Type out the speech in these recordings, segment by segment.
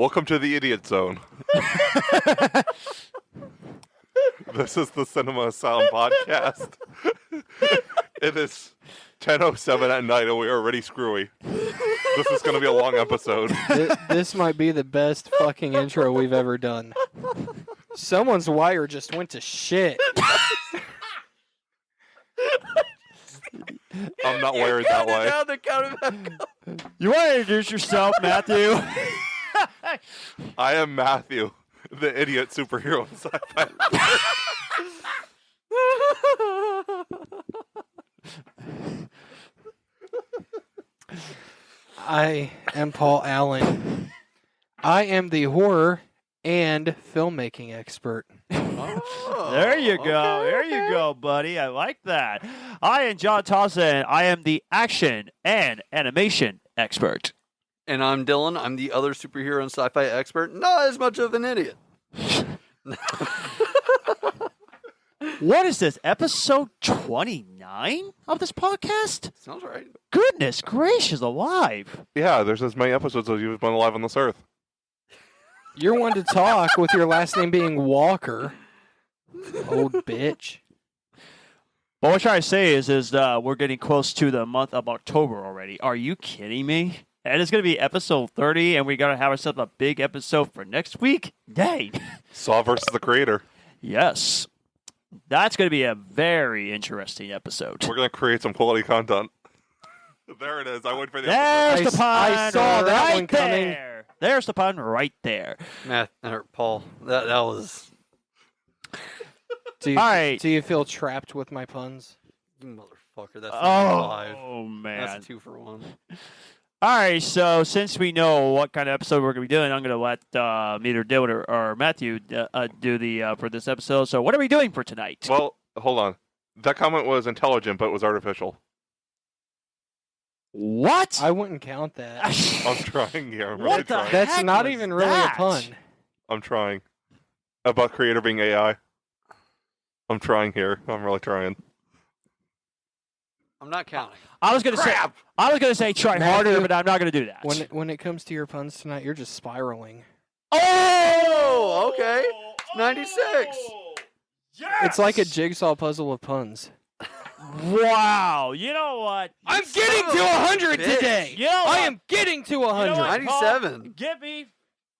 Welcome to the Idiot Zone. This is the Cinema Sound Podcast. It is 10:07 at night and we are already screwy. This is going to be a long episode. This might be the best fucking intro we've ever done. Someone's wire just went to shit. I'm not wired that way. You want to introduce yourself, Matthew? I am Matthew, the idiot superhero in sci-fi. I am Paul Allen. I am the horror and filmmaking expert. There you go. There you go, buddy. I like that. I am John Thompson. I am the action and animation expert. And I'm Dylan. I'm the other superhero and sci-fi expert. Not as much of an idiot. What is this, episode 29 of this podcast? Sounds right. Goodness gracious alive. Yeah, there's as many episodes as you've been alive on this earth. You're one to talk with your last name being Walker. Old bitch. But what I'm trying to say is we're getting close to the month of October already. Are you kidding me? And it's going to be episode 30, and we got to have ourselves a big episode for next week? Dang. Saw versus the Creator. Yes. That's going to be a very interesting episode. We're going to create some quality content. There it is. I went for the There's episode. the pun I saw that right one coming. there. There's the pun right there. Paul, that was... Do you, All right. do you feel trapped with my puns? You motherfucker, that's five. Oh, man. That's a 2-for-1. All right, so since we know what kind of episode we're going to be doing, I'm going to let either Dylan or Matthew do the for this episode. So what are we doing for tonight? Well, hold on. That comment was intelligent, but it was artificial. What? I wouldn't count that. I'm trying here. I'm really What the trying. That's heck not was even really that? a pun. I'm trying. About Creator being AI. I'm trying here. I'm really trying. I'm not counting. I was going to say try Matthew, harder, but I'm not going to do that. When it comes to your puns tonight, you're just spiraling. Oh, okay. 96. Yes! It's like a jigsaw puzzle of puns. Wow. You know what? I'm getting to 100 bitch. today. You know I what? am getting to You know 100. what, Paul? 97. Give me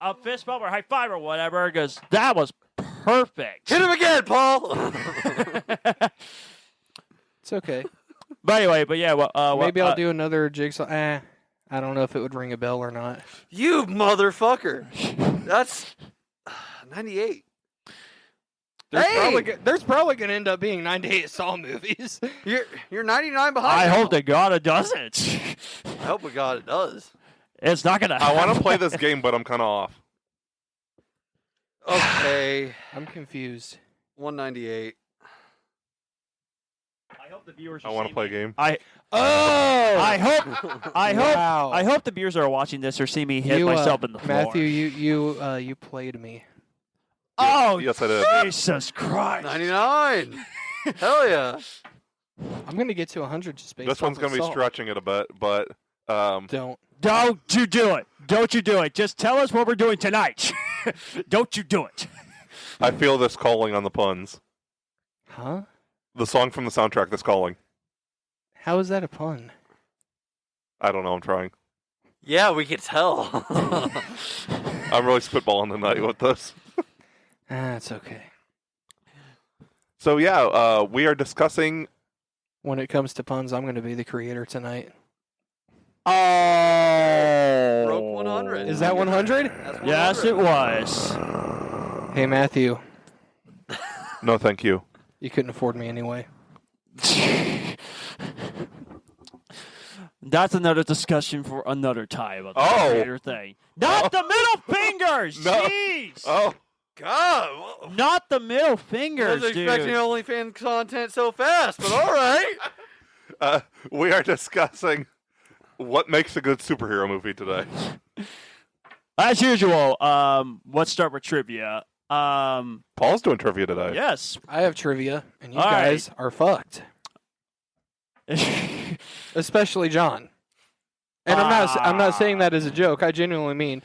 a fist bump or high five or whatever, because that was perfect. Hit him again, Paul. It's okay. But anyway, but yeah, well, Maybe I'll do another jigsaw. I don't know if it would ring a bell or not. You motherfucker. That's 98. There's probably going to end up being 98 Saw movies. You're 99 behind. I now. hope to God it doesn't. I hope to God it does. It's not gonna. I want to play this game, but I'm kind of off. Okay. I'm confused. 198. I hope the viewers. I want to play a game. I hope. Wow. I hope the viewers that are watching this or see me hit myself in the floor. Matthew, you played me. Oh, Yes, I did. Jesus Christ! 99. Hell yeah. I'm going to get to 100 just based This one's going to be stretching it a bit, but Don't. Don't you do it! Don't you do it! Just tell us what we're doing tonight. Don't you do it! I feel this calling on the puns. Huh? The song from the soundtrack that's calling. How is that a pun? I don't know. I'm trying. Yeah, we could tell. I'm really spitballing tonight with this. It's okay. So yeah, we are discussing. When it comes to puns, I'm going to be the creator tonight. Oh, Broke 100. Is that 100? That's 100. Yes, it was. Hey, Matthew, No, thank you. you couldn't afford me anyway. That's another discussion for another time about the Oh. creator thing. Not the middle fingers! No. Jeez! Oh, God. Not the middle I fingers, was expecting dude. OnlyFans content so fast, but all right. we are discussing what makes a good superhero movie today. As usual, let's start with trivia. Paul's doing trivia today. Yes. I have trivia, and you All right. guys are fucked. Especially John. And I'm not saying that as a joke. I genuinely mean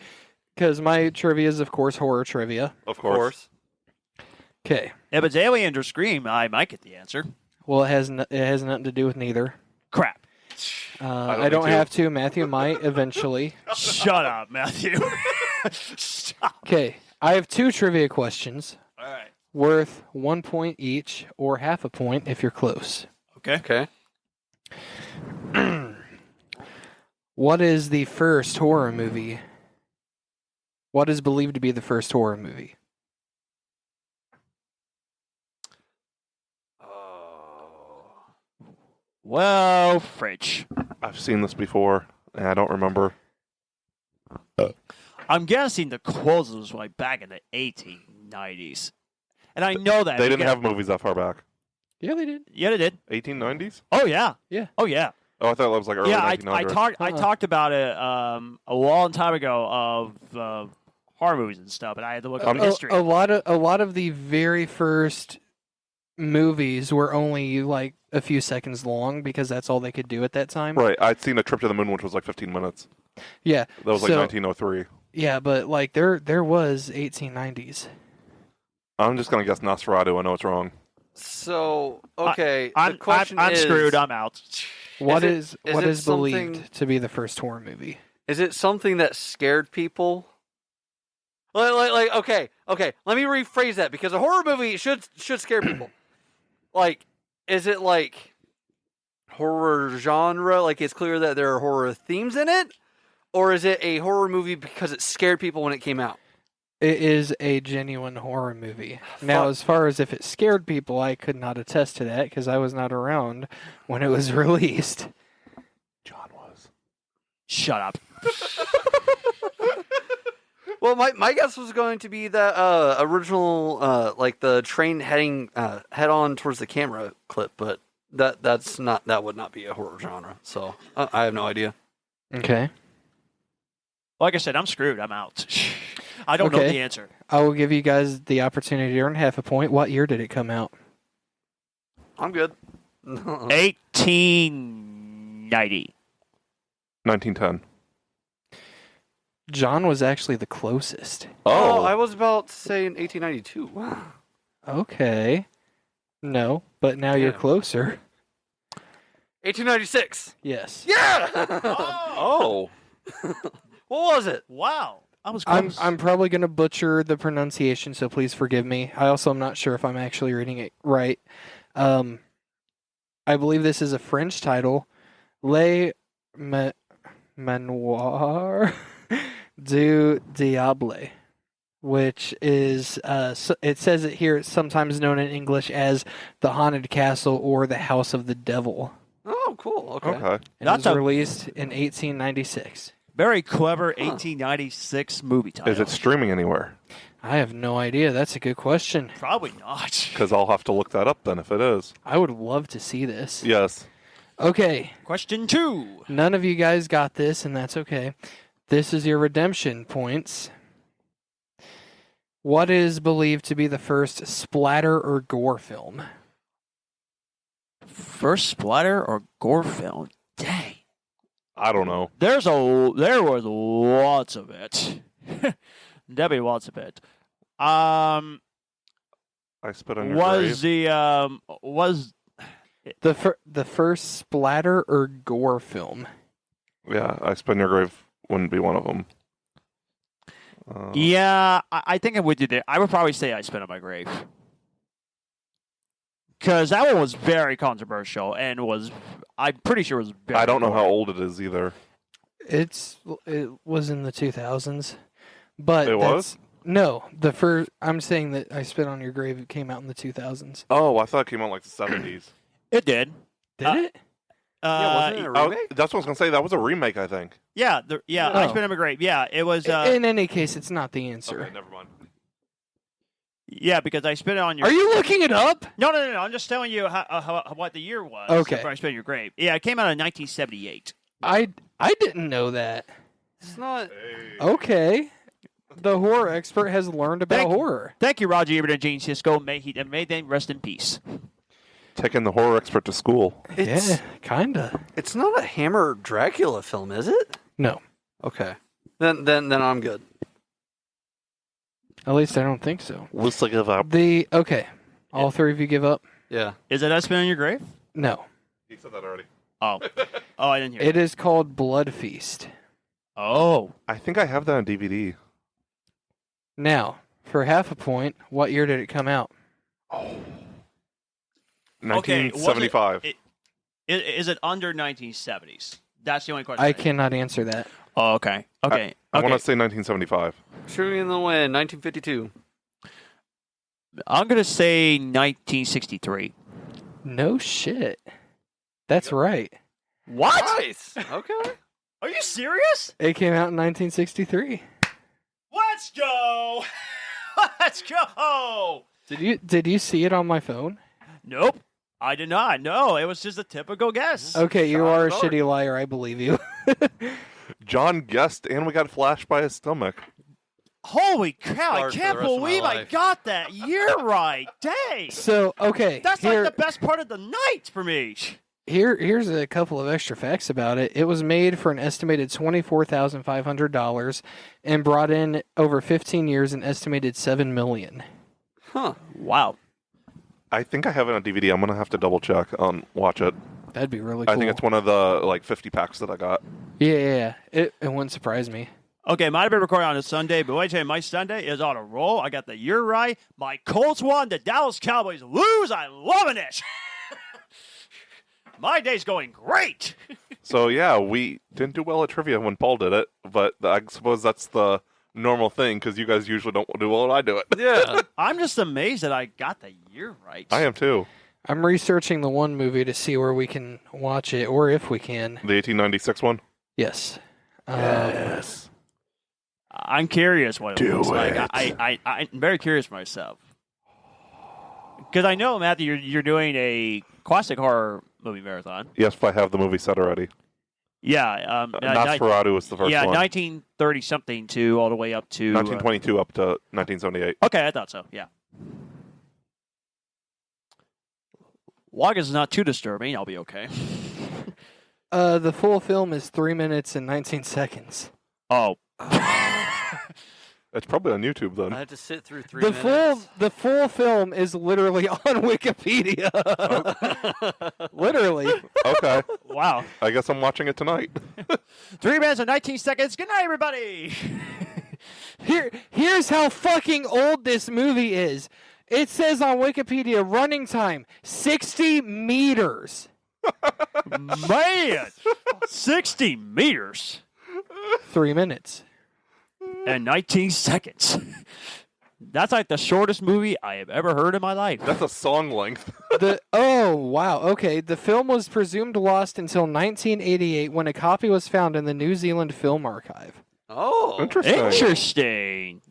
Because my trivia is, of course, horror trivia. Of Of course. course. Okay. If it's Aliens or Scream, I might get the answer. Well, it has nothing to do with neither. Crap. I don't need to. have to. Matthew might eventually. Shut up, Matthew. Stop. Okay. I have 2 trivia questions All right. worth 1 point each, or half a point if you're close. Okay. Okay. What is the first horror movie? What is believed to be the first horror movie? Oh. Well, French. I've seen this before, and I don't remember. I'm guessing the closest was like back in the 1890s. And I know that. They didn't because- have movies that far back. Yeah, they did. Yeah, they did. 1890s? Oh, yeah. Yeah. Oh, yeah. Oh, I thought it was like early Yeah, I 1900s. talked about it a long time ago of horror movies and stuff, and I had to look up history. A lot of the very first movies were only like a few seconds long because that's all they could do at that time. Right. I'd seen A Trip to the Moon, which was like 15 minutes. Yeah. That was like So- 1903. Yeah, but like there was 1890s. I'm just going to guess Nosferatu. I know it's wrong. So, okay. I'm the question I'm is, screwed. I'm out. What is what it is believed something- to be the first horror movie? Is it something that scared people? Okay. Let me rephrase that because a horror movie should scare people. Like, is it like horror genre? Like, it's clear that there are horror themes in it, or is it a horror movie because it scared people when it came out? It is a genuine horror movie. Now, Fuck. as far as if it scared people, I could not attest to that because I was not around when it was released. John was. Shut up. Well, my guess was going to be that original, like the train heading head on towards the camera clip, but that would not be a horror genre. So I have no idea. Okay. Like I said, I'm screwed. I'm out. I don't know Okay. the answer. I will give you guys the opportunity to earn half a point. What year did it come out? I'm good. 1890. 1910. John was actually the closest. Oh, I was about to say in 1892. Okay. No, but now you're Damn. closer. 1896. Yes. Yeah. Oh. What was it? Wow. I was I'm close. I'm probably gonna butcher the pronunciation, so please forgive me. I also am not sure if I'm actually reading it right. I believe this is a French title, Le Manoir du Diable, which is it says it here. It's sometimes known in English as the Haunted Castle or the House of the Devil. Oh, cool. Okay. Okay. And That's it was a- released in 1896. Very clever 1896 movie title. Is it streaming anywhere? I have no idea. That's a good question. Probably not. Because I'll have to look that up then if it is. I would love to see this. Yes. Okay, Question 2. none of you guys got this, and that's okay. This is your redemption points. What is believed to be the first splatter or gore film? First splatter or gore film? Dang. I don't know. There was lots of it. Debbie lots of it. I spit on your Was grave. was The first splatter or gore film? Yeah, I spit on your grave wouldn't be one of them. yeah, I think I would do that. I would probably say I spit on my grave. Because that one was very controversial and I'm pretty sure it was very I don't know how gory. old it is either. It was in the 2000s, but It was? no. The first I'm saying that I Spit on Your Grave came out in the 2000s. Oh, I thought it came out like the 70s. It did. Did it? Yeah, wasn't it a Oh, remake? that's what I was going to say. That was a remake, I think. Yeah, I Oh. spit on my grave. Yeah, it was. In any case, it's not the answer. Okay, never mind. Yeah, because I spit on your. Are you looking it up? No. I'm just telling you what the year was. Okay. Before I spit on your grave. Yeah, it came out in 1978. I didn't know that. It's not. Okay. The horror expert has learned about Thank you. horror. Thank you, Roger Ebert and Gene Sisco. May they rest in peace. Taking the horror expert to school. Yeah, kinda. It's not a Hammer Dracula film, is it? No. Okay. Then I'm good. At least I don't think so. Let's give up. Okay. All three of you give up? Yeah. Is it us on your grave? No. He said that already. Oh. Oh, I didn't hear It that. is called Blood Feast. Oh. I think I have that on DVD. Now, for half a point, what year did it come out? 1975. Is it under 1970s? That's the only question. I cannot answer that. Oh, okay. Okay. I okay. want to say 1975. Shooting in the wind, 1952. I'm going to say 1963. No shit. That's right. What? Nice. Okay. Are you serious? It came out in 1963. Let's go. Let's go. Did you see it on my phone? Nope. I did not. No, it was just a typical guess. Okay, you Shot are a dark. shitty liar. I believe you. John guessed, and we got flashed by his stomach. Holy cow, I Scarred for can't the rest of my believe I life. got that year right. Dang. So, okay, That's like the best part of the night for me. here's a couple of extra facts about it. It was made for an estimated $24,500 and brought in over 15 years an estimated $7 million. Huh. Wow. I think I have it on DVD. I'm gonna have to double check on watch it. That'd be really cool. I think it's one of the 50 packs that I got. Yeah. It wouldn't surprise me. Okay, might have been recording on a Sunday, but wait till you, my Sunday is on a roll. I got the year right. My Colts won. The Dallas Cowboys lose. I'm loving it. My day's going great. So yeah, we didn't do well at trivia when Paul did it, but I suppose that's the normal thing because you guys usually don't do well when I do it. Yeah. I'm just amazed that I got the year right. I am too. I'm researching the one movie to see where we can watch it, or if we can. The 1896 one. Yes. Yes. I'm curious what it Do looks like. it. I'm very curious myself. Because I know, Matthew, you're doing a classic horror movie marathon. Yes, if I have the movie set already. Yeah. Nosferatu was the first yeah, one. 1930-something to all the way up to... 1922 up to 1978. okay, I thought so, yeah. Long as it's not too disturbing, I'll be okay. The full film is 3 minutes and 19 seconds. Oh. It's probably on YouTube then. I had to sit through 3 The minutes. full film is literally on Wikipedia. Literally. Okay. Wow. I guess I'm watching it tonight. 3 minutes and 19 seconds. Good night, everybody. Here's how fucking old this movie is. It says on Wikipedia running time 60 meters. Man. 60 meters 3 minutes. and 19 seconds. That's like the shortest movie I have ever heard in my life. That's a song length. Oh, wow. Okay. The film was presumed lost until 1988 when a copy was found in the New Zealand Film Archive. Oh. Interesting. Interesting.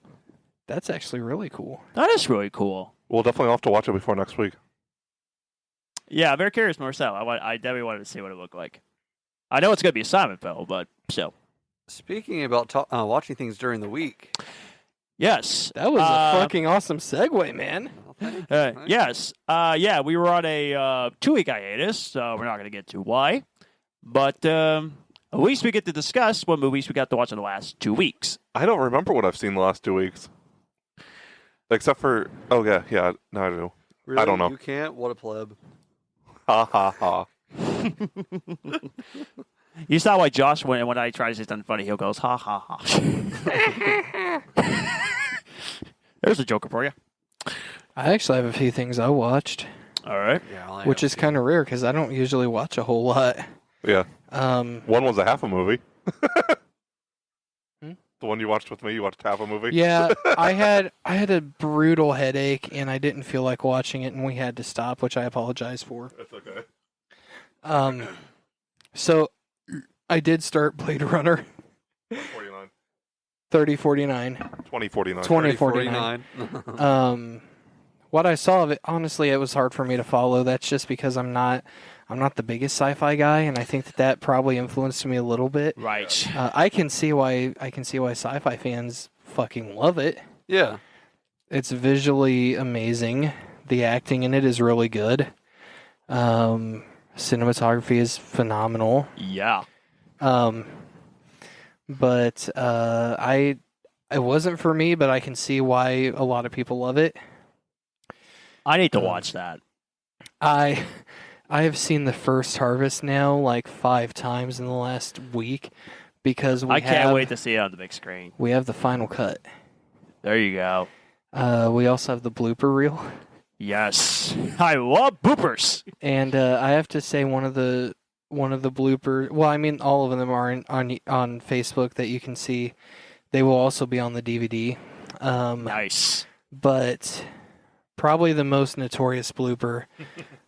That's actually really cool. That is really cool. We'll definitely have to watch it before next week. Yeah, I'm very curious myself. I definitely wanted to see what it looked like. I know it's going to be a Simon film, but still. Speaking about watching things during the week. Yes. That was a fucking awesome segue, man. Well, thank you. Yes. Yeah, we were on a 2-week hiatus, so we're not going to get to why. But at least we get to discuss what movies we got to watch in the last 2 weeks. I don't remember what I've seen the last 2 weeks. Except for, yeah, no, I do. Really? I don't know. You can't? What a pleb. Ha ha ha. You saw why Josh, when I try to say something funny, he'll goes, ha, ha, ha. There's a joker for you. I actually have a few things I watched, All right. Yeah, which is kind of rare because I don't usually watch a whole lot. Yeah. Um, One was a half a movie. Hmm? The one you watched with me, you watched half a movie? yeah, I had a brutal headache and I didn't feel like watching it, and we had to stop, which I apologize for. That's okay. So I did start Blade Runner 49. 3049. 2049. 2049. What I saw of it, honestly, it was hard for me to follow. That's just because I'm not the biggest sci-fi guy, and I think that probably influenced me a little bit. Right. I can see why sci-fi fans fucking love it. Yeah. It's visually amazing. The acting in it is really good. Cinematography is phenomenal. Yeah. But I It wasn't for me, but I can see why a lot of people love it. I need to watch that. I have seen the first Harvest now like 5 times in the last week because I can't wait to see it on the big screen. we have the final cut. There you go. We also have the blooper reel, Yes, I love bloopers. and I have to say one of the blooper. Well, I mean all of them are on Facebook that you can see. They will also be on the DVD. Nice. But probably the most notorious blooper,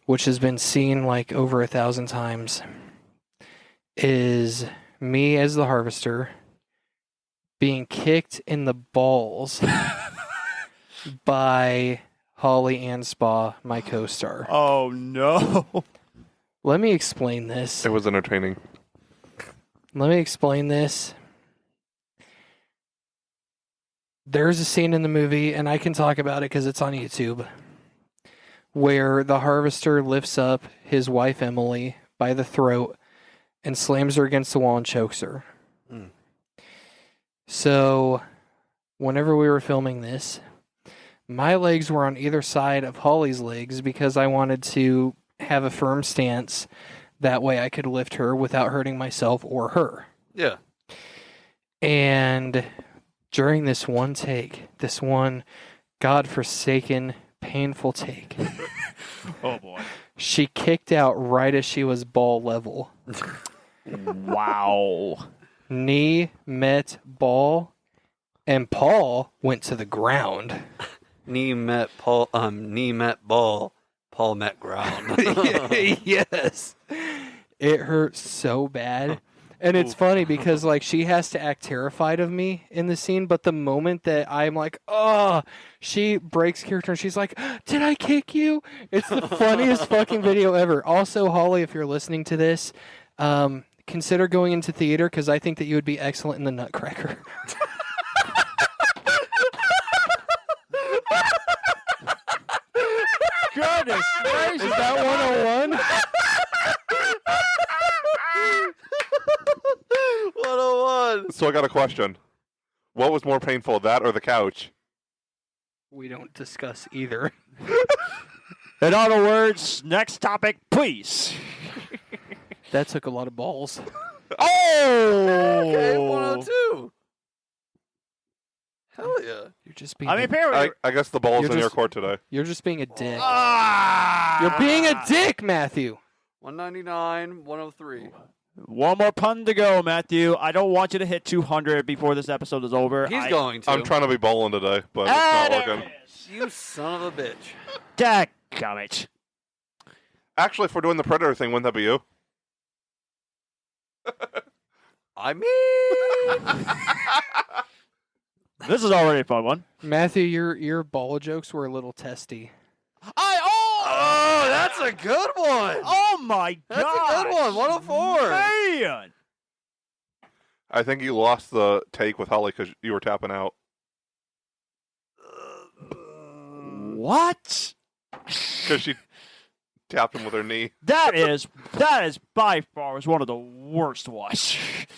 which has been seen like over 1,000 times, is me as the harvester being kicked in the balls by Holly and Spa, my co-star. Oh no. Let me explain this. It was entertaining. Let me explain this. There's a scene in the movie, and I can talk about it because it's on YouTube, where the harvester lifts up his wife Emily by the throat and slams her against the wall and chokes her. Mm. So, whenever we were filming this, my legs were on either side of Holly's legs because I wanted to have a firm stance. That way I could lift her without hurting myself or her. Yeah. And during this one take, this one godforsaken, painful take, Oh boy. she kicked out right as she was ball level. Wow. Knee met ball, and Paul went to the ground. Knee met ball. Paul met ground. Yes. It hurt so bad. And it's funny because like she has to act terrified of me in the scene, but the moment that I'm like, oh, she breaks character and she's like, did I kick you? It's the funniest fucking video ever. Also, Holly, if you're listening to this, consider going into theater because I think that you would be excellent in the Nutcracker. Goodness gracious. Is that 101? 101. So I got a question. What was more painful, that or the couch? We don't discuss either. In other words, next topic, please. That took a lot of balls. Oh! Okay, 102. Hell yeah. You're just being. I mean, apparently. I guess the ball's You're in your just- court today. You're just being a dick. Ah! You're being a dick, Matthew. 199, 103. One more pun to go, Matthew. I don't want you to hit 200 before this episode is over. He's going to. I'm trying to be bowling today, but it's Ah, not there working. it is. You son of a bitch. Dadgummit. Actually, if we're doing the Predator thing, wouldn't that be you? I mean, This is already a fun one. Matthew, your ball jokes were a little testy. oh, that's a good one. Oh my god! That's a good one. 104. Man! I think you lost the take with Holly because you were tapping out. What? Because she tapped him with her knee. That is by far one of the worst ones.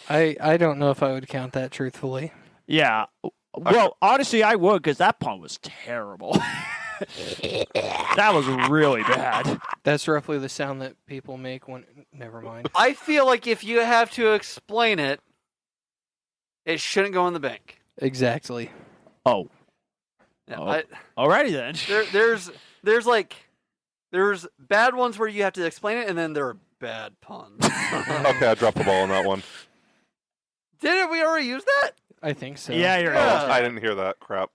I don't know if I would count that truthfully. Yeah. Well, honestly, I would because that pun was terrible. That was really bad. That's roughly the sound that people make when. Never mind. I feel like if you have to explain it, it shouldn't go in the bank. Exactly. Oh. Yeah, Oh. Alrighty then. there's bad ones where you have to explain it, and then there are bad puns. Okay, I dropped the ball on that one. Didn't we already use that? I think so. Yeah, you're Yeah. right. I didn't hear that crap.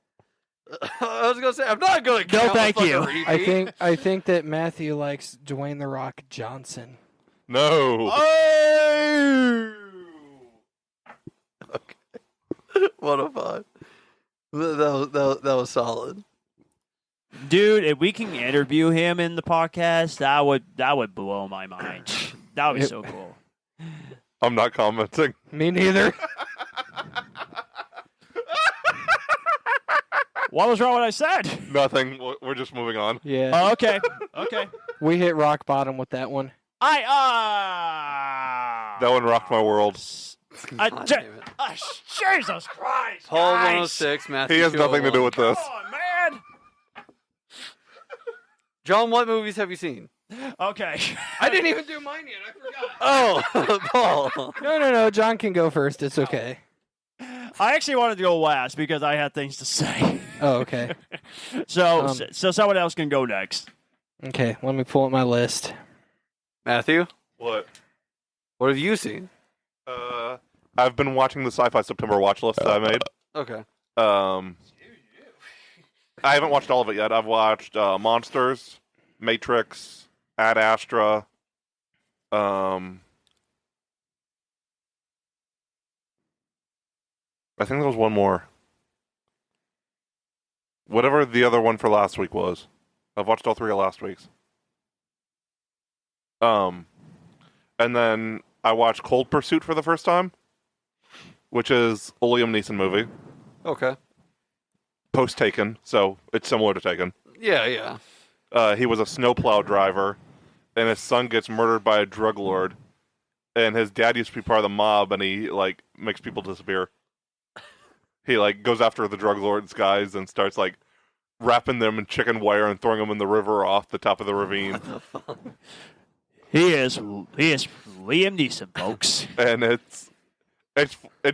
I was gonna say I'm not gonna. No, count thank the you. fucking I repeat. think that Matthew likes Dwayne the Rock Johnson. No. Oh! 105. That was solid. Dude, if we can interview him in the podcast, that would blow my mind. That would be so cool. I'm not commenting. Me neither. What was wrong with what I said? Nothing. We're just moving on. Yeah. Oh, okay. Okay. We hit rock bottom with that one. That one rocked my world. I God ju- damn it. Jesus Christ! Paul guys. 106, Matthew. He has nothing to do with this. Come on, man. John, what movies have you seen? Okay. I didn't even do mine yet. I forgot. Oh, Paul. No. John can go first. It's okay. I actually wanted to go last because I had things to say. Oh, okay. So someone else can go next. Okay, let me pull up my list. Matthew, What? what have you seen? I've been watching the Sci-Fi September watch list that I made. Okay. I haven't watched all of it yet. I've watched Monsters, Matrix, Ad Astra. I think there was one more. Whatever the other one for last week was. I've watched all 3 of last week's. And then I watched Cold Pursuit for the first time, which is a Liam Neeson movie. Okay. Post Taken, so it's similar to Taken. Yeah. He was a snowplow driver, and his son gets murdered by a drug lord, and his dad used to be part of the mob, and he makes people disappear. He goes after the drug lord's guys and starts wrapping them in chicken wire and throwing them in the river off the top of the ravine. He is Liam Neeson, folks. And it's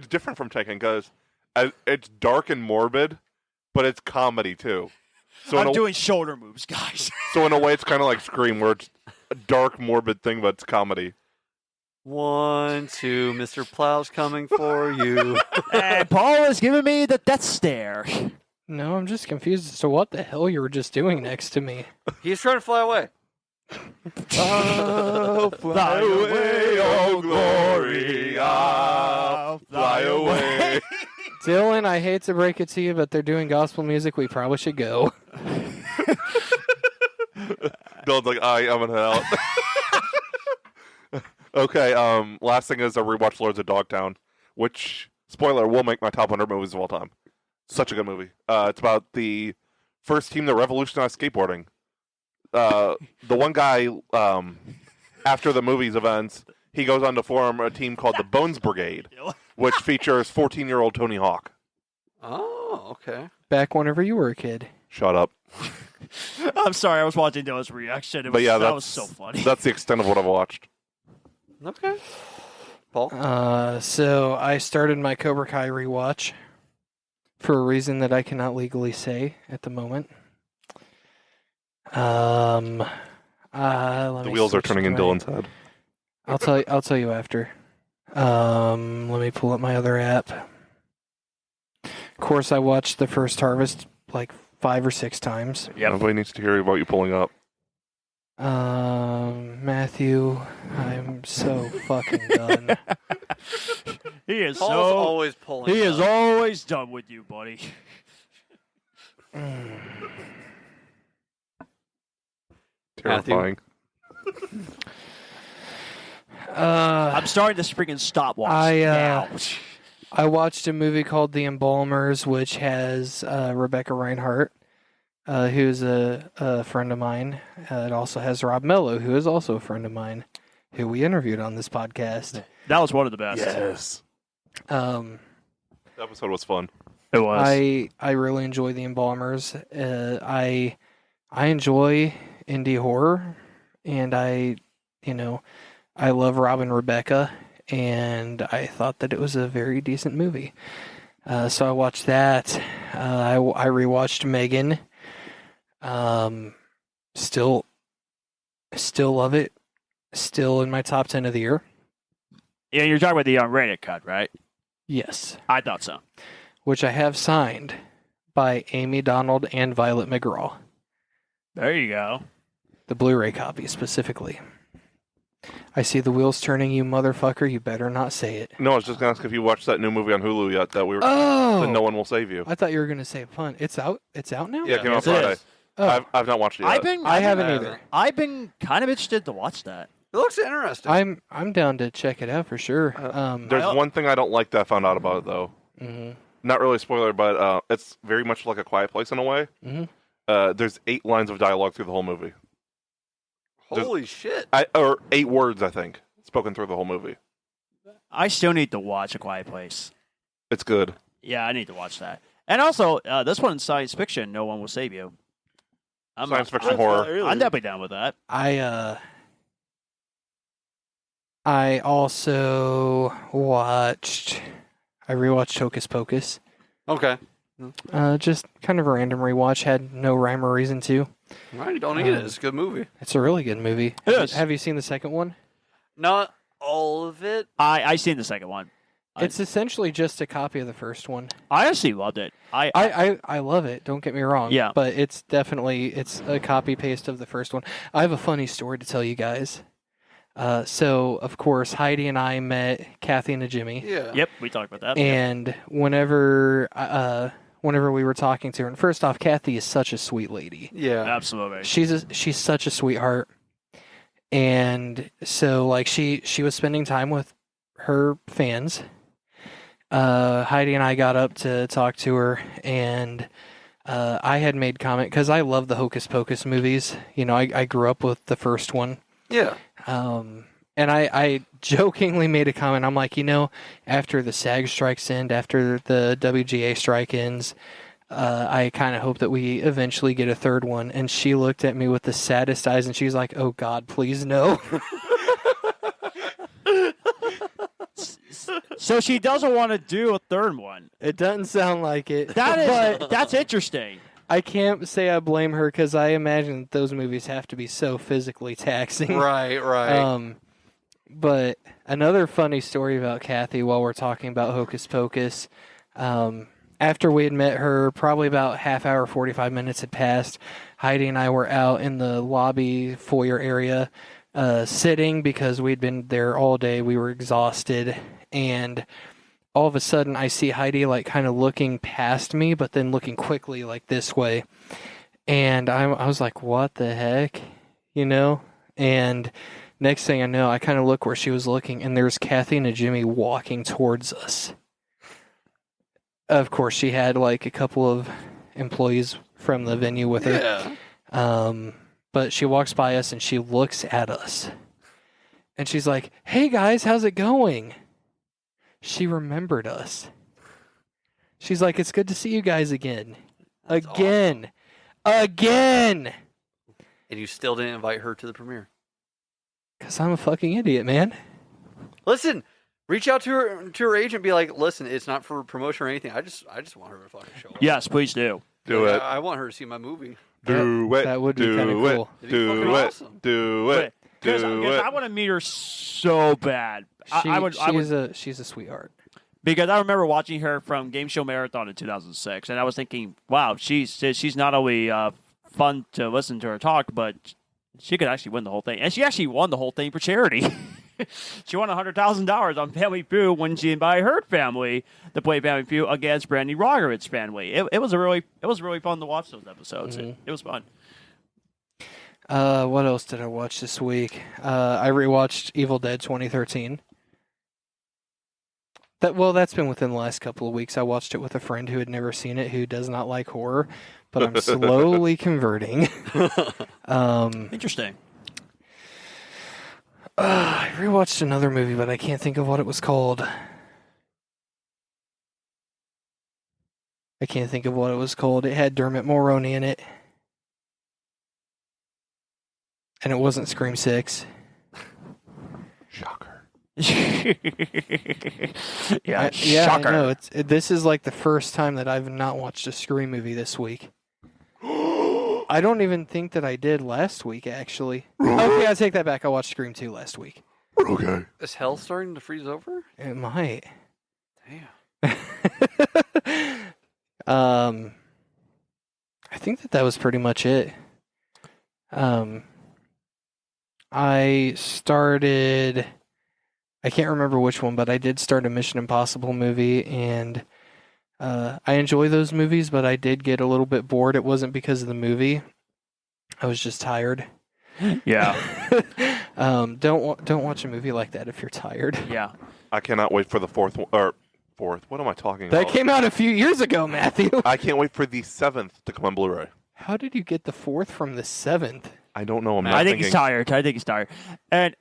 different from Taken because it's dark and morbid, but it's comedy too. So I'm doing shoulder moves, guys. So in a way, it's kind of like Scream, where it's a dark, morbid thing, but it's comedy. 1, 2, Mr. Plow's coming for you. And Paul is giving me the death stare. No, I'm just confused as to what the hell you were just doing next to me. He's trying to fly away. Oh, fly away, oh glory, ah, fly away. Dylan, I hate to break it to you, but they're doing gospel music. We probably should go. Dylan's like, I'm in hell. Okay, last thing is I rewatched Lords of Dogtown, which, spoiler, will make my top 100 movies of all time. Such a good movie. It's about the first team that revolutionized skateboarding. The one guy, after the movie's events, he goes on to form a team called the Bones Brigade, which features 14-year-old Tony Hawk. Oh, okay. Back whenever you were a kid. Shut up. I'm sorry, I was watching Dylan's reaction. That was so funny. That's the extent of what I've watched. Okay. Paul? So I started my Cobra Kai rewatch for a reason that I cannot legally say at the moment. The wheels are turning in Dylan's head. I'll tell you after. Let me pull up my other app. Of course, I watched The First Harvest 5 or 6 times. Yep. Nobody needs to hear about you pulling up. Matthew, I'm so fucking done. He is Paul's always pulling. He is always done with you, buddy. Terrifying. I'm starting to freaking stopwatch now. I watched a movie called The Embalmers, which has Rebecca Reinhart, who's a friend of mine. It also has Rob Mello, who is also a friend of mine, who we interviewed on this podcast. That was one of the best. Yes. Um, The episode was fun. It was. I really enjoy The Embalmers. I enjoy indie horror, and I love Rob and Rebecca, and I thought that it was a very decent movie. So I watched that. I rewatched Megan. Still love it. Still in my top 10 of the year. Yeah, you're talking about the unrated cut, right? Yes. I thought so. Which I have signed by Amy Donald and Violet McGraw. There you go. The Blu-ray copy specifically. I see the wheels turning, you motherfucker. You better not say it. No, I was just going to ask if you watched that new movie on Hulu yet that Oh! that No One Will Save You. I thought you were going to say fun. It's out? It's out now? Yeah, it came out Yes, it Friday. is. Oh. I've not watched it yet. I haven't either. I've been kind of interested to watch that. It looks interesting. I'm down to check it out for sure. There's one thing I don't like that I found out about it, though. Mhm. Not really a spoiler, but it's very much like A Quiet Place in a way. Mhm. There's 8 lines of dialogue through the whole movie. Holy shit. Or 8 words, I think, spoken through the whole movie. I still need to watch A Quiet Place. It's good. Yeah, I need to watch that. And also, this one's science fiction. No one will save you. Science fiction horror. I'm definitely down with that. I also watched. I rewatched Hocus Pocus. Okay. Just kind of a random rewatch. Had no rhyme or reason to. Right, you don't need it. It's a good movie. It's a really good movie. It is. Have you seen the second one? Not all of it. I seen the second one. It's essentially just a copy of the first one. I actually loved it. I love it. Don't get me wrong. Yeah. But it's a copy paste of the first one. I have a funny story to tell you guys. So of course Heidi and I met Kathy and Jimmy. Yeah. Yep, we talked about that. And whenever we were talking to her, and first off, Kathy is such a sweet lady. Yeah. Absolutely. She's such a sweetheart. And so like she was spending time with her fans. Heidi and I got up to talk to her, and I had made comment because I love the Hocus Pocus movies. You know, I grew up with the first one. Yeah. And I jokingly made a comment. I'm like, after the SAG strikes end, after the WGA strike ends, I kind of hope that we eventually get a third one. And she looked at me with the saddest eyes, and she's like, "Oh God, please no." So she doesn't want to do a third one. It doesn't sound like it. That's interesting. I can't say I blame her because I imagine that those movies have to be so physically taxing. Right. But another funny story about Kathy while we're talking about Hocus Pocus. After we had met her, probably about half hour, 45 minutes had passed. Heidi and I were out in the lobby foyer area sitting because we'd been there all day. We were exhausted. And all of a sudden I see Heidi like kind of looking past me, but then looking quickly like this way. And I was like, what the heck? And next thing I know, I kind of look where she was looking, and there's Kathy and Jimmy walking towards us. Of course, she had like a couple of employees from the venue with her. Yeah. But she walks by us and she looks at us. And she's like, "Hey guys, how's it going?" She remembered us. She's like, "It's good to see you guys again." That's Again. Again! And you still didn't invite her to the premiere. Because I'm a fucking idiot, man. Listen, reach out to her agent and be like, "Listen, it's not for promotion or anything. I just want her to fucking show up." Yes, please do. Do it. I want her to see my movie. Do it. That would be do kinda it. cool. It'd be fucking Do it. awesome. Do it. Because Do it. I want to meet her so bad. She's a sweetheart. Because I remember watching her from Game Show Marathon in 2006, and I was thinking, wow, she's not only fun to listen to her talk, but she could actually win the whole thing. And she actually won the whole thing for charity. She won $100,000 on Family Feud when she invited her family to play Family Feud against Brandy Rogerowitz's family. It was really fun to watch those episodes. Mhm. It was fun. What else did I watch this week? I rewatched Evil Dead 2013. That's been within the last couple of weeks. I watched it with a friend who had never seen it, who does not like horror, but I'm slowly converting. Interesting. I rewatched another movie, but I can't think of what it was called. It had Dermot Mulroney in it. And it wasn't Scream 6. Shocker. Yeah, Yeah, shocker. I know. This is like the first time that I've not watched a Scream movie this week. I don't even think that I did last week, actually. Okay, I take that back. I watched Scream 2 last week. Okay. Is hell starting to freeze over? It might. Damn. I think that was pretty much it. I can't remember which one, but I did start a Mission Impossible movie, and I enjoy those movies, but I did get a little bit bored. It wasn't because of the movie. I was just tired. Yeah, Don't watch a movie like that if you're tired. yeah. I cannot wait for the fourth. What am I talking That about? came out a few years ago, Matthew. I can't wait for the 7th to come on Blu-ray. How did you get the 4th from the 7th? I don't know. I think he's tired. And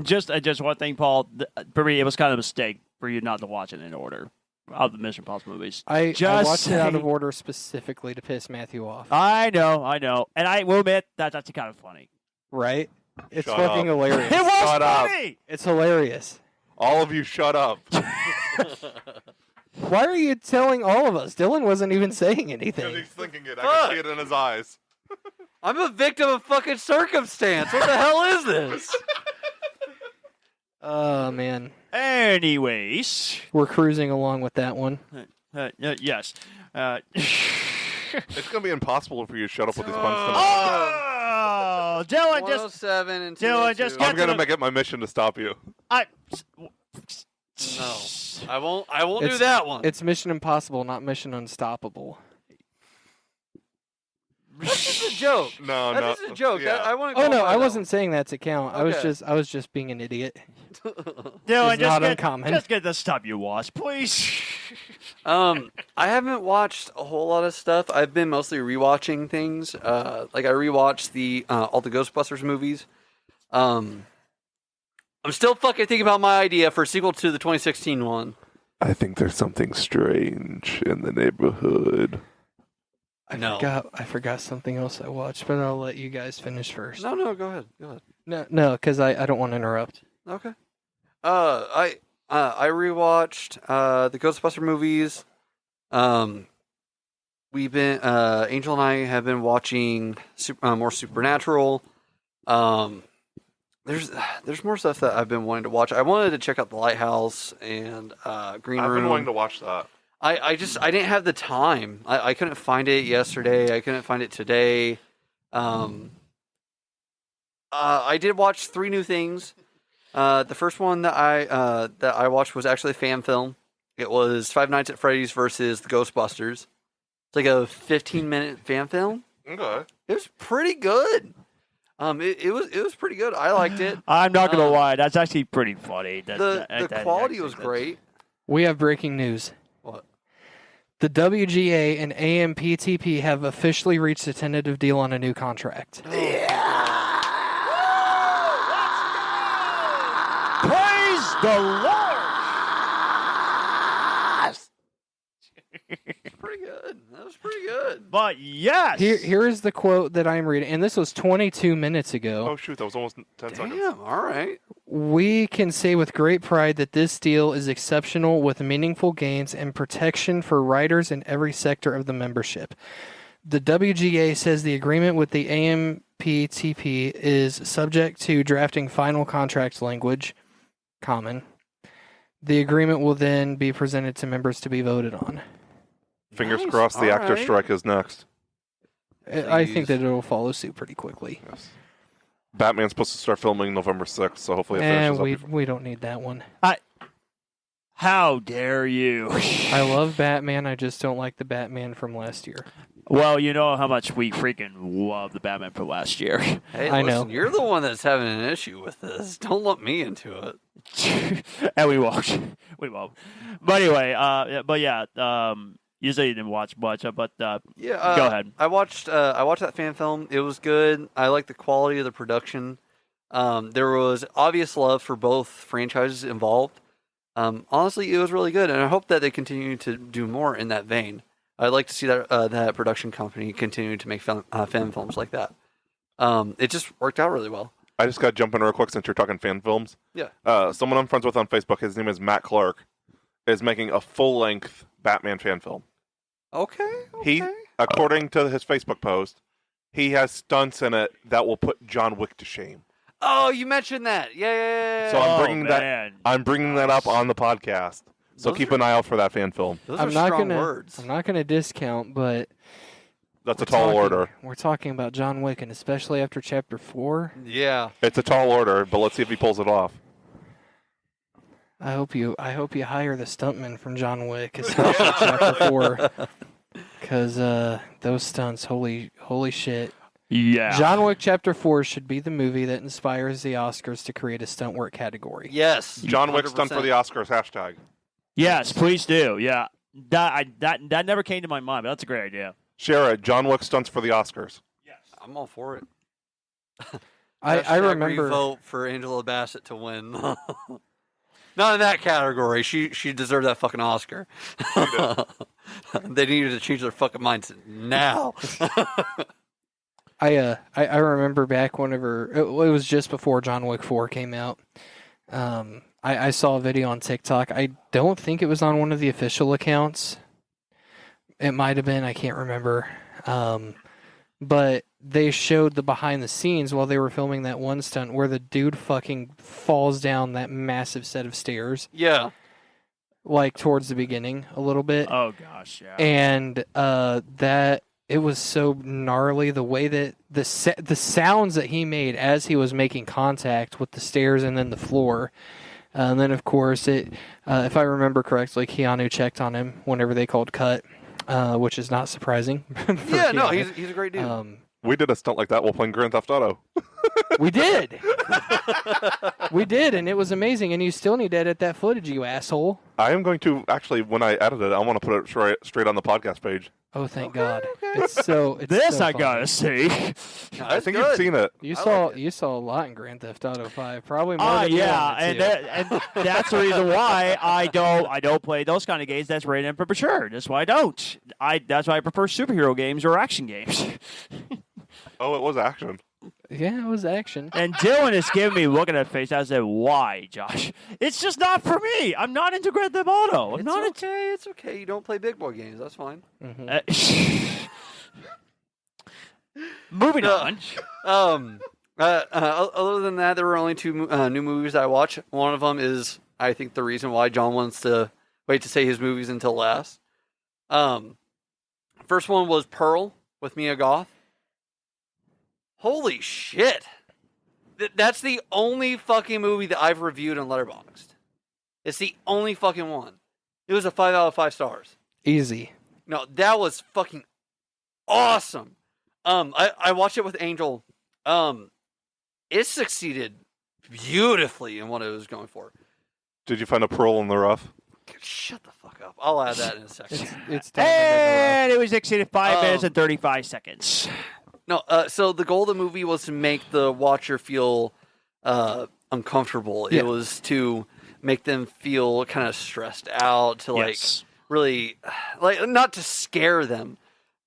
just one thing, Paul. For me, it was kind of a mistake for you not to watch it in order. of the Mission Impossible movies. I Just watched it out of saying. order specifically to piss Matthew off. I know, and I will admit that's actually kind of funny. Right? It's Shut fucking up. hilarious. It was Shut up. funny. It's hilarious. All of you, shut up. Why are you telling all of us? Dylan wasn't even saying Because anything. he's thinking it. I Fuck. can see it in his eyes. I'm a victim of fucking circumstance. What the hell is this? Oh, man. Anyways, We're cruising along with that one. yes. It's gonna be impossible for you to shut up with these puns tonight. Oh, Dylan, just 107 and Dylan, just 202. get I'm gonna to make it my mission to stop you. I. No, I won't do It's- that one. It's Mission Impossible, not Mission Unstoppable. That's just a joke. No, That's no. just a joke. Yeah. I want to. Oh no, I wasn't saying that to count. Okay. I was just being an idiot. Dylan, It's not just uncommon. Just get the stuff you watch, please. I haven't watched a whole lot of stuff. I've been mostly rewatching things. Like I rewatched all the Ghostbusters movies. I'm still fucking thinking about my idea for a sequel to the 2016 one. I think there's something strange in the neighborhood. I forgot something else I watched, but I'll let you guys finish first. No, go ahead. Go ahead. No, because I don't want to interrupt. Okay. I rewatched the Ghostbuster movies. We've been Angel and I have been watching more Supernatural. There's more stuff that I've been wanting to watch. I wanted to check out The Lighthouse and Green I've Room. been wanting to watch that. I didn't have the time. I couldn't find it yesterday. I couldn't find it today. I did watch 3 new things. The first one that I watched was actually a fan film. It was Five Nights at Freddy's versus the Ghostbusters. It's like a 15-minute fan film. Okay. It was pretty good. It was pretty good. I liked it. I'm not gonna lie, that's actually pretty funny. The quality was great. We have breaking news. What? The WGA and AMPTP have officially reached a tentative deal on a new contract. Praise the Lord. Pretty good. That was pretty good. But yes, Here is the quote that I'm reading, and this was 22 minutes ago. Oh shoot, that was almost 10 seconds. Damn. All right. We can say with great pride that this deal is exceptional with meaningful gains and protection for writers in every sector of the membership. The WGA says the agreement with the AMPTP is subject to drafting final contract language, common. The agreement will then be presented to members to be voted on. Fingers Nice. crossed the All actor right. strike is next. I think that it'll follow suit pretty quickly. Yes. Batman's supposed to start filming November 6th, so hopefully it finishes up we before. we don't need that one. how dare you? I love Batman. I just don't like the Batman from last year. Well, you know how much we freaking love the Batman for last year. Hey, I listen, know. you're the one that's having an issue with this. Don't let me into it. And we won't. We won't. But anyway, you say you didn't watch much, but Yeah. go ahead. I watched that fan film. It was good. I like the quality of the production. There was obvious love for both franchises involved. Honestly, it was really good, and I hope that they continue to do more in that vein. I'd like to see that production company continue to make fan films like that. It just worked out really well. I just got to jump in real quick since you're talking fan films. Yeah. Someone I'm friends with on Facebook, his name is Matt Clark, is making a full-length Batman fan film. Okay. He, according to his Facebook post, he has stunts in it that will put John Wick to shame. Oh, you mentioned that. Yeah. So I'm Oh, bringing that. man. I'm bringing that up on the podcast. So Those keep are- an eye out for that fan film. Those I'm are not strong gonna. words. I'm not gonna discount, but That's a we're tall talking- order. We're talking about John Wick, and especially after Chapter 4. Yeah. It's a tall order, but let's see if he pulls it off. I hope you hire the stuntman from John Wick, especially Chapter 4, because those stunts, holy shit. Yeah. John Wick Chapter 4 should be the movie that inspires the Oscars to create a stunt work category. Yes. John Wick stunt for the 100%. Oscars hashtag. Yes, please do. Yeah. That never came to my mind, but that's a great idea. Share it. John Wick stunts for the Oscars. I'm all for it. I Hashtag remember. Vote for Angela Bassett to win. Not in that category. She deserved that fucking Oscar. They needed to change their fucking mindset now. I remember back whenever it was just before John Wick 4 came out. I saw a video on TikTok. I don't think it was on one of the official accounts. It might have been. I can't remember. But they showed the behind the scenes while they were filming that one stunt where the dude fucking falls down that massive set of stairs. Yeah. Like towards the beginning a little bit. Oh gosh, yeah. And that it was so gnarly the way that the sounds that he made as he was making contact with the stairs and then the floor. And then of course if I remember correctly, Keanu checked on him whenever they called cut, which is not surprising. Yeah, no, he's a great dude. We did a stunt like that while playing Grand Theft Auto. We did. We did, and it was amazing. And you still need to edit that footage, you asshole. I am going to, actually, when I edit it, I want to put it straight on the podcast page. Oh, thank Okay, God. okay. It's so I funny. gotta see. No, I think you've seen it. You I saw like it. you saw a lot in Grand Theft Auto 5, probably more than you Yeah, wanted and to. that's the reason why I don't play those kind of games. That's rated for mature. That's why I don't. That's why I prefer superhero games or action games. Oh, it was action. Yeah, it was action. And Dylan is giving me look at that face. I said, "Why, Josh? It's just not for me. I'm not into Grand Theft Auto. I'm It's not okay. It's okay. You don't play big boy games. That's fine. Mhm. Moving on. Other than that, there were only two new movies I watched. One of them is, I think, the reason why John wants to wait to say his movies until last. First one was Pearl with Mia Goth. Holy shit! That's the only fucking movie that I've reviewed on Letterboxd. It's the only fucking one. It was a 5 out of 5 stars. Easy. No, that was fucking awesome. I watched it with Angel. It succeeded beautifully in what it was going for. Did you find a pearl in the rough? Shut the fuck up. I'll add that in a second. It's And it was exceeded 5 minutes Um, and 35 seconds. No, so the goal of the movie was to make the watcher feel uncomfortable. Yeah. It was to make them feel kind of stressed out, to like Yes. really, like not to scare them,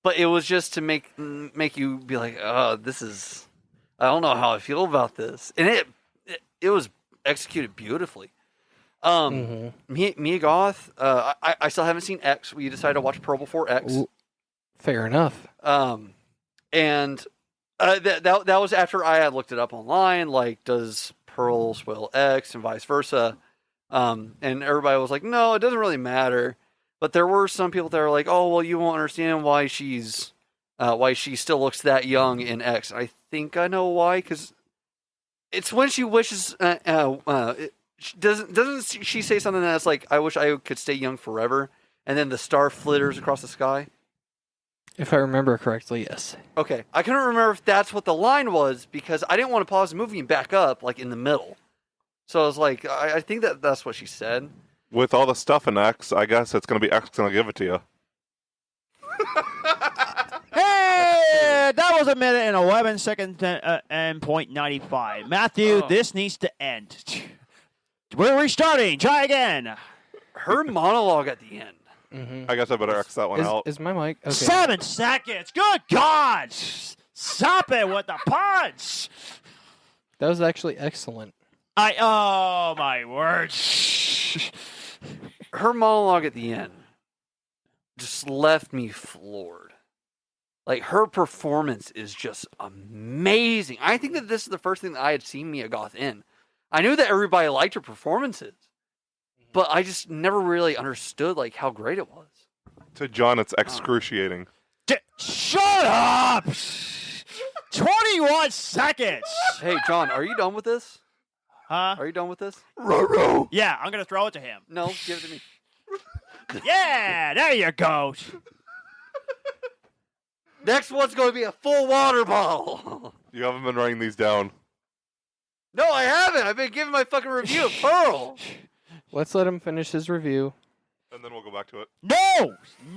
but it was just to make you be like, oh, this is, I don't know how I feel about this, and it was executed beautifully. Mhm. Mia Goth, I still haven't seen X. We decided to watch Pearl before X. Ooh, fair enough. And that was after I had looked it up online, like, does Pearl spoil X and vice versa? And everybody was like, no, it doesn't really matter. But there were some people that are like, oh, well, you won't understand why she still looks that young in X. I think I know why, because it's when she wishes, doesn't she say something that's like, I wish I could stay young forever, and then the star flitters across the sky? If I remember correctly, yes. Okay, I couldn't remember if that's what the line was because I didn't want to pause the movie and back up like in the middle. So I was like, I think that's what she said. With all the stuff in X, I guess it's going to be X going to give it to you. Hey, that was a minute and 11 seconds and .95. Matthew, this needs to end. We're restarting. Try again. Her monologue at the end. Mm-hmm. I guess I better X that one out. Is my mic okay? 7 seconds. Good God. Stop it with the punch. That was actually excellent. Oh, my word. Her monologue at the end just left me floored. Like, her performance is just amazing. I think that this is the first thing that I had seen Mia Goth in. I knew that everybody liked her performances, but I just never really understood like how great it was. To John, it's excruciating. Shut up. 21 seconds. Hey, John, are you done with this? Huh? Are you done with this? Yeah, I'm going to throw it to him. No, give it to me. Yeah, there you go. Next one's going to be a full water bottle. You haven't been writing these down. No, I haven't. I've been giving my fucking review of Pearl. Let's let him finish his review. And then we'll go back to it.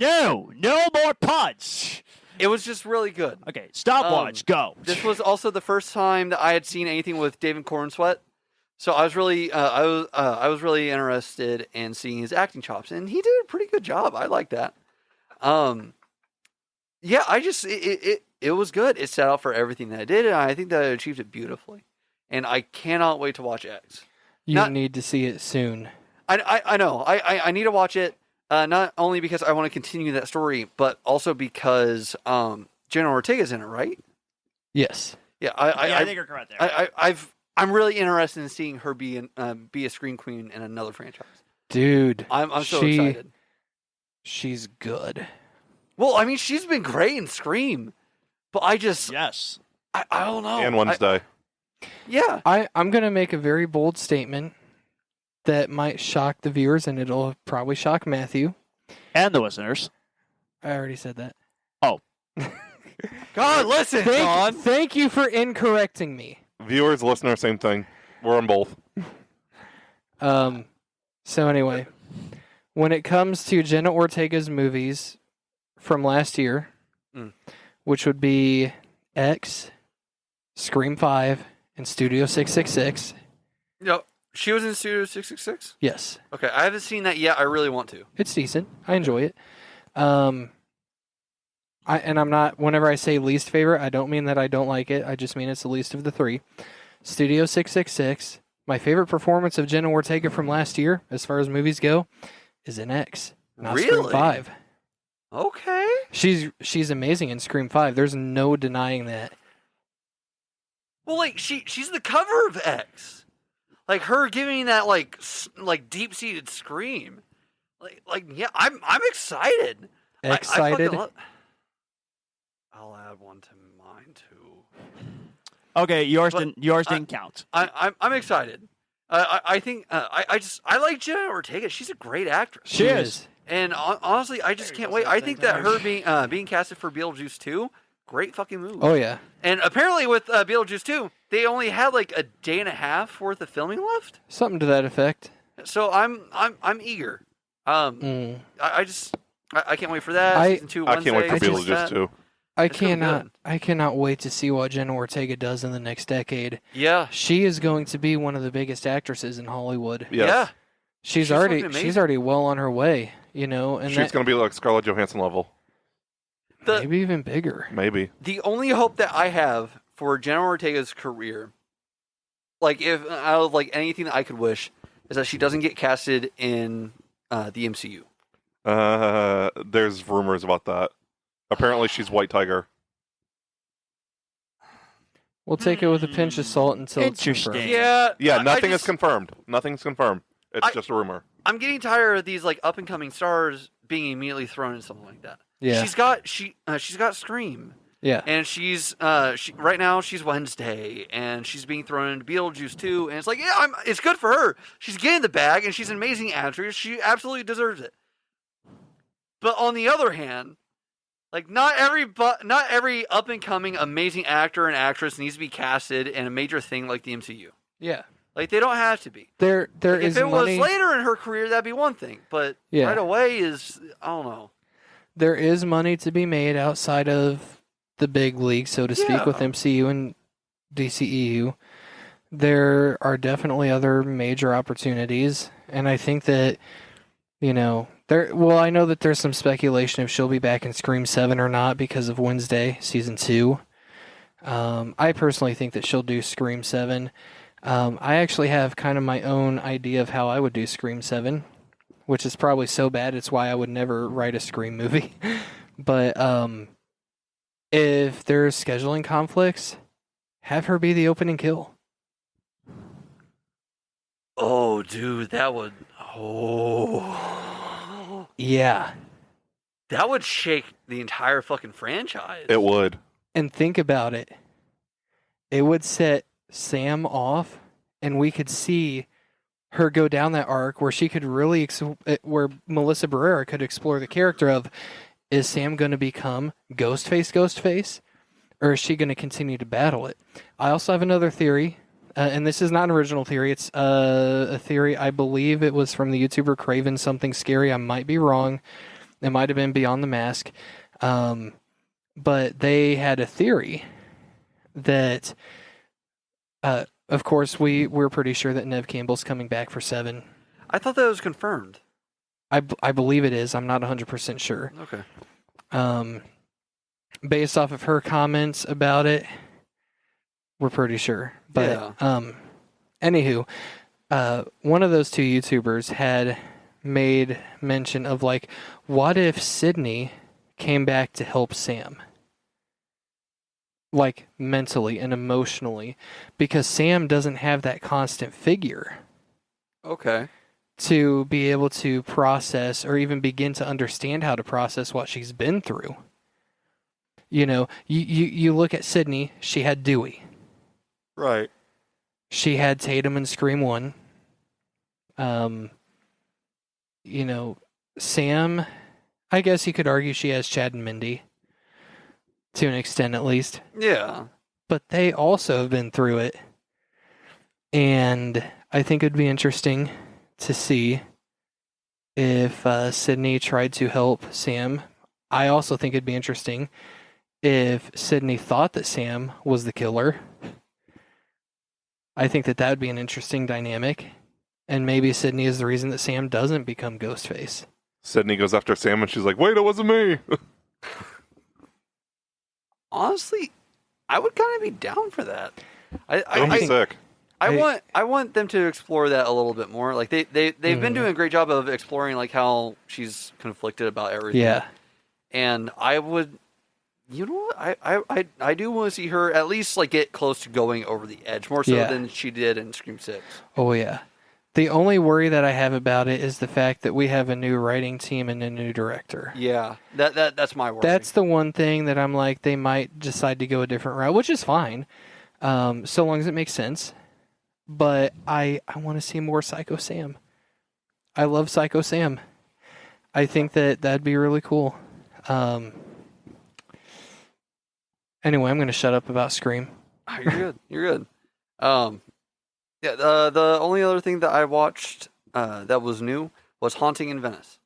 No more punch. It was just really good. Okay, stopwatch, go. This was also the first time that I had seen anything with David Cornsweet. So I was really, I was really interested in seeing his acting chops, and he did a pretty good job. I like that. Yeah, it was good. It set out for everything that it did, and I think that it achieved it beautifully. And I cannot wait to watch X. You need to see it soon. I know. I need to watch it. Not only because I want to continue that story, but also because Jenna Ortega's in it, right? Yes. Yeah, I think you're correct there. I'm really interested in seeing her be a screen queen in another franchise. Dude, I'm so excited. She's good. Well, I mean, she's been great in Scream, but I just Yes. I don't know. And Wednesday. Yeah. I'm going to make a very bold statement that might shock the viewers, and it'll probably shock Matthew. And the listeners. I already said that. Oh. God, listen, John. Thank you for incorrecting me. Viewers, listeners, same thing. We're on both. So anyway, when it comes to Jenna Ortega's movies from last year, which would be X, Scream 5, and Studio 666. No, she was in Studio 666? Yes. Okay, I haven't seen that yet. I really want to. It's decent. I enjoy it. I'm not, whenever I say least favorite, I don't mean that I don't like it. I just mean it's the least of the three. Studio 666. My favorite performance of Jenna Ortega from last year, as far as movies go, is in X. Not Scream Really? 5. Okay. She's amazing in Scream 5. There's no denying that. Well, like she's the cover of X. Like her giving that like deep-seated scream. Like yeah, I'm excited. Excited? I'll add one to mine too. Okay, yours didn't count. I'm excited. I think I like Jenna Ortega. She's a great actress. She is. And honestly, I just can't wait. I think that her being casted for Beetlejuice 2, great fucking move. Oh yeah. And apparently with Beetlejuice 2, they only had like a day and a half worth of filming left. Something to that effect. So I'm eager. I can't wait for that. Season 2 I Wednesday. can't wait for Season Beetlejuice that. too. It's gonna be good. I cannot wait to see what Jenna Ortega does in the next decade. Yeah. She is going to be one of the biggest actresses in Hollywood. Yes. Yeah. She's fucking amazing. already well on her way, you know, and She's going to be like Scarlett Johansson level. maybe even bigger. Maybe. The only hope that I have for Jenna Ortega's career, like if out of like anything that I could wish, is that she doesn't get casted in the MCU. There's rumors about that. Apparently, she's White Tiger. We'll take it with a pinch of salt until it's Interesting. confirmed. Yeah. Nothing is confirmed. Nothing's confirmed. It's just a rumor. I'm getting tired of these like up and coming stars being immediately thrown in something like that. Yeah. She's got Scream. Yeah. And she's right now she's Wednesday and she's being thrown into Beetlejuice 2, and it's like, yeah, it's good for her. She's getting the bag and she's an amazing actress. She absolutely deserves it. But on the other hand, like not every up and coming amazing actor and actress needs to be casted in a major thing like the MCU. Yeah. Like they don't have to be. There Like, is if it money. was later in her career, that'd be one thing. But Yeah. right away is I don't know. There is money to be made outside of the big league, so to speak, with Yeah. MCU and DCEU. There are definitely other major opportunities, and I think that, you know, I know that there's some speculation if she'll be back in Scream 7 or not because of Wednesday, Season 2. I personally think that she'll do Scream 7. I actually have kind of my own idea of how I would do Scream 7, which is probably so bad it's why I would never write a Scream movie. But if there's scheduling conflicts, have her be the opening kill. Oh, dude, that would Yeah. that would shake the entire fucking franchise. It would. And think about it. It would set Sam off, and we could see her go down that arc where she could really, where Melissa Barrera could explore the character of, is Sam going to become Ghostface, or is she going to continue to battle it? I also have another theory, and this is not an original theory. It's a theory, I believe it was from the YouTuber Craven Something Scary. I might be wrong. It might have been Beyond the Mask. But they had a theory that Of course, we're pretty sure that Nev Campbell's coming back for 7. I thought that was confirmed. I believe it is. I'm not 100% sure. Okay. Based off of her comments about it, we're pretty sure. But anywho, one of those two YouTubers had made mention of like, what if Sydney came back to help Sam? Like mentally and emotionally, because Sam doesn't have that constant figure Okay. to be able to process or even begin to understand how to process what she's been through. You know, you look at Sydney, she had Dewey. Right. She had Tatum in Scream 1. You know, Sam, I guess you could argue she has Chad and Mindy. To an extent, at least. Yeah. But they also have been through it. And I think it would be interesting to see if Sydney tried to help Sam. I also think it'd be interesting if Sydney thought that Sam was the killer. I think that would be an interesting dynamic. And maybe Sydney is the reason that Sam doesn't become Ghostface. Sydney goes after Sam and she's like, wait, it wasn't me. Honestly, I would kind of be down for that. That'll be sick. I want them to explore that a little bit more. Like they've been doing a great job of exploring like how she's conflicted about everything. Yeah. And I would, you know what? I do want to see her at least like get close to going over the edge more so than she did in Scream 6. Oh yeah. The only worry that I have about it is the fact that we have a new writing team and a new director. Yeah, that's my worry. That's the one thing that I'm like, they might decide to go a different route, which is fine, so long as it makes sense. But I want to see more Psycho Sam. I love Psycho Sam. I think that'd be really cool. Anyway, I'm going to shut up about Scream. You're good. You're good. Yeah, the only other thing that I watched that was new was Haunting in Venice.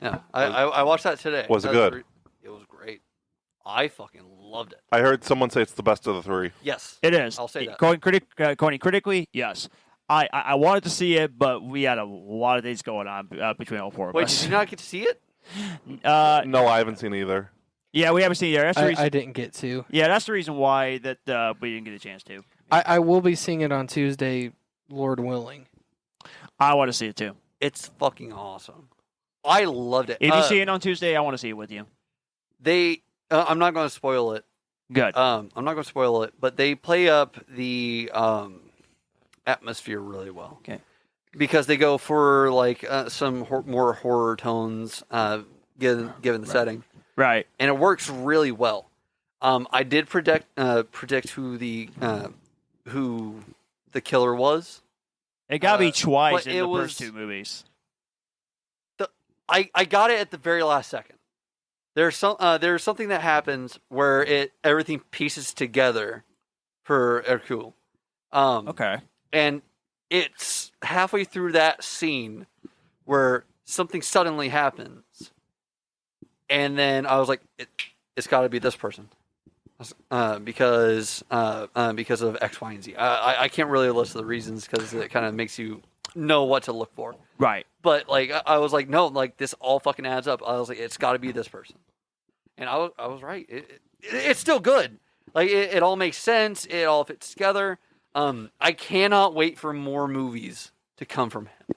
Yeah, I watched that today. Was it good? It was great. I fucking loved it. I heard someone say it's the best of the 3. Yes, It is. I'll say that. Going critically, yes. I wanted to see it, but we had a lot of things going on between all four of Wait, us. did you not get to see it? No, I haven't seen either. Yeah, we haven't seen it. That's the reason. I didn't get to. Yeah, that's the reason why that we didn't get a chance to. I will be seeing it on Tuesday, Lord willing. I want to see it too. It's fucking awesome. I loved it. If you see it on Tuesday, I want to see it with you. I'm not going to spoil it. Good. I'm not going to spoil it, but they play up the atmosphere really well. Okay. Because they go for like some more horror tones, given the setting, Right. and it works really well. I did predict who the killer was. It got me twice but in it the was- first two movies. I got it at the very last second. There's something that happens where everything pieces together for Hercule. Okay. And it's halfway through that scene where something suddenly happens, and then I was like, it's got to be this person, because of X, Y, and Z. I can't really list the reasons because it kind of makes you know what to look for. Right. But like I was like, no, like this all fucking adds up. I was like, it's got to be this person, and I was right. It's still good. Like it all makes sense. It all fits together. I cannot wait for more movies to come from him.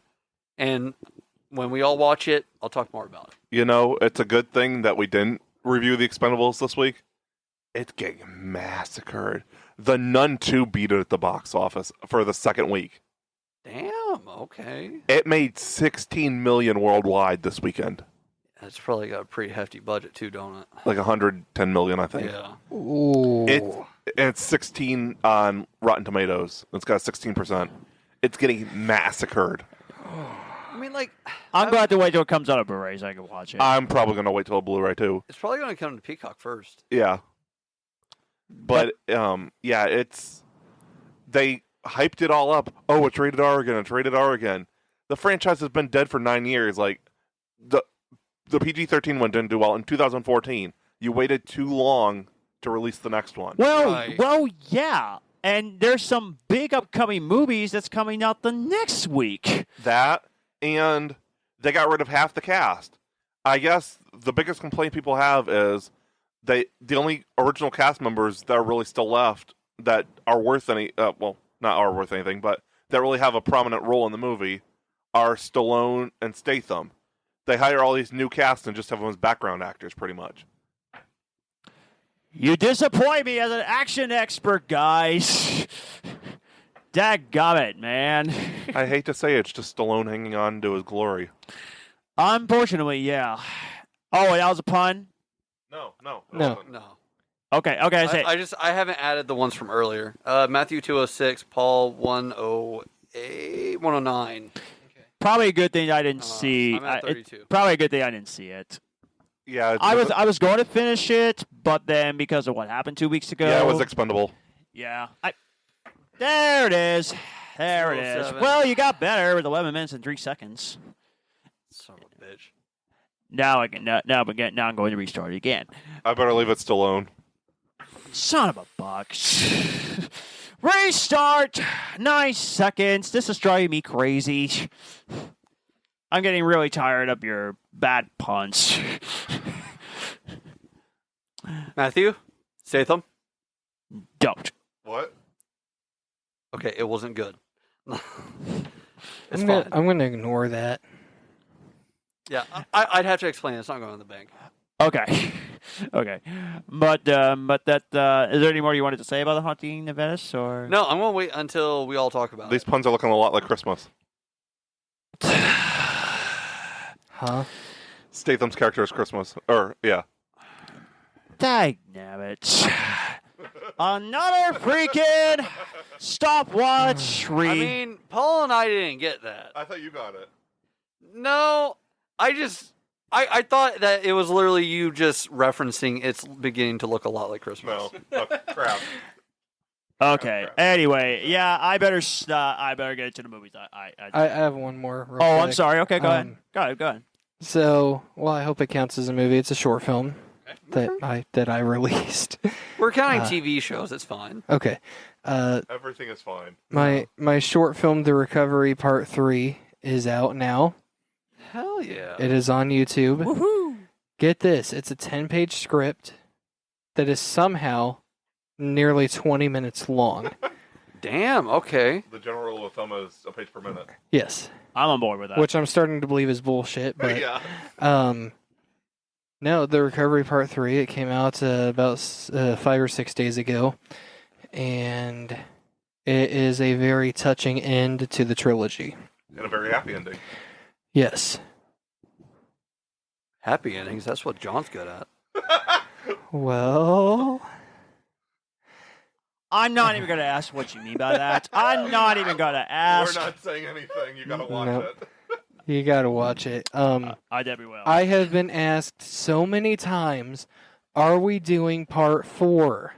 And when we all watch it, I'll talk more about it. You know, it's a good thing that we didn't review The Expendables this week. It's getting massacred. The Nun 2 beat it at the box office for the second week. Damn, okay. It made 16 million worldwide this weekend. It's probably got a pretty hefty budget too, don't it? Like 110 million, I think. Yeah. Ooh. It's 16 on Rotten Tomatoes. It's got 16%. It's getting massacred. I mean, like, I'm glad to wait till it comes out of Blu-ray so I can watch it. I'm probably going to wait till a Blu-ray too. it's probably going to come to Peacock first. Yeah. But, yeah, they hyped it all up. Oh, it's rated R again. It's rated R again. The franchise has been dead for 9 years. Like, the PG-13 one didn't do well in 2014. You waited too long to release the next one. Well, Right. well, yeah. And there's some big upcoming movies that's coming out the next week. That, and they got rid of half the cast. I guess the biggest complaint people have is the only original cast members that are really still left that are worth any, well, not are worth anything, but that really have a prominent role in the movie are Stallone and Statham. They hire all these new casts and just have them as background actors, pretty much. You disappoint me as an action expert, guys. Dadgummit, man. I hate to say it, it's just Stallone hanging on to his glory. Unfortunately, yeah. Oh, that was a pun? No. No. No. Okay, I say I haven't added the ones from earlier. Matthew 206, Paul 108, 109. probably a good thing I didn't see. I'm at 32. Probably a good thing I didn't see it. Yeah, I was going to finish it, but then because of what happened 2 weeks ago. Yeah, it was expendable. Yeah. There it is. There it is. 207. Well, you got better with 11 minutes and 3 seconds. Son of a bitch. Now I'm going to restart it again. I better leave it Stallone. Son of a buck. Restart. 9 seconds. This is driving me crazy. I'm getting really tired of your bad puns. Matthew? Statham? Don't. What? Okay, it wasn't good. It's I'm fine. gonna ignore that. Yeah, I'd have to explain. It's not going in the bank. Okay. Okay. But that is there any more you wanted to say about the Haunting of Venice or No, I'm going to wait until we all talk about These it. puns are looking a lot like Christmas. Huh? Statham's character is Christmas. Yeah. Dagnabbit. Another freaking stopwatch I mean, Paul and I didn't get that. I thought you got it. No, I thought that it was literally you just referencing it's beginning to look a lot like Christmas. No. Oh, crap. Okay. Crap. Anyway, yeah, I better get into the movies. I have one more. real I'm quick. sorry. Okay, go ahead. Go ahead. So, well, I hope it counts as a movie. It's a short film that I released. We're counting TV shows. It's fine. Okay. Everything is fine. My short film, The Recovery Part 3, is out now. Hell yeah. It is on YouTube. Woohoo! Get this. It's a 10-page script that is somehow nearly 20 minutes long. Damn, okay. The general rule of thumb is a page per minute. Yes. I'm on board with that. Which I'm starting to believe is bullshit. But, yeah. no, The Recovery Part 3, it came out about 5 or 6 days ago. And it is a very touching end to the trilogy. And a very happy ending. Yes. Happy endings. That's what John's good at. Well, I'm not even going to ask what you mean by that. I'm not even going to ask. We're not saying anything. You gotta watch No. it. you gotta watch it. I definitely will. I have been asked so many times, are we doing part 4?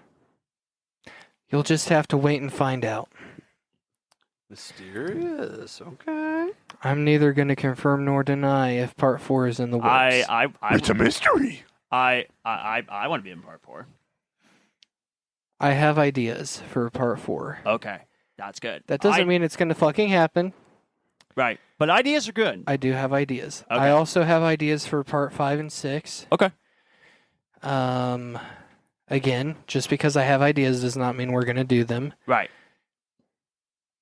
You'll just have to wait and find out. Mysterious. Okay. I'm neither going to confirm nor deny if part 4 is in the works. It's a mystery. I want to be in part 4. I have ideas for part 4. Okay, that's good. That doesn't mean it's going to fucking happen. Right, but ideas are good. I do have ideas. Okay. I also have ideas for part 5 and 6. Okay. Again, just because I have ideas does not mean we're going to do them. Right.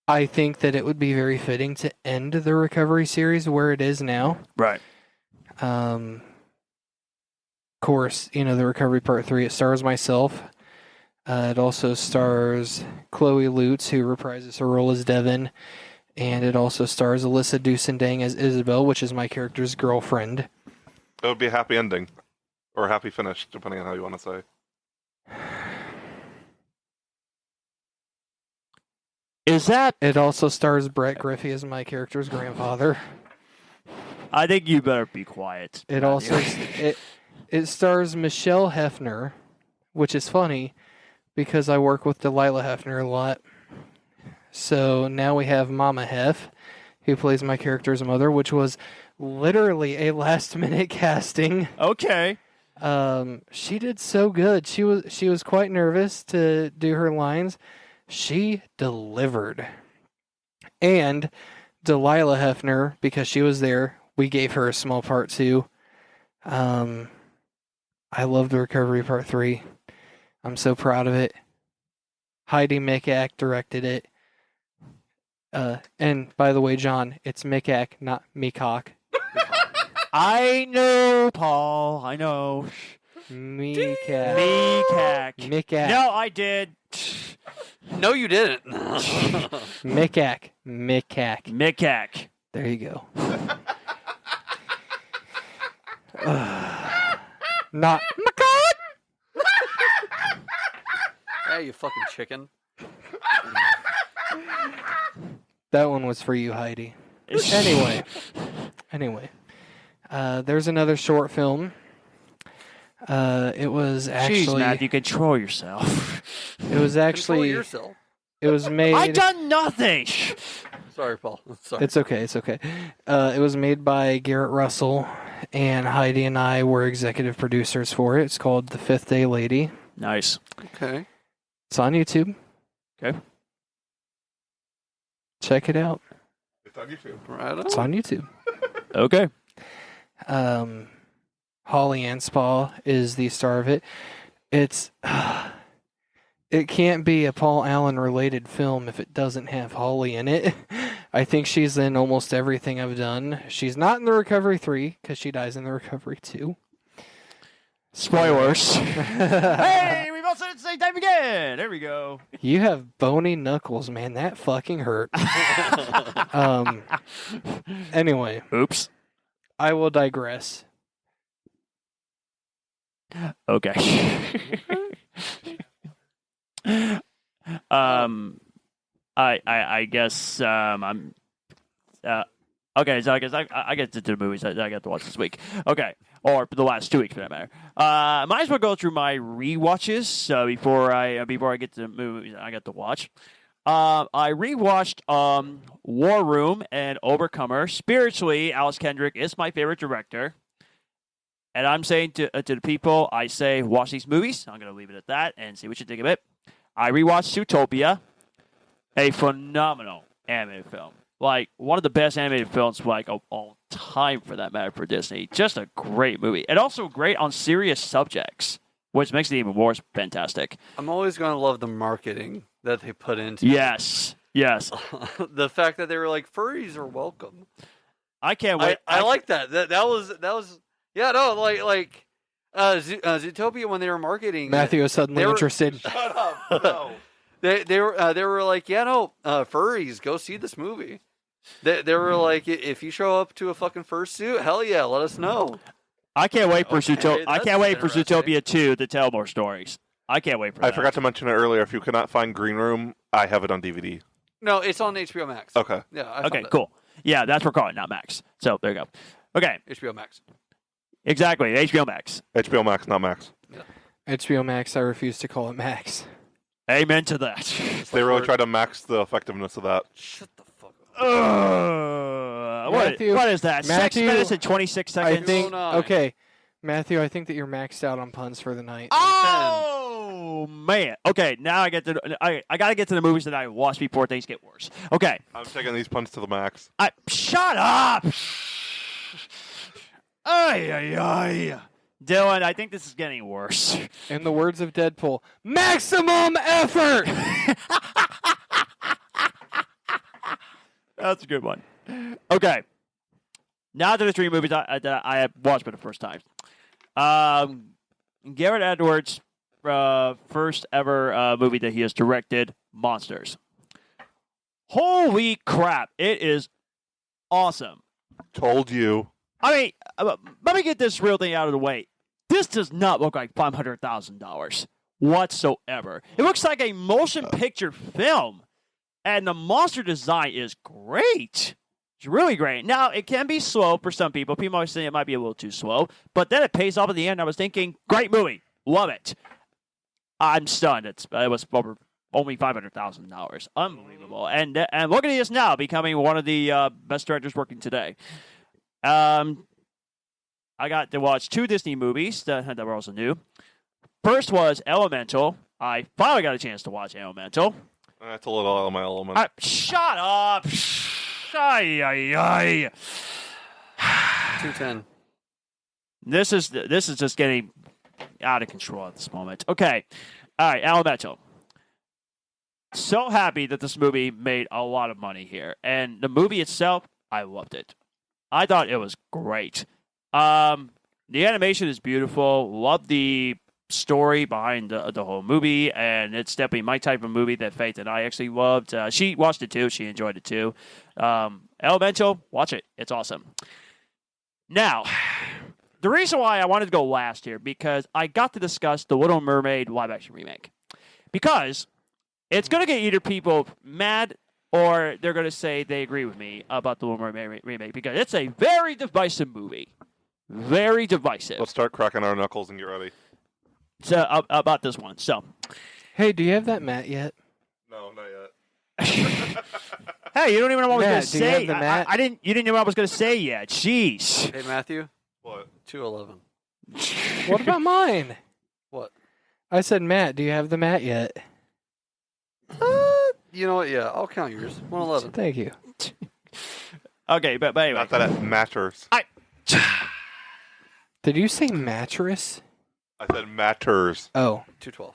I think that it would be very fitting to end the Recovery series where it is now. Right. Of course, the Recovery Part 3, it stars myself. It also stars Chloe Lutz, who reprises her role as Devon. And it also stars Alyssa Dusendang as Isabel, which is my character's girlfriend. It would be a happy ending. Or a happy finish, depending on how you want to say. Is that? It also stars Brett Griffey as my character's grandfather. I think you better be quiet. It also it stars Michelle Hefner, which is funny because I work with Delilah Hefner a lot. So now we have Mama Hef, who plays my character's mother, which was literally a last-minute casting. Okay. She did so good. She was quite nervous to do her lines, She delivered. And Delilah Hefner, because she was there, we gave her a small part too. I love The Recovery Part 3. I'm so proud of it. Heidi Mikac directed it. And by the way, John, it's Mikac, not Meacock. I know, Paul. I know. Meacock. Meacock. Mikac. No, I did. No, you didn't. Mikac. Mikac. Meacock. There you go. Not Hey, you fucking chicken. that one was for you, Heidi. Anyway, there's another short film. It was Jeez, actually Matthew, control yourself. it was Control actually yourself. it was made. I done nothing. Sorry, Paul. Sorry. It's okay. It's okay. It was made by Garrett Russell, and Heidi and I were executive producers for it. It's called The Fifth Day Lady. Nice. Okay. It's on YouTube. Okay. Check it out. It's on YouTube. Right on. It's on YouTube. Okay. Holly Anspaugh is the star of it. It's it can't be a Paul Allen related film if it doesn't have Holly in it. I think she's in almost everything I've done. She's not in The Recovery 3 because she dies in The Recovery 2. Spoilers. Hey, we've also said it at the same time again. There we go. You have bony knuckles, man. That fucking hurt. Anyway, Oops. I will digress. Okay. I guess I'm okay. So I guess I get to the movies that I got to watch this week. Okay, or the last 2 weeks for that matter. Might as well go through my rewatches before I get to the movies I got to watch. I rewatched War Room and Overcomer. Spiritually, Alice Kendrick is my favorite director. And I'm saying to the people, I say, watch these movies. I'm going to leave it at that and see what you think of it. I rewatched Zootopia, a phenomenal animated film. Like, one of the best animated films, like, of all time, for that matter, for Disney. Just a great movie. And also great on serious subjects, which makes it even more fantastic. I'm always going to love the marketing that they put into Yes. Yes. the fact that they were like, furries are welcome. I can't wait. I like that. That was yeah, no, like Zootopia when they were marketing. Matthew is suddenly they were- interested. Shut up. No. They were like, yeah, no, furries, go see this movie. They were like, if you show up to a fucking fursuit, hell yeah, let us know. I can't wait for Okay, Zootopia. I that's can't wait for interesting. Zootopia 2 to tell more stories. I can't wait for that. I forgot to mention it earlier. If you cannot find Green Room, I have it on DVD. No, it's on HBO Max. Okay. Yeah. I Okay, found it. cool. Yeah, that's what we're calling it, not Max. So there you go. Okay, HBO Max. exactly. HBO Max. HBO Max, not Max. HBO Max, I refuse to call it Max. Amen to that. They really try to max the effectiveness of that. Shut the fuck up. Matthew- what is that? 6 Matthew, minutes and 26 I seconds? think, on. okay, Matthew, I think that you're maxed out on puns for the night. Oh man. Okay, now I gotta get to the movies that I watched before things get worse. Okay. I'm taking these puns to the max. Shut up. Ay ay ay. Dylan, I think this is getting worse. In the words of Deadpool, maximum effort! That's a good one. Okay. Now to the 3 movies that I have watched for the first time. Garrett Edwards' first ever movie that he has directed, Monsters. Holy crap. It is awesome. Told you. I mean, let me get this real thing out of the way. This does not look like $500,000 whatsoever. It looks like a motion picture film, and the monster design is great. It's really great. Now, it can be slow for some people. People always say it might be a little too slow, but then it pays off at the end. I was thinking, great movie. Love it. I'm stunned. It was over only $500,000. Unbelievable. And look at this now, becoming one of the best directors working today. I got to watch 2 Disney movies that were also new. First was Elemental. I finally got a chance to watch Elemental. That's a little out of my element. Shut up. Ay, ay, ay. 210. This is just getting out of control at this moment. Okay. All right, Elemental. So happy that this movie made a lot of money here. And the movie itself, I loved it. I thought it was great. The animation is beautiful. Love the story behind the whole movie, and it's definitely my type of movie that Faith and I actually loved. She watched it too. She enjoyed it too. Elemental, watch it. It's awesome. Now, the reason why I wanted to go last here, because I got to discuss the Little Mermaid live-action remake. Because it's going to get either people mad or they're going to say they agree with me about the Little Mermaid remake, because it's a very divisive movie. Very divisive. Let's start cracking our knuckles and get ready. So, about this one. So, Hey, do you have that mat yet? No, not yet. hey, you don't even know what I Matt, was do going you to have say. the mat? I didn't. You didn't know what I was going to say yet. Jeez. Hey, Matthew. What? 211. What about mine? What? I said, Matt, do you have the mat yet? You know what? Yeah, I'll count yours. 111. Thank you. Okay, but anyway. Not that it matters. Did you say mattress? I said matters. Oh. 212.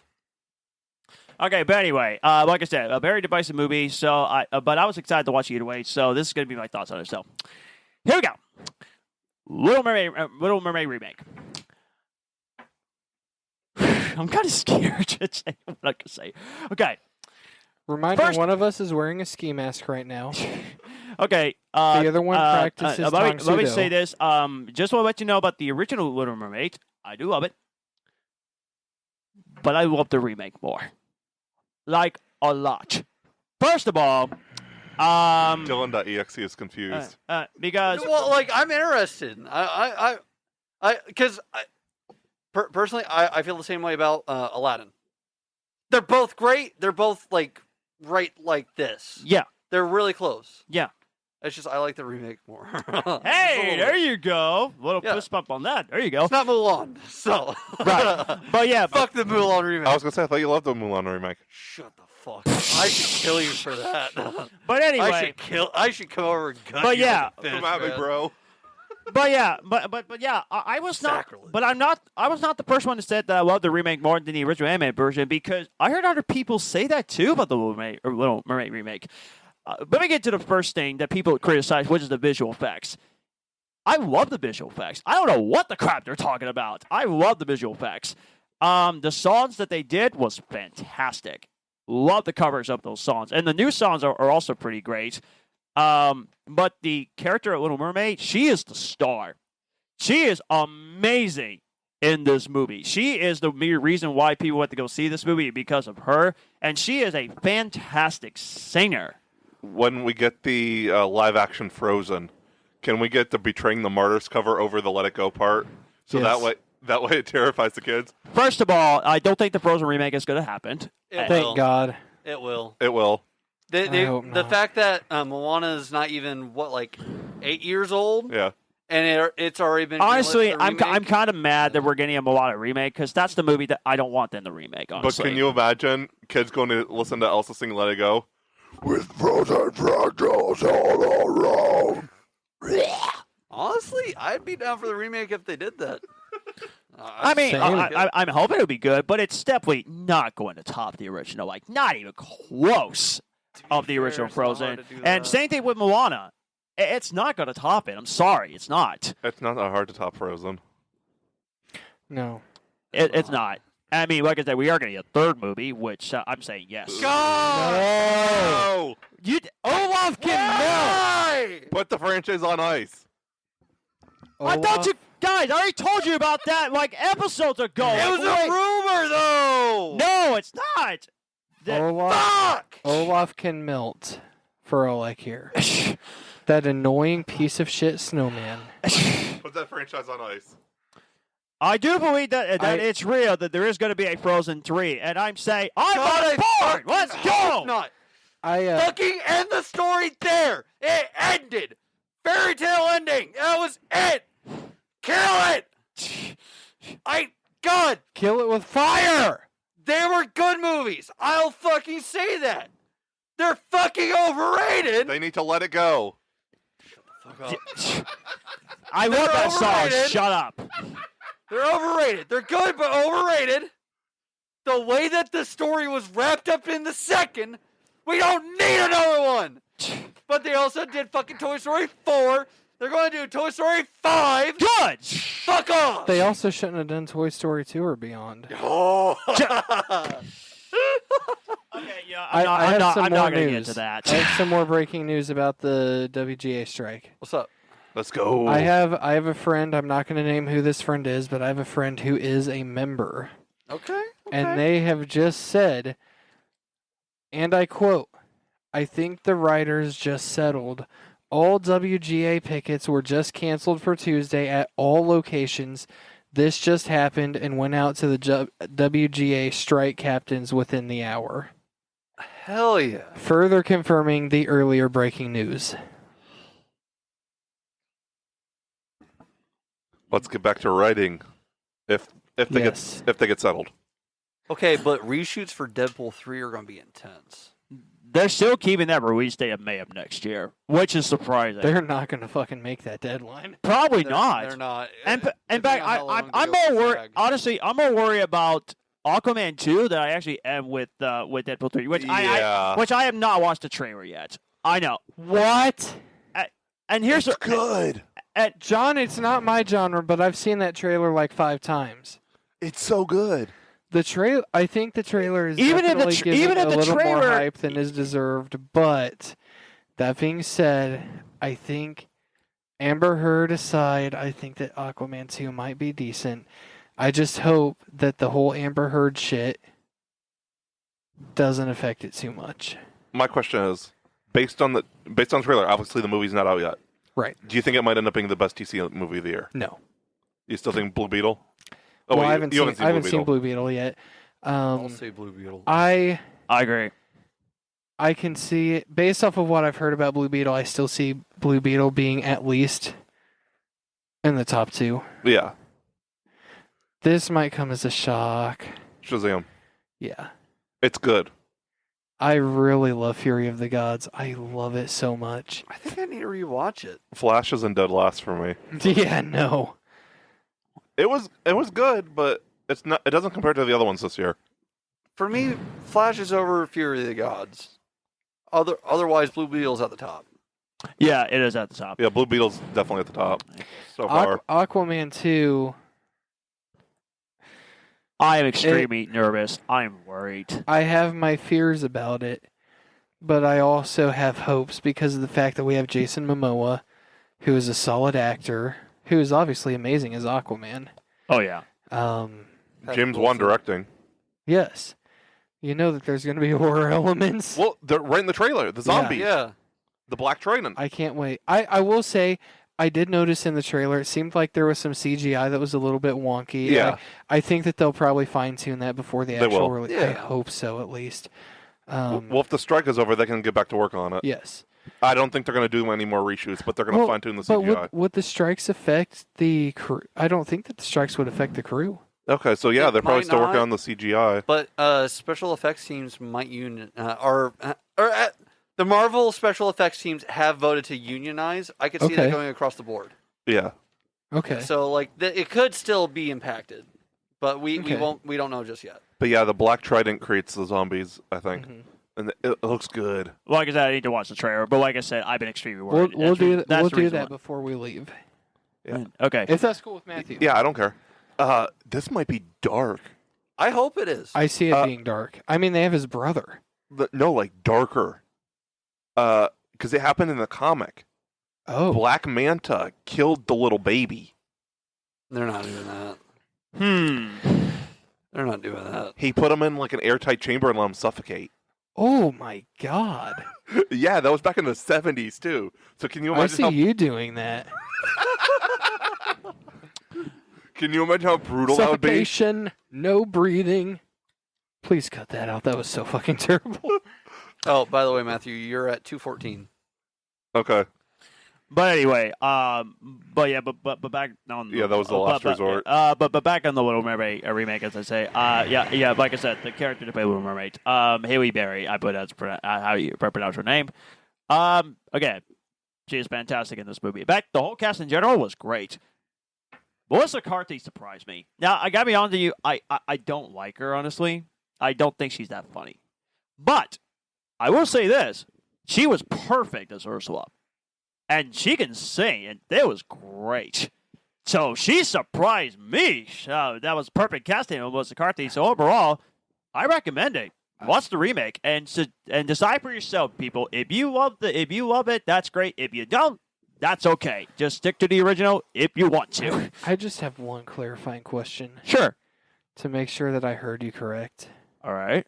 Okay, but anyway, like I said, a very divisive movie. So, but I was excited to watch it either way. So this is going to be my thoughts on it. So, here we go. Little Mermaid remake. I'm kind of scared to say what I can say. Okay. Reminder, First- one of us is wearing a ski mask right now. Okay. The other one practices let me Tongsudo. say this. Just want to let you know about the original Little Mermaid. I do love it, but I love the remake more, like a lot. First of all, Dylan.exe is confused. because Well, like, I'm interested. Because personally, I feel the same way about Aladdin. They're both great. They're both, like, right like this. yeah, They're really close. yeah. It's just I like the remake more. Hey, there you go. Little Yeah. fist bump on that. There you go. It's not Mulan, so. Right. But yeah, Fuck the Mulan remake. I was gonna say I thought you loved the Mulan remake. Shut the fuck up. I should kill you for that. but anyway, I should come over and gut But you yeah. like a fish, Come at me, man. bro. but yeah, but yeah, I was not. Sacrilege. But I was not the first one that said that I love the remake more than the original anime version, because I heard other people say that too about the Little Mermaid remake. Let me get to the first thing that people criticize, which is the visual effects. I love the visual effects. I don't know what the crap they're talking about. I love the visual effects. The songs that they did was fantastic. Love the covers of those songs. And the new songs are also pretty great. But the character of Little Mermaid, she is the star. She is amazing in this movie. She is the mere reason why people went to go see this movie, because of her. And she is a fantastic singer. When we get the live action Frozen, can we get the Betraying the Martyrs cover over the Let It Go part? So Yes. that way it terrifies the kids. First of all, I don't think the Frozen remake is going to happen. It Thank will. God. It will. It will. I hope The not. fact that Moana is not even, like 8 years old, Yeah. and it's already been. Honestly, greenlit for I'm remake. kind of mad that we're getting a Moana remake, because that's the movie that I don't want them to remake, honestly. But can you imagine kids going to listen to Elsa sing Let It Go? With frozen fractals all around. Honestly, I'd be down for the remake if they did that. I mean, Same. I'm hoping it'll be good, but it's definitely not going to top the original. Like, not even close of the fair, original it's not hard Frozen. to do And that. same thing with Moana. It's not going to top it. I'm sorry, it's not. It's not that hard to top Frozen. No. It's not. I mean, like I said, we are going to get a third movie, which I'm saying yes. No! You, Olaf Why? Put the franchise on ice. I thought you guys, I already told you about that like episodes ago. It was Like, a rumor, though. no, it's not. Fuck. Olaf can melt, for all I care. That annoying piece of shit snowman. Put that franchise on ice. I do believe that it's real, that there is going to be a Frozen 3, and I'm saying, I'm God, on I board! fucking Let's hope go! Not. I Fucking end the story there. It ended. Fairy tale ending. That was it. Kill it. God, kill it with fire. they were good movies. I'll fucking say that. They're fucking overrated. They need to let it go. Fuck up. I They're love that song. overrated. Shut up. They're overrated. They're good, but overrated. The way that the story was wrapped up in the second, we don't need another one. But they also did fucking Toy Story 4. They're going to do Toy Story 5. Good. Fuck off. They also shouldn't have done Toy Story 2 or beyond. Oh. Okay, yeah, I have some I'm more not going to get news. into that. I have some more breaking news about the WGA strike. What's up? Let's go. I have a friend. I'm not going to name who this friend is, but I have a friend who is a member, Okay. and they have just said, and I quote, "I think the writers just settled. All WGA pickets were just canceled for Tuesday at all locations. This just happened and went out to the WGA strike captains within the hour, Hell yeah. further confirming the earlier breaking news." Let's get back to writing. If they Yes. get settled. Okay, but reshoots for Deadpool 3 are going to be intense. They're still keeping that release date of May of next year, which is surprising. They're not going to fucking make that deadline. Probably They're- not. They're not. And Depending back, on how long I'm the more go worried. drag. Honestly, I'm more worried about Aquaman 2 than I actually am with Deadpool 3, which Yeah. I have not watched the trailer yet. I know. What? And here's It's good. John, it's not my genre, but I've seen that trailer like 5 times. It's so good. I think the trailer is Even if the definitely tr- giving even if a the little more trailer- hype than is deserved. But that being said, I think Amber Heard aside, I think that Aquaman 2 might be decent. I just hope that the whole Amber Heard shit doesn't affect it too much. My question is, based on the trailer, obviously the movie's not out yet. Right. Do you think it might end up being the best TC movie of the year? No. You still think Blue Beetle? Oh, Well, wait, I haven't you seen Blue Beetle yet. I'll say Blue Beetle. I agree. can see it based off of what I've heard about Blue Beetle. I still see Blue Beetle being at least in the top 2. Yeah. This might come as a shock. Shazam. Yeah. It's good. I really love Fury of the Gods. I love it so much. I think I need to rewatch it. Flash isn't dead last for me. Yeah, no. It was good, but it's not. It doesn't compare to the other ones this year. For me, Flash is over Fury of the Gods. Otherwise, Blue Beetle's at the top. Yeah, it is at the top. Yeah, Blue Beetle's definitely at the top so far. Aquaman 2, I am extremely nervous. I am worried. I have my fears about it, but I also have hopes because of the fact that we have Jason Momoa, who is a solid actor, who is obviously amazing as Aquaman. Oh yeah. James Wan directing. Yes. You know that there's going to be horror elements. Well, they're right in the trailer. The zombies. Yeah. The Black Trident. I can't wait. I will say, I did notice in the trailer, it seemed like there was some CGI that was a little bit wonky. Yeah. I think that they'll probably fine tune that before the They actual will. release. Yeah. I hope so, at least. Well, if the strike is over, they can get back to work on it. Yes. I don't think they're going to do any more reshoots, but they're going to Well, fine tune the But CGI. would the strikes affect the crew? I don't think that the strikes would affect the crew. Okay, so yeah, It they're probably might still working not. on the CGI. But special effects teams might the Marvel special effects teams have voted to unionize. I could see Okay. that going across the board. Yeah. Okay. So like it could still be impacted, but we Okay. don't know just yet. But yeah, the Black Trident creates the zombies, I think. Mhm. And it looks good. Like I said, I need to watch the trailer. But like I said, I've been extremely worried. We'll do that. That's We'll the do reason that why. before we leave. Yeah. Okay. If that's cool with Matthew. Yeah, I don't care. This might be dark. I hope it is. I see it being dark. I mean, they have his brother. No, like darker. Because it happened in the comic. Oh. Black Manta killed the little baby. They're not doing that. They're not doing that. He put him in like an airtight chamber and let him suffocate. Oh my God. Yeah, that was back in the 70s too. So can you I imagine see how you doing that. brutal that would be? Suffocation, no breathing. Please cut that out. That was so fucking terrible. Oh, by the way, Matthew, you're at 214. Okay. But anyway, but back on Yeah, that was the last resort. But back on the Little Mermaid remake, as I say, yeah, like I said, the character to play Little Mermaid, Haley Berry, I put that's how you pronounce her name. Again, she is fantastic in this movie. In fact, the whole cast in general was great. Melissa McCarthy surprised me. Now, I gotta be honest with you, I don't like her, honestly. I don't think she's that funny. But I will say this: she was perfect as Ursula. And she can sing, and it was great. So she surprised me. That was perfect casting of Melissa McCarthy. So overall, I recommend it. Watch the remake and decide for yourself, people. If you love it, that's great. If you don't, that's okay. Just stick to the original if you want to. I just have one clarifying question Sure. to make sure that I heard you correct. All right.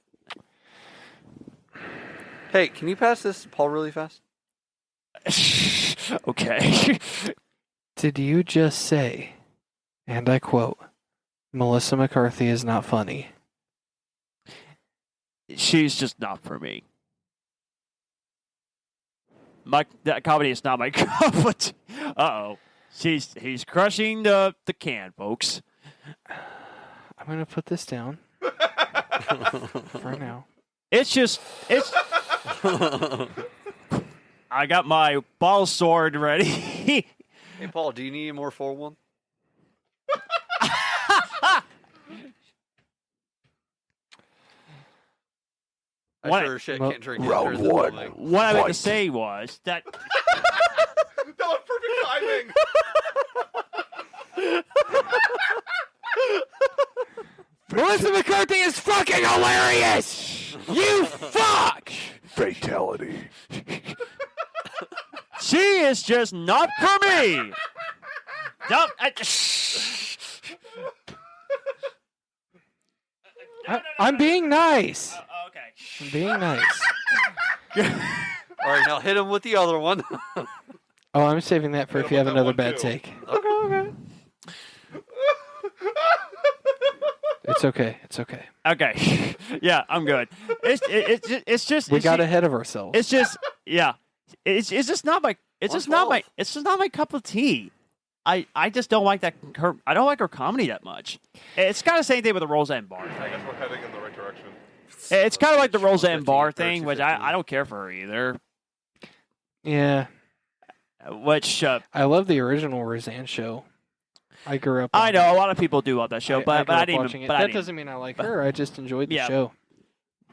Hey, can you pass this to Paul really fast? Okay. Did you just say, and I quote, Melissa McCarthy is not funny? She's just not for me. That comedy is not my cup. But uh-oh. He's crushing the can, folks. I'm going to put this down for now. It's I got my ball sword ready. Hey, Paul, do you need more for one? I What- sure as shit can't drink it. Round There's no one. way. What I meant to say was that That was perfect timing. Melissa McCarthy is fucking hilarious! You fuck! Fatality. she is just not for me. No, I'm being nice. okay. I'm being nice. All right, now hit him with the other one. Oh, I'm saving that for if you have that another one, bad too. take. Okay. It's okay. It's okay. Okay. Yeah, I'm good. It's just We got ahead of ourselves. It's just yeah. It's just not my it's just not my cup of tea. I just don't like that I don't like her comedy that much. It's kind of the same thing with the Roseanne Barr I thing. guess we're heading in the right direction. It's kind of like the Roseanne 15, Barr 13, thing, which 15. I don't care for her either. Yeah. Which I love the original Roseanne show. I grew up. I on know it. a lot of people do love that show, but grew I up didn't. watching it. But I That didn't. doesn't mean I like her. I just enjoyed the Yeah. show.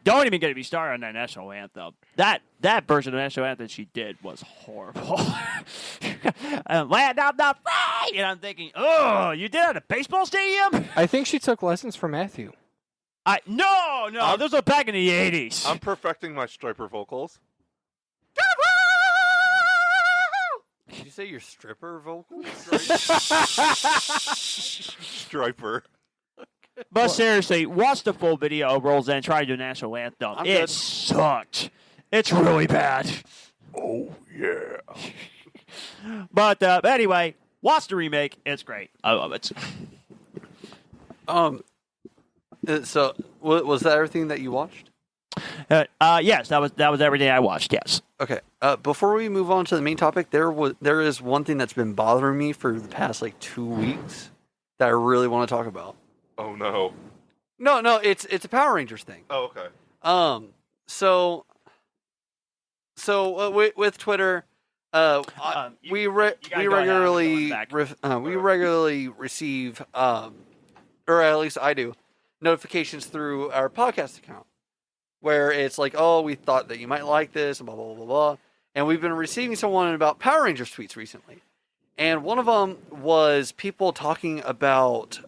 Don't even get me started on that national anthem. That version of the national anthem she did was horrible. Land of the free, and I'm thinking, oh, you did it at a baseball stadium? I think she took lessons from Matthew. No, those were back in the '80s. I'm perfecting my Striper vocals. Did you say your stripper vocals? Striper. But seriously, watch the full video of Roseanne trying to do national anthem. I'm It good. sucked. It's really bad. Oh, yeah. But anyway, watch the remake. It's great. I love it. So was that everything that you watched? Yes, that was everything I watched. Yes. Okay. Before we move on to the main topic, there is one thing that's been bothering me for the past 2 weeks that I really want to talk about. Oh, no. No, it's a Power Rangers thing. Oh, okay. So with Twitter, we regularly receive, or at least I do, notifications through our podcast account, where it's like, oh, we thought that you might like this, and blah blah blah blah. And we've been receiving someone about Power Rangers tweets recently, and one of them was people talking about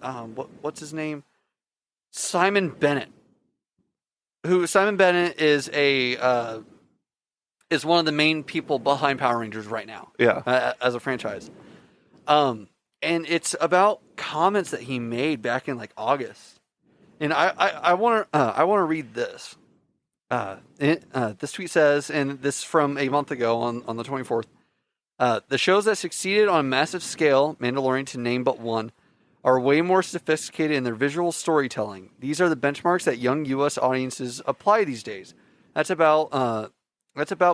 what's his name, Simon Bennett. Simon Bennett is is one of the main people behind Power Rangers right now. Yeah. As a franchise. And it's about comments that he made back in August. And I want to read this. This tweet says, and this is from a month ago on the 24th. The shows that succeeded on a massive scale, Mandalorian to name but one, are way more sophisticated in their visual storytelling. These are the benchmarks that young U.S. audiences apply these days. That's about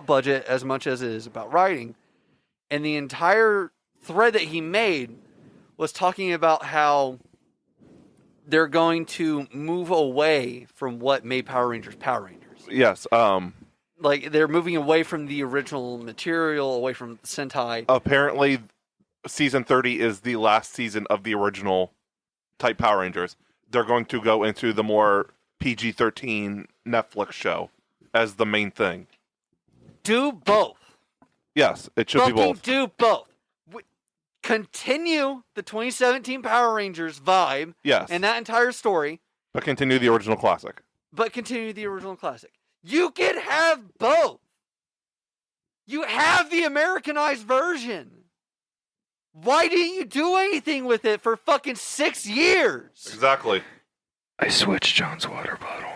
budget as much as it is about writing. and the entire thread that he made was talking about how they're going to move away from what made Power Rangers Power Rangers. Yes. Like, they're moving away from the original material, away from Sentai. Apparently, season 30 is the last season of the original type Power Rangers. They're going to go into the more PG-13 Netflix show as the main thing. Do both. Yes, it should be both. Do both. Continue the 2017 Power Rangers vibe Yes. and that entire story, But continue the original classic. but continue the original classic. You can have both. You have the Americanized version. Why didn't you do anything with it for fucking 6 years? Exactly. I switched John's water bottle.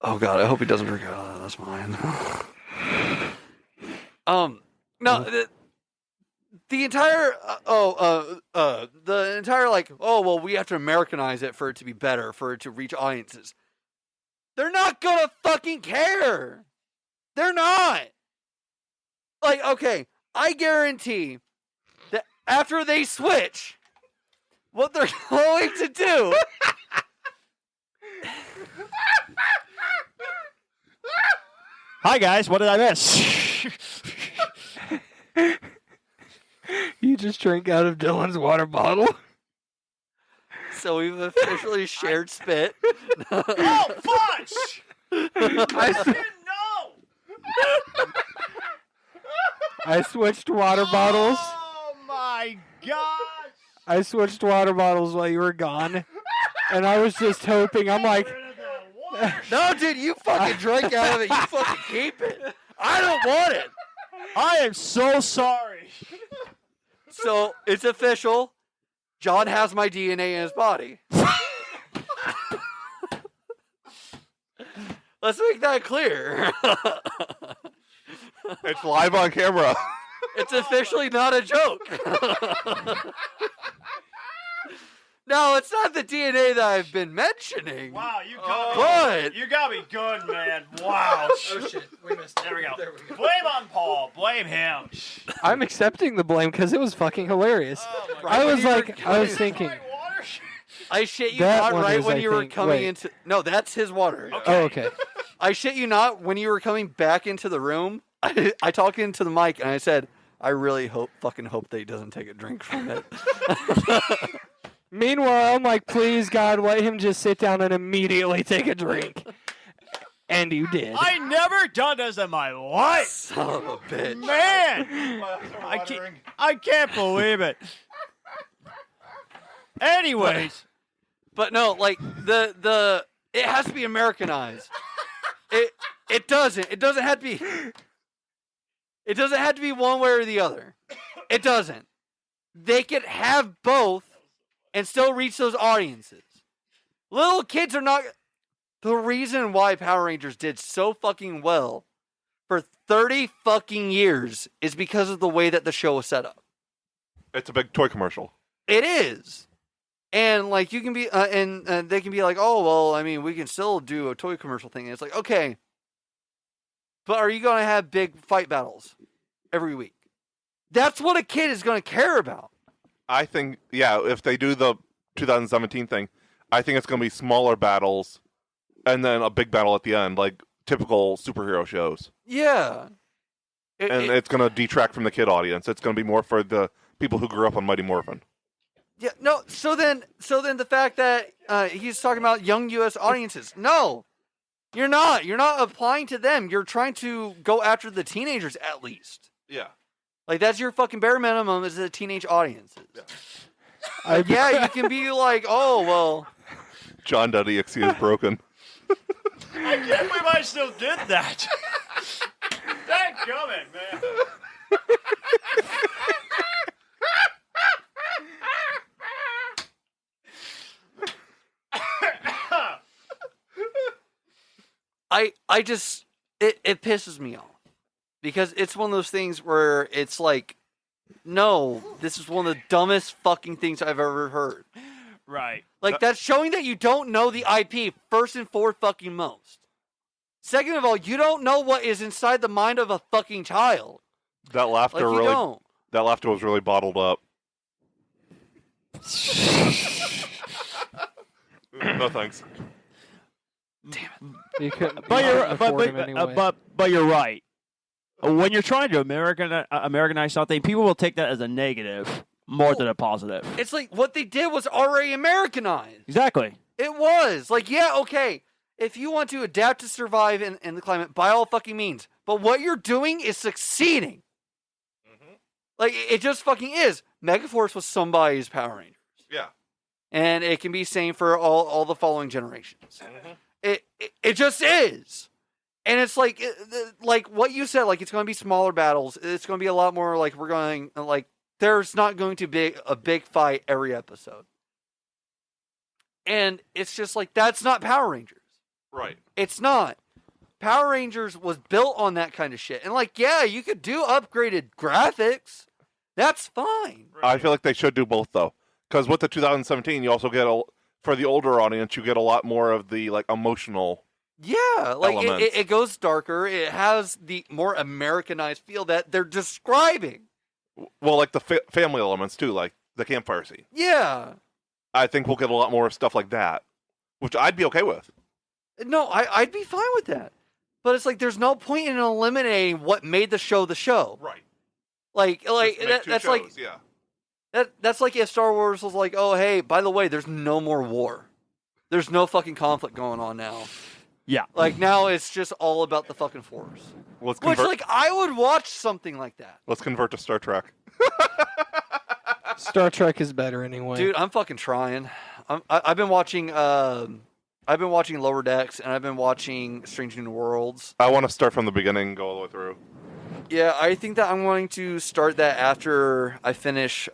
Oh god, I hope he doesn't drink it. Oh, that's mine. No, the entire the entire like, oh well, we have to Americanize it for it to be better, for it to reach audiences. They're not gonna fucking care. They're not. Like, okay, I guarantee that after they switch, what they're going to do. Hi guys, what did I miss? You just drank out of Dylan's water bottle? So we've officially shared spit. Oh, fudge! I, s- didn't know. I switched water bottles. Oh my gosh! I switched water bottles while you were gone. And I was just hoping, I'm like, No, dude, you fucking drank out of it. You fucking keep it. I don't want it. I am so sorry. So it's official. John has my DNA in his body. Let's make that clear. It's live on camera. It's officially not a joke. No, it's not the DNA that I've been mentioning. Wow, But you got me good, man. Wow. oh shit, we missed it. There we go. There we go. Blame on Paul. Blame him. I'm accepting the blame because it was fucking hilarious. Oh my I when was you were like, I was coming- thinking, water. I shit you That not one right is, when I you were think- coming wait. into. No, that's his water. Okay. oh, okay. I shit you not, when you were coming back into the room, I talked into the mic and I said, I really fucking hope that he doesn't take a drink from it. Meanwhile, I'm like, please, God, let him just sit down and immediately take a drink. And you did. I never done this in my life. Son of a bitch. Man, I can't believe it. Anyways, But no, like the it has to be Americanized. It doesn't. It doesn't have to be. It doesn't have to be one way or the other. It doesn't. They could have both and still reach those audiences. Little kids are not. The reason why Power Rangers did so fucking well for 30 fucking years is because of the way that the show was set up. It's a big toy commercial. It is. And like you can be, and they can be like, oh well, I mean, we can still do a toy commercial thing. And it's like, okay, but are you going to have big fight battles every week? That's what a kid is going to care about. I think, yeah, if they do the 2017 thing, I think it's going to be smaller battles and then a big battle at the end, like typical superhero shows. Yeah, And it's going to detract from the kid audience. It's going to be more for the people who grew up on Mighty Morphin. yeah. No, so then the fact that he's talking about young U.S. audiences, no, you're not. You're not applying to them. You're trying to go after the teenagers at least. Yeah. Like that's your fucking bare minimum is the teenage audiences. I, Yeah, you can be like, oh well. John Duddy.exe is broken. I can't believe I still did that. That coming, man. I just it pisses me off because it's one of those things where it's like, no, this is one of the dumbest fucking things I've ever heard. Right. Like that's showing that you don't know the IP first and fucking most. Second of all, you don't know what is inside the mind of a fucking child. That laughter Like, you really. don't. That laughter was really bottled up. No thanks. You couldn't, But you you're couldn't afford him anyway. but you're right. When you're trying to Americanize something, people will take that as a negative more than a positive. It's like what they did was already Americanized. Exactly. It was. Like, yeah, okay. If you want to adapt to survive in the climate, by all fucking means. But what you're doing is succeeding. Like, it just fucking is. Megaforce was somebody's Power Rangers. Yeah. And it can be same for all the following generations. It just is. And it's like what you said, like, it's going to be smaller battles. It's going to be a lot more like there's not going to be a big fight every episode. And it's just like, that's not Power Rangers. Right. It's not. Power Rangers was built on that kind of shit. And like, yeah, you could do upgraded graphics. That's fine. I feel like they should do both though, because with the 2017, you also get for the older audience, you get a lot more of the like emotional. Yeah, like Elements. it goes darker. It has the more Americanized feel that they're describing. Well, like the family elements too, like the campfire scene. Yeah. I think we'll get a lot more stuff like that, which I'd be okay with. No, I'd be fine with that. But it's like there's no point in eliminating what made the show the show. Right. Like Just make two that's shows, like yeah. that's like if Star Wars was like, oh hey, by the way, there's no more war. There's no fucking conflict going on now. Yeah. Like now it's just all about the fucking Force. Let's Which convert. like I would watch something like that. Let's convert to Star Trek. Star Trek is better anyway. Dude, I'm fucking trying. I've been watching Lower Decks and I've been watching Strange New Worlds. I want to start from the beginning and go all the way through. Yeah, I think that I'm going to start that after I finish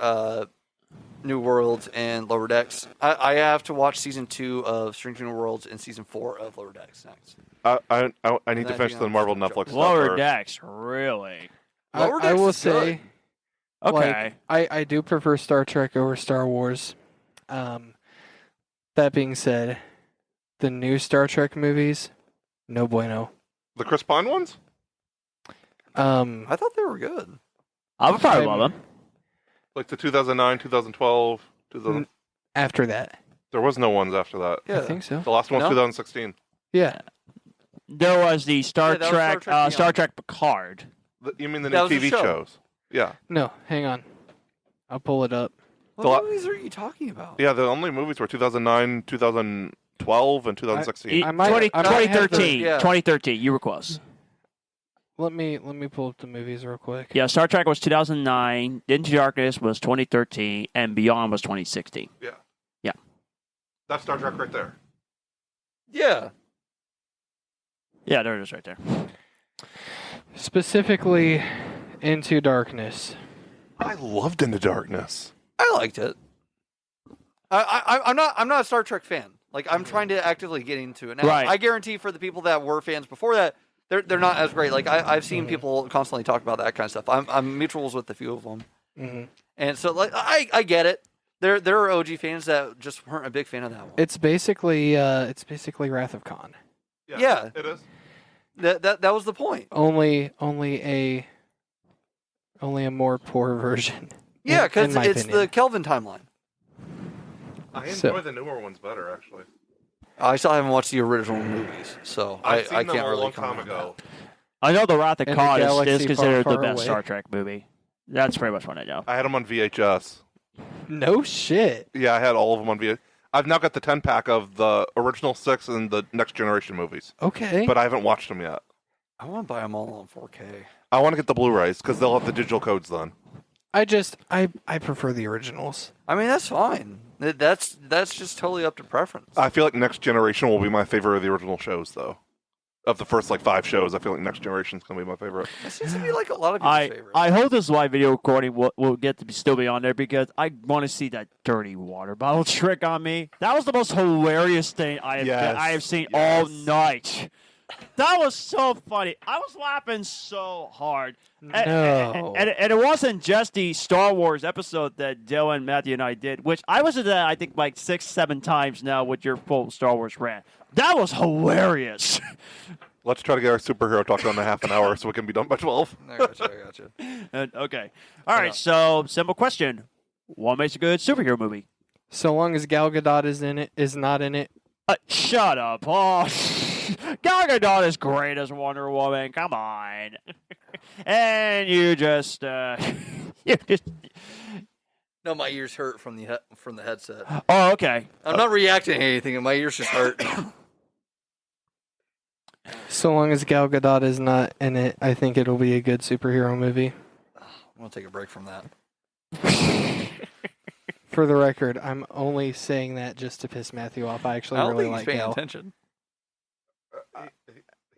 New Worlds and Lower Decks. I have to watch season 2 of Strange New Worlds and season 4 of Lower Decks next. I need And to I finish think the I'm Marvel just Netflix stuff Lower first. Decks, really? Lower I Decks will is say, good. Okay. I do prefer Star Trek over Star Wars. That being said, the new Star Trek movies, no bueno. The Chris Pine ones? I thought they were good. I would probably I'm- love them. Like the 2009, 2012, 2000. After that, There was no ones after that. Yeah. I think so. The last one was No? 2016. Yeah, There was the Star Yeah, that was Star Trek, Trek Beyond. Star Trek Picard. You mean the That new was the TV show. shows? Yeah. no, hang on, I'll pull it up. What lot- movies are you talking about? Yeah, the only movies were 2009, 2012, and 2016. I might- I might have the- 2013. yeah. 2013. You were close. Let me pull up the movies real quick. Yeah, Star Trek was 2009. Into Darkness was 2013, and Beyond was 2016. That's Star Trek right there. Yeah. Yeah, there it is right there. Specifically, Into Darkness. I loved Into Darkness. I liked it. I'm not a Star Trek fan. Like I'm trying to actively get into it now. Right. I guarantee for the people that were fans before that, they're not as great. Like I've seen people constantly talk about that kind of stuff. I'm mutuals with a few of them, hmm and so like I get it. There are OG fans that just weren't a big fan of that one. It's basically Wrath of Khan. Yeah. It is. That was the point. Only a more poor version. Yeah, in because my it's opinion. the Kelvin timeline. I enjoy So- the newer ones better, actually. I still haven't watched the original movies, so I I've seen them can't a really long comment time on ago. I know the Wrath of And the Khan is galaxy considered far, the far best away. Star Trek movie. That's pretty much what I know. I had them on VHS. No shit. Yeah, I had all of them on VHS. I've now got the 10-pack of the original 6 and the Next Generation movies, Okay. but I haven't watched them yet. I want to buy them all on 4K. I want to get the Blu-rays because they'll have the digital codes then. I prefer the originals. I mean, that's fine. That's just totally up to preference. I feel like Next Generation will be my favorite of the original shows, though. Of the first 5 shows, I feel like Next Generation's gonna be my favorite. That seems to be like a lot of people's favorite. I hope this live video recording will get to still be on there because I want to see that dirty water bottle trick on me. That was the most hilarious thing I have seen all night. That was so funny. I was laughing so hard. No. And it wasn't just the Star Wars episode that Dylan, Matthew, and I did, which I was in that, I think, 6, 7 times now with your full Star Wars rant. That was hilarious. Let's try to get our superhero talk done in half an hour so we can be done by 12. I gotcha. Okay. All right. So, simple question: what makes a good superhero movie? So long as Gal Gadot is not in it. Shut up. Oh, Gal Gadot is great as Wonder Woman. Come on. And you just, you just. No, my ears hurt from the headset. Oh, okay. I'm not reacting to anything, and my ears just hurt. So long as Gal Gadot is not in it, I think it'll be a good superhero movie. I'm gonna take a break from that. For the record, I'm only saying that just to piss Matthew off. I actually I don't really think like he's paying Gal. attention.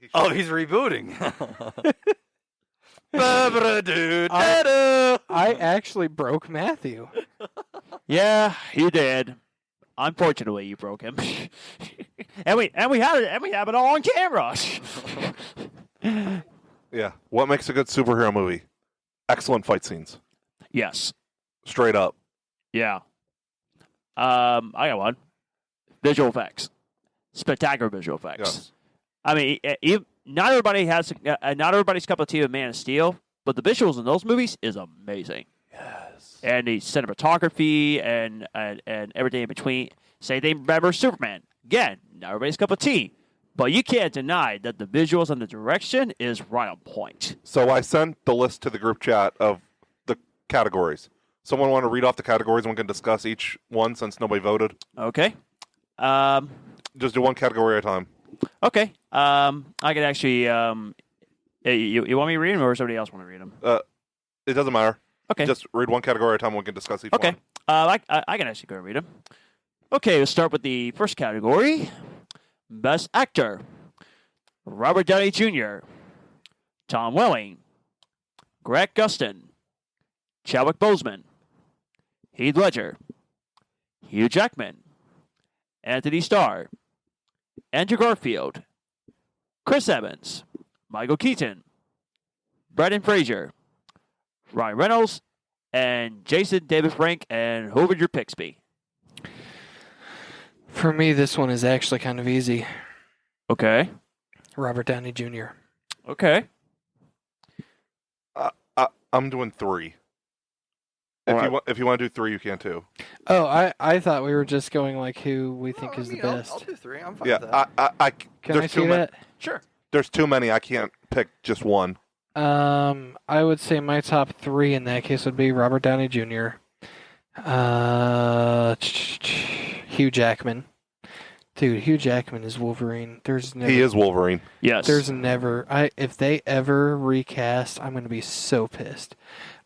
He Oh, he's rebooting. I actually broke Matthew. Yeah, you did. Unfortunately, you broke him. and we have it all on camera. Yeah. What makes a good superhero movie? Excellent fight scenes. Yes. Straight up. Yeah. I got one. Visual effects. Spectacular visual effects. Yes. I mean, not everybody's cup of tea with Man of Steel, but the visuals in those movies is amazing. Yes. And the cinematography and everything in between. Same thing about Superman. Again, not everybody's cup of tea, but you can't deny that the visuals and the direction is right on point. So I sent the list to the group chat of the categories. Someone want to read off the categories and we can discuss each one since nobody voted? Okay. Just do one category at a time. Okay. I could actually. You want me to read them, or somebody else want to read them? It doesn't matter. Okay. Just read one category at a time and we can discuss each Okay. one. I can actually go and read them. Okay, let's start with the first category. Best Actor. Robert Downey Jr., Tom Welling, Greg Gustin, Chadwick Boseman, Heath Ledger, Hugh Jackman, Anthony Starr, Andrew Garfield, Chris Evans, Michael Keaton, Brendan Fraser, Ryan Reynolds, and Jason David Frank and Hoover Pixby. For me, this one is actually kind of easy. Okay. Robert Downey Jr. Okay. I'm doing 3. All If you want to do 3, you can too. Oh, I thought we were just going like who we think is the best. I'll do 3. I'm fine Yeah, with that. Can there's I too see many. that? Sure. There's too many. I can't pick just one. I would say my top 3 in that case would be Robert Downey Jr., Hugh Jackman. Dude, Hugh Jackman is Wolverine. He is Wolverine. Yes. There's never. If they ever recast, I'm going to be so pissed.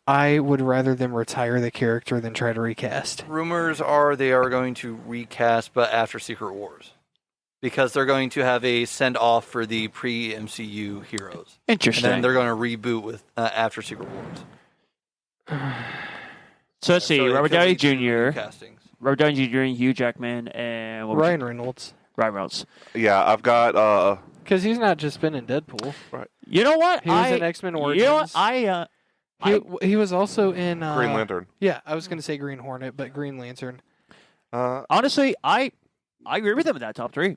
I would rather them retire the character than try to recast. Rumors are they are going to recast, but after Secret Wars. Because they're going to have a send-off for the pre-MCU heroes. Interesting. And then they're going to reboot with after Secret Wars. So let's see. So it Robert could Downey lead to Jr., recastings. Robert Downey Jr., Hugh Jackman, and what was Ryan Reynolds. it? Ryan Reynolds. Yeah, I've got. Because he's not just been in Deadpool. You know what? He was in X-Men Origins. You know what? He was also in... Green Lantern. Yeah, I was going to say Green Hornet, but Green Lantern. Honestly, I agree with them in that top 3.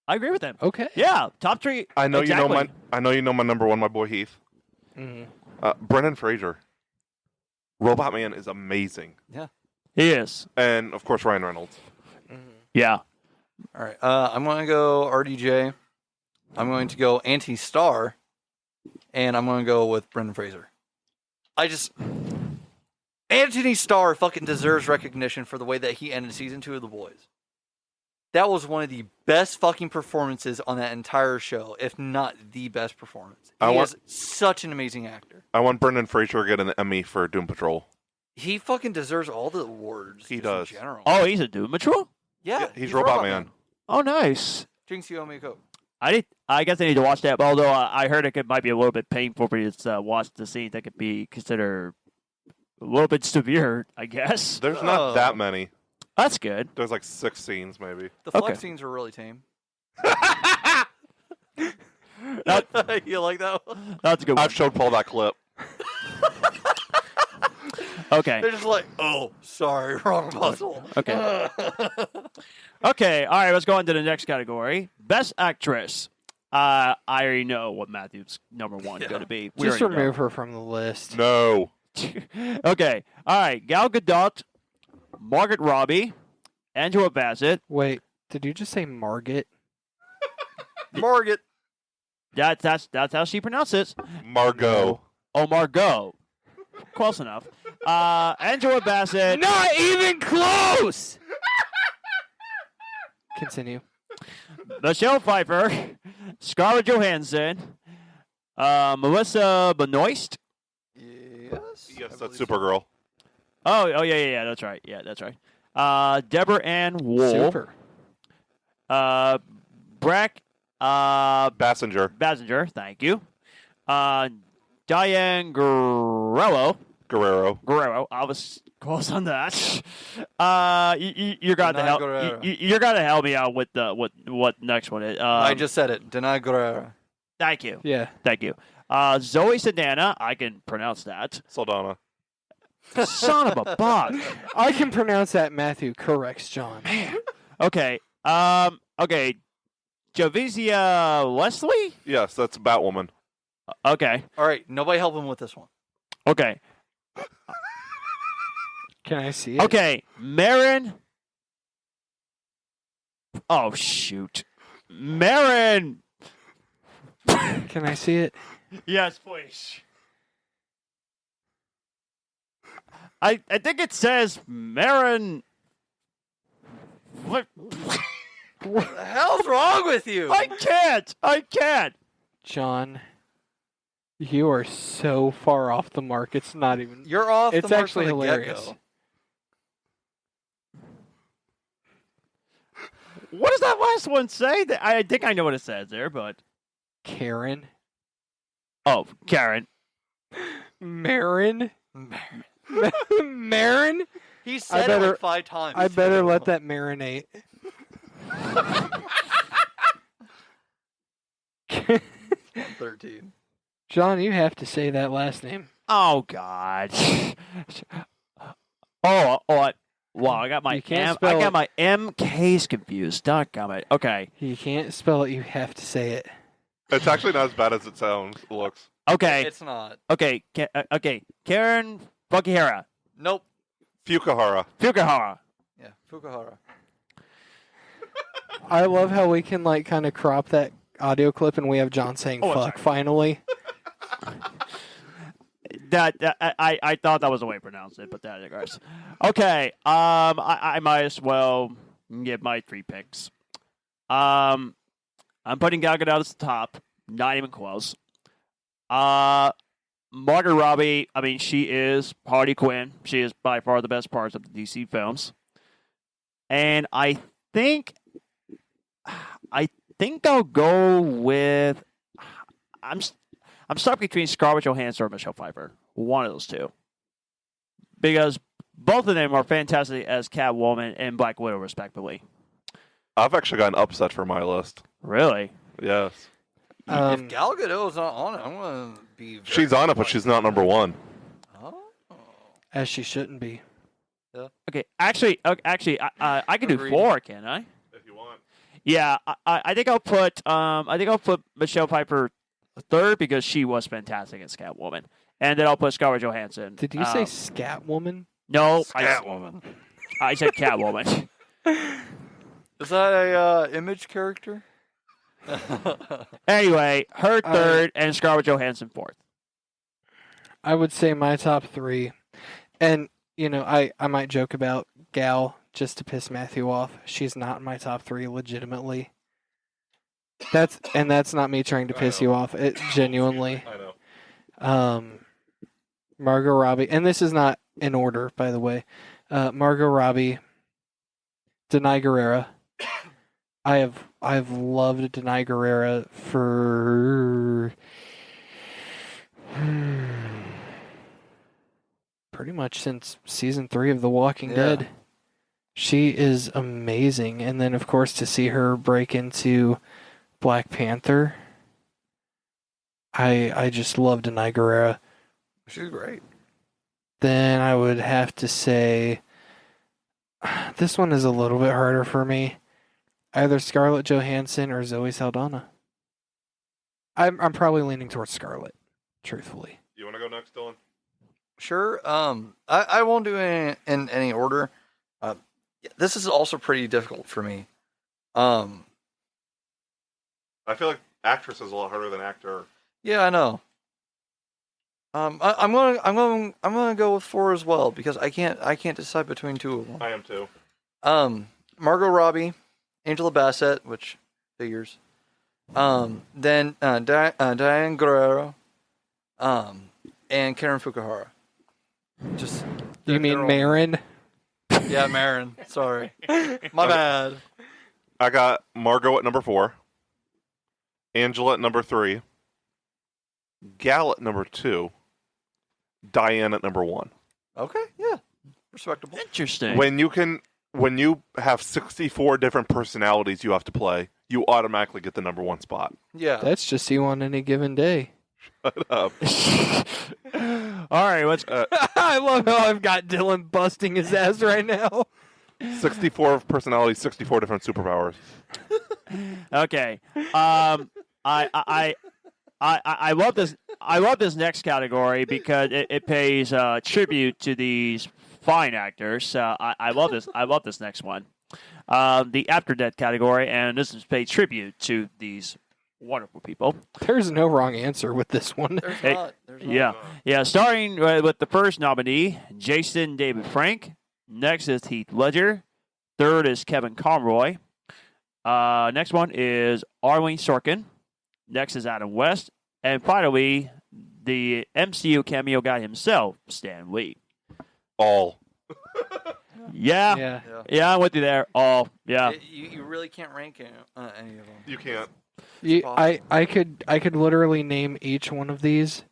I agree with them. Okay. Yeah, top 3. I know exactly. you know my number 1, my boy Heath. Mm-hmm. Brendan Fraser. Robot Man is amazing, He is. and of course Ryan Reynolds. Mm-hmm. Yeah. All right. I'm going to go RDJ. I'm going to go Anthony Starr. And I'm going to go with Brendan Fraser. Anthony Starr fucking deserves recognition for the way that he ended season 2 of The Boys. That was one of the best fucking performances on that entire show, if not the best performance. He is such an amazing actor. I want Brendan Fraser to get an Emmy for Doom Patrol. He fucking deserves all the awards. He just does. In general. Oh, he's a Doom Patrol? Yeah, he's Robot Man. Oh, nice. Jinx, you owe me a Coke. I guess I need to watch that. Although I heard it might be a little bit painful for you to watch the scene that could be considered a little bit severe, I guess. There's not that many. That's good. There's like 6 scenes, maybe. The flex Okay. scenes are really tame. That- You like that one? That's a good one. I've showed Paul that clip. Okay. They're just like, oh, sorry, wrong muscle. Okay. Okay. All right. Let's go on to the next category. Best Actress. I already know what Matthew's number one is going to be. We Just already know. remove her from the list. No. Okay. All right. Gal Gadot, Margaret Robbie, Angela Bassett. Wait, did you just say Margaret? Margaret. That's how she pronounces it. Margot. Oh, Margot. Close enough. Angela Bassett. Not even close! Continue. Michelle Pfeiffer, Scarlett Johansson, Melissa Benoist. Yes. Yes, that's Supergirl. Oh, yeah, that's right. Yeah, that's right. Deborah Ann Wool. Super. Brack Bassinger. Thank you. Diane Guerrero. I was close on that. You're gonna help. Guerrero. You're gonna help me out with what next one is. I just said it. Denai Guerrero. Thank you. Yeah. Thank you. Zoe Saldana. I can pronounce that. Saldana. Son of a bug. I can pronounce that. Matthew corrects John. Okay. Okay. Javicia Leslie. Yes, that's Batwoman. Okay. All right. Nobody help him with this one. Okay. Can I see it? Okay. Marin. Oh shoot. Marin. Can I see it? Yes, please. I think it says Marin. What? What the hell's wrong with you? I can't. John, you are so far off the mark. It's not even. You're off. It's the mark actually from the hilarious. get-go. What does that last one say? I think I know what it says there, but Karen. oh, Karen. Marin. Marin. He said it better- like 5 times. I better let that marinate. 13. John, you have to say that last name. Oh God. Wow, I got my You can't M. I spell got it. my MKs confused. Doggone it. Okay. You can't spell it. You have to say it. It's actually not as bad as it sounds. It looks. Okay. It's not. Okay. Okay. Karen Fukihara. Nope. Fukuhara. Fukuhara. Yeah. Fukuhara. I love how we can like kind of crop that audio clip and we have John saying Oh, I'm "fuck" finally. I thought that was the way to pronounce it, but that digress. Okay. I might as well give my 3 picks. I'm putting Gal Gadot as the top. Not even close. Margot Robbie, I mean, she is Harley Quinn. She is by far the best parts of the DC films. And I think I'll go with I'm stuck between Scarlett Johansson or Michelle Pfeiffer. One of those two. Because both of them are fantastic as Catwoman and Black Widow, respectively. I've actually got an upset for my list. Really? Yes. If Gal Gadot's not on it, I'm going to be. Very She's on it, but she's not number one. Oh. As she shouldn't be. Okay. Actually, I can do Agreed. 4, can I? If you want. Yeah, I think I'll put Michelle Pfeiffer third because she was fantastic as Catwoman, and then I'll put Scarlett Johansson. Did you say Scatwoman? no? Catwoman. I said Catwoman. Is that a image character? Anyway, her third and Scarlett Johansson fourth. I would say my top 3, and you know I might joke about Gal just to piss Matthew off. She's not in my top 3 legitimately. That's not me trying to piss you off. It genuinely. I know. Margot Robbie, and this is not in order, by the way. Margot Robbie, Denai Guerrero. I've loved Denai Guerrero for pretty much since season 3 of The Walking Yeah. Dead. She is amazing, and then of course to see her break into Black Panther. I just love Denai Guerrero. She's great. Then I would have to say this one is a little bit harder for me. Either Scarlett Johansson or Zoe Saldana. I'm probably leaning towards Scarlet, truthfully. You want to go next, Dylan? Sure. I won't do it in any order. This is also pretty difficult for me. I feel like actress is a lot harder than actor. Yeah, I know. I'm gonna go with 4 as well because I can't decide between 2 of them. I am too. Margot Robbie, Angela Bassett, which figures. Then Diane Guerrero, and Karen Fukuhara. Just You mean they're all- Marin? Yeah, Marin. Sorry, my bad. I got Margot at number 4, Angela at number 3, Gal at number 2, Diane at number 1. Okay, yeah, respectable. Interesting. When you have 64 different personalities you have to play, you automatically get the number 1 spot. Yeah, That's just you on any given day. Shut up. All right, let's. I love how I've got Dylan busting his ass right now. 64 personalities, 64 different superpowers. Okay. I love this. I love this next category because it pays tribute to these fine actors. I love this. I love this next one. The after death category, and this is pay tribute to these wonderful people. There's no wrong answer with this one. there's Hey, not. There's not. Yeah, yeah. Starting with the first nominee, Jason David Frank. Next is Heath Ledger. Third is Kevin Conroy. Next one is Arlene Sorkin. Next is Adam West. And finally, the MCU cameo guy himself, Stan Lee. All. Yeah, Yeah. yeah, I'm with you there. Oh, yeah. You really can't rank any of them. You can't. I could literally name each one of these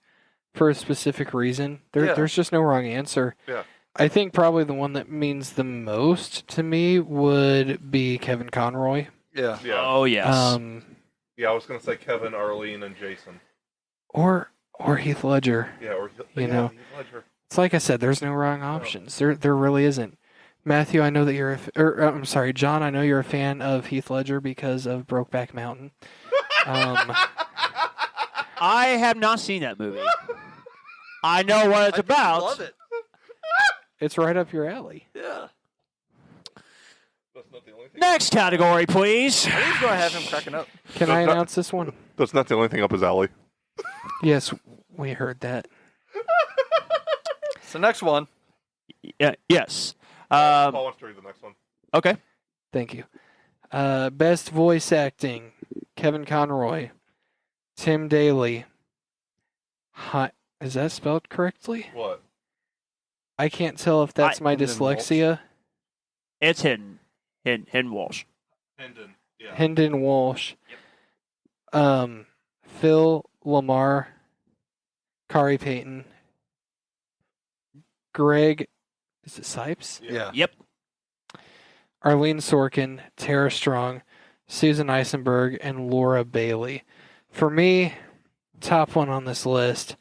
for a specific reason. Yeah. There's just no wrong answer. Yeah. I think probably the one that means the most to me would be Kevin Conroy. Yeah. Yeah. Oh, yes. Yeah, I was going to say Kevin, Arlene, and Jason. Or Heath Ledger. Yeah, or You know. Heath Ledger. It's like I said, there's no wrong options. There really isn't. Matthew, I know that you're I'm sorry, John, I know you're a fan of Heath Ledger because of Brokeback Mountain. I have not seen that movie. I know what it's about. Love it. It's right up your alley. Yeah. That's not the only thing. Next category, please. I think he's gonna have him cracking up. Can I announce this one? That's not the only thing up his alley. Yes, we heard that. So next one. Yeah, yes. Paul wants to read the next one. Okay. Thank you. Best voice acting: Kevin Conroy, Tim Daly. Is that spelled correctly? What? I can't tell if that's my Hendon dyslexia. It's hidden. Hidden Walsh. Hendon. Yeah. Hendon Walsh. Phil Lamar, Kari Payton, Greg, is it Sipes? Yeah. Yep. Arlene Sorkin, Tara Strong, Susan Eisenberg, and Laura Bailey. For me, top one on this list,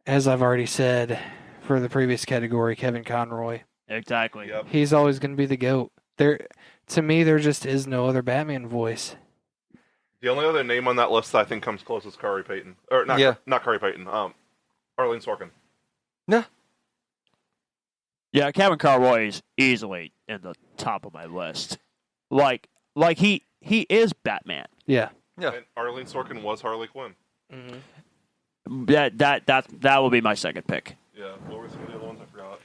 as I've already said for the previous category, Kevin Conroy. Exactly. Yep. He's always going to be the GOAT. To me, there just is no other Batman voice. The only other name on that list that I think comes close is Kari Payton. Or not, Yeah. not Kari Payton. Arlene Sorkin. Yeah, Kevin Conroy is easily in the top of my list. Like he is Batman. Yeah. Yeah. And Arlene Sorkin was Harley Quinn. Mm-hmm. That will be my second pick. Yeah. What were some of the other ones I forgot?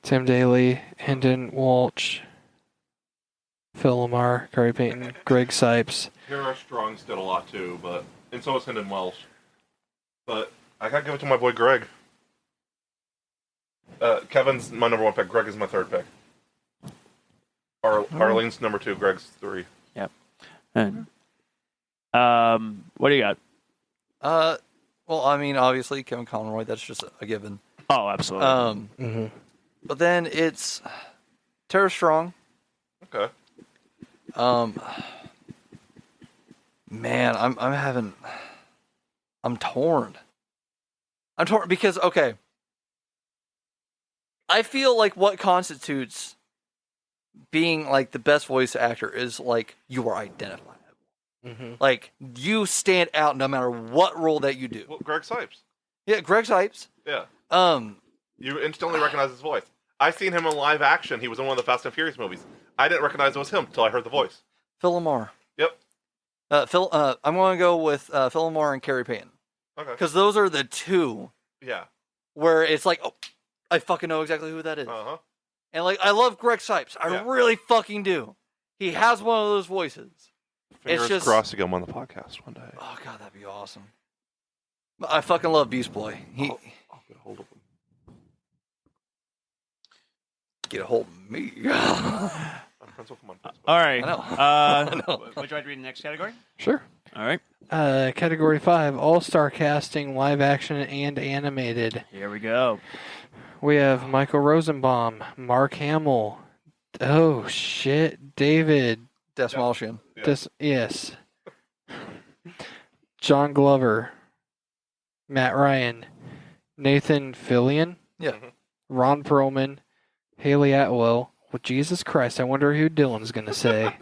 Tim Daly, Hendon Walsh, Phil Lamar, Kari Payton, Greg Sipes. Tara Strong's did a lot too, and so was Hendon Welsh. But I gotta give it to my boy Greg. Kevin's my number 1 pick. Greg is my 3rd pick. Arlene's number 2. Greg's 3. And, what do you got? Well, I mean, obviously Kevin Conroy. That's just a given. Oh, absolutely. But then it's Tara Strong. Okay. Man, I'm torn. I'm torn because okay. I feel like what constitutes being like the best voice actor is like you are identifiable. Mm-hmm. Like, you stand out no matter what role that you do. Well, Greg Sipes. Yeah, Greg Sipes. Yeah. Um, You instantly recognize his voice. I seen him in live action. He was in one of the Fast and Furious movies. I didn't recognize it was him until I heard the voice. Phil Lamar. Yep. I'm going to go with Phil Lamar and Carrie Payton. Okay. Because those are the two Yeah. where it's like, oh, I fucking know exactly who that is. Uh huh. And like, I love Greg Sipes. I Yeah. really fucking do. He has one of those voices. Fingers just- crossed to get him on the podcast one day. Oh god, that'd be awesome. I fucking love Beast Boy. He I'll get a hold of him. get a hold of me. I'm friends with him on Facebook. All right. I know. Uh, I know. Would you like to read the next category? Sure. All right. Category 5, All-Star Casting, Live Action and Animated. Here we go. We have Michael Rosenbaum, Mark Hamill. Oh, shit. David. Desmalchian. Yeah. Yes. John Glover. Matt Ryan. Nathan Fillion. Yeah. Mhm. Ron Perlman. Haley Atwell. Well, Jesus Christ, I wonder who Dylan's going to say.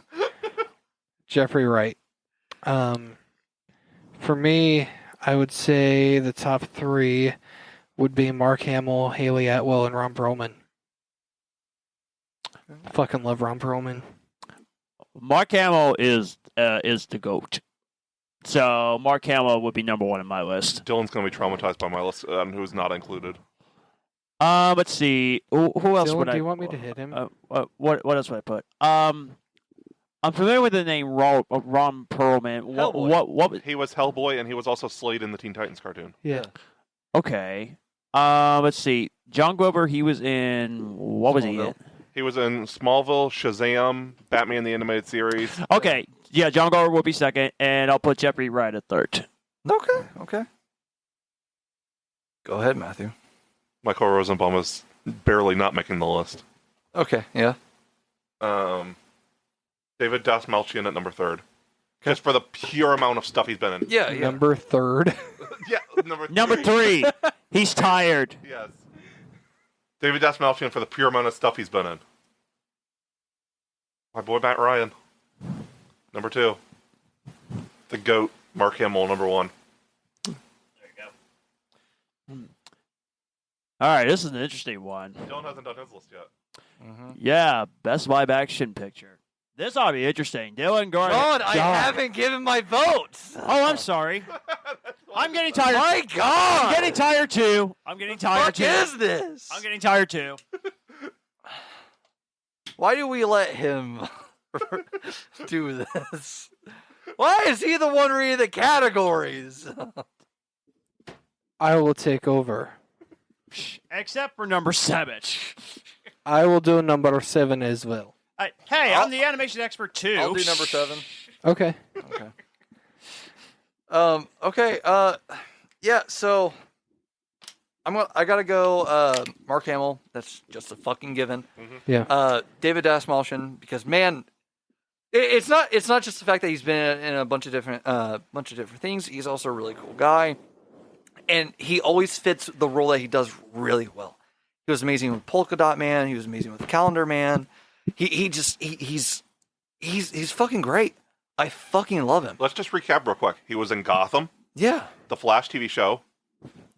Jeffrey Wright. For me, I would say the top 3 would be Mark Hamill, Haley Atwell, and Ron Perlman. Fucking love Ron Perlman. Mark Hamill is the GOAT. So Mark Hamill would be number 1 on my list. Dylan's going to be traumatized by my list on who's not included. Let's see. Who else Dylan, would I? do you want me to hit him? What else would I put? I'm familiar with the name Ron Perlman. Hellboy. What? He was Hellboy, and he was also Slade in the Teen Titans cartoon. Yeah. Okay. Let's see. John Glover. He was in. What was he in? Smallville. He was in Smallville, Shazam, Batman the Animated Series. Okay. Yeah, John Glover will be second, and I'll put Jeffrey Wright at third. Okay. Go ahead, Matthew. Michael Rosenbaum is barely not making the list. Okay, yeah. David Dastmalchian at number 3. Just for the pure amount of stuff he's been in. Yeah, yeah. Number 3rd. Yeah, Number 3. He's tired. Yes. David Dastmalchian for the pure amount of stuff he's been in. My boy Matt Ryan. Number 2. The GOAT, Mark Hamill, number 1. There you go. All right, this is an interesting one. Dylan hasn't done his list yet. Mm-hmm. Yeah, best live action picture. This ought to be interesting. Dylan, go ahead. God, I haven't given my votes. Oh, I'm sorry. I'm getting tired. My God. I'm getting tired too. I'm getting tired What too. is this? I'm getting tired too. Why do we let him do this? Why is he the one reading the categories? I will take over. Except for number 7. I will do number 7 as well. Hey, I'm the animation expert too. I'll do number 7. Okay. Okay. Yeah. So I gotta go. Mark Hamill. That's just a fucking given. Yeah. David Dastmalchian, because man, it's not just the fact that he's been in a bunch of different things. He's also a really cool guy, and he always fits the role that he does really well. He was amazing with Polka Dot Man. He was amazing with Calendar Man. He's fucking great. I fucking love him. Let's just recap real quick. He was in Gotham, Yeah. the Flash TV show,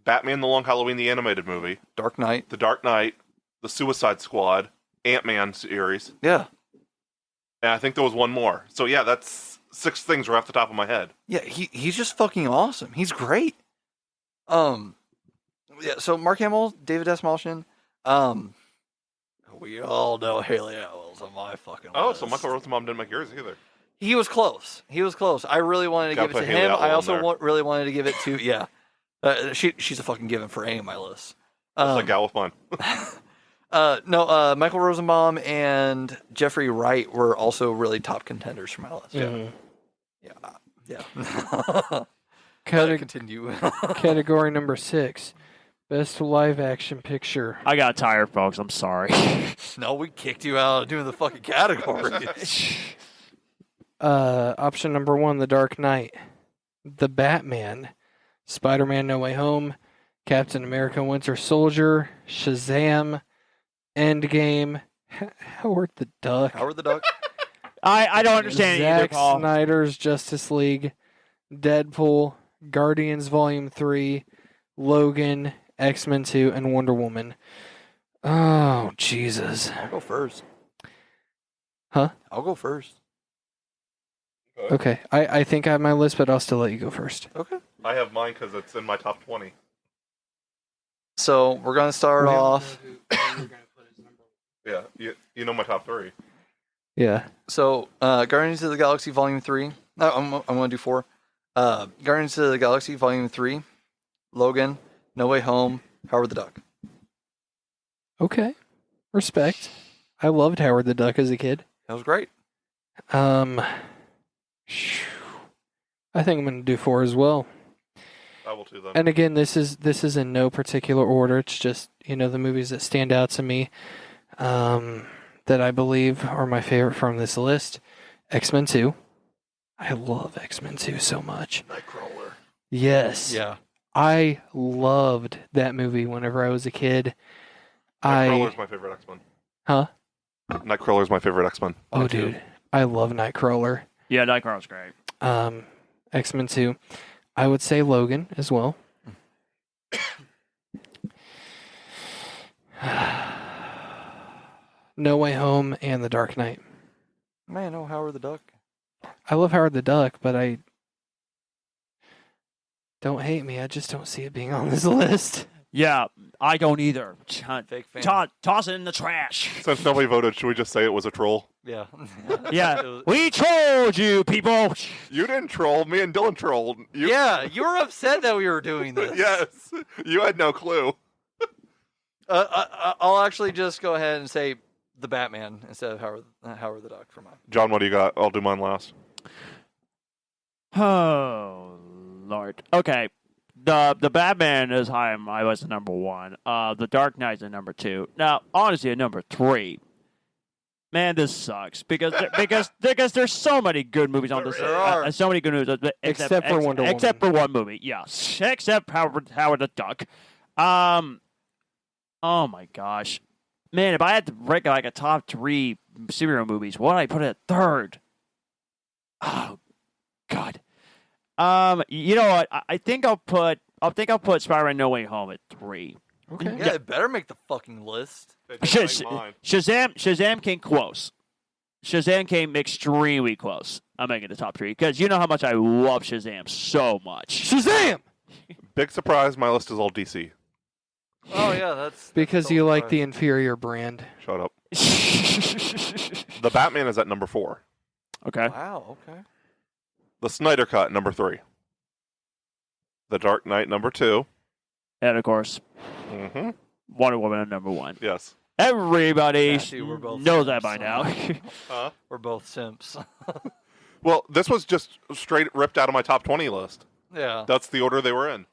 Batman the Long Halloween the animated movie, Dark Knight. The Dark Knight, the Suicide Squad, Ant-Man series, Yeah. and I think there was one more. So yeah, that's 6 things right off the top of my head. Yeah, he's just fucking awesome. He's great. Yeah, so Mark Hamill, David Dastmalchian, we all know Haley Atwell's on my fucking Oh, list. so Michael Rosenbaum didn't make yours either. He was close. I really wanted to Gotta give it to put Haley him. Atwell I in also there. really wanted to give it to, yeah. She's a fucking given for any of my lists. That's like gal with mine. No, Michael Rosenbaum and Jeffrey Wright were also really top contenders for my list. Mhm. Yeah. Cate- Continue. Category number 6. Best live action picture. I got tired, folks. I'm sorry. No, we kicked you out of doing the fucking category. Option number 1, The Dark Knight. The Batman. Spider-Man No Way Home. Captain America Winter Soldier. Shazam. Endgame. Howard the Duck. Howard the Duck. I don't understand either, Zack Paul. Snyder's Justice League, Deadpool, Guardians Volume 3, Logan, X-Men 2, and Wonder Woman. Oh, Jesus. I'll go first. Huh? I'll go first. Okay, I think I have my list, but I'll still let you go first. Okay. I have mine because it's in my top 20. So we're gonna start off. Yeah, you know my top 3. Yeah. So Guardians of the Galaxy Volume 3. No, I'm gonna do 4. Guardians of the Galaxy Volume 3, Logan, No Way Home, Howard the Duck. Okay. Respect. I loved Howard the Duck as a kid. That was great. I think I'm going to do 4 as well. I will too then. And again, this is in no particular order. It's just, the movies that stand out to me that I believe are my favorite from this list. X-Men 2. I love X-Men 2 so much. Nightcrawler. Yes. Yeah. I loved that movie whenever I was a kid. Nightcrawler's my favorite X-Men. Huh? Nightcrawler's my favorite X-Men. Oh, dude. I love Nightcrawler. Yeah, Nightcrawler's great. X-Men 2. I would say Logan as well. No Way Home and The Dark Knight. Man, no Howard the Duck. I love Howard the Duck, but I don't hate me. I just don't see it being on this list. Yeah, I don't either. Fake fan. Toss it in the trash. Since nobody voted, should we just say it was a troll? Yeah. Yeah, we trolled you, people. You didn't troll. Me and Dylan trolled. Yeah, you were upset that we were doing this. Yes. You had no clue. I'll actually just go ahead and say the Batman instead of Howard the Duck for mine. John, what do you got? I'll do mine last. Oh, Lord. Okay. The Batman is high on my list at number 1. The Dark Knight's at number 2. Now, honestly, at number 3. Man, this sucks because there's so many good movies on this. There are. So many good movies, Except for Wonder Woman. Except for one movie, yes. Except Howard the Duck. Oh my gosh, man! If I had to rank like a top 3 superhero movies, what would I put at 3rd? Oh God. You know what? I think I'll put Spider-Man: No Way Home at 3. Okay. Yeah, it better make the fucking list. Shazam came close. Shazam came extremely close. I'm making the top 3 because you know how much I love Shazam so much. Shazam! Big surprise, my list is all DC. Oh yeah, that's Because so you like surprising. the inferior brand. Shut up. The Batman is at number 4. Okay. Wow. Okay. The Snyder Cut, number 3. The Dark Knight, number 2. And of course, Mm-hmm. Wonder Woman at number 1. Yes. Everybody Actually, we're both knows that simps. by now. Huh? We're both simps. Well, this was just straight ripped out of my top 20 list. Yeah. That's the order they were in.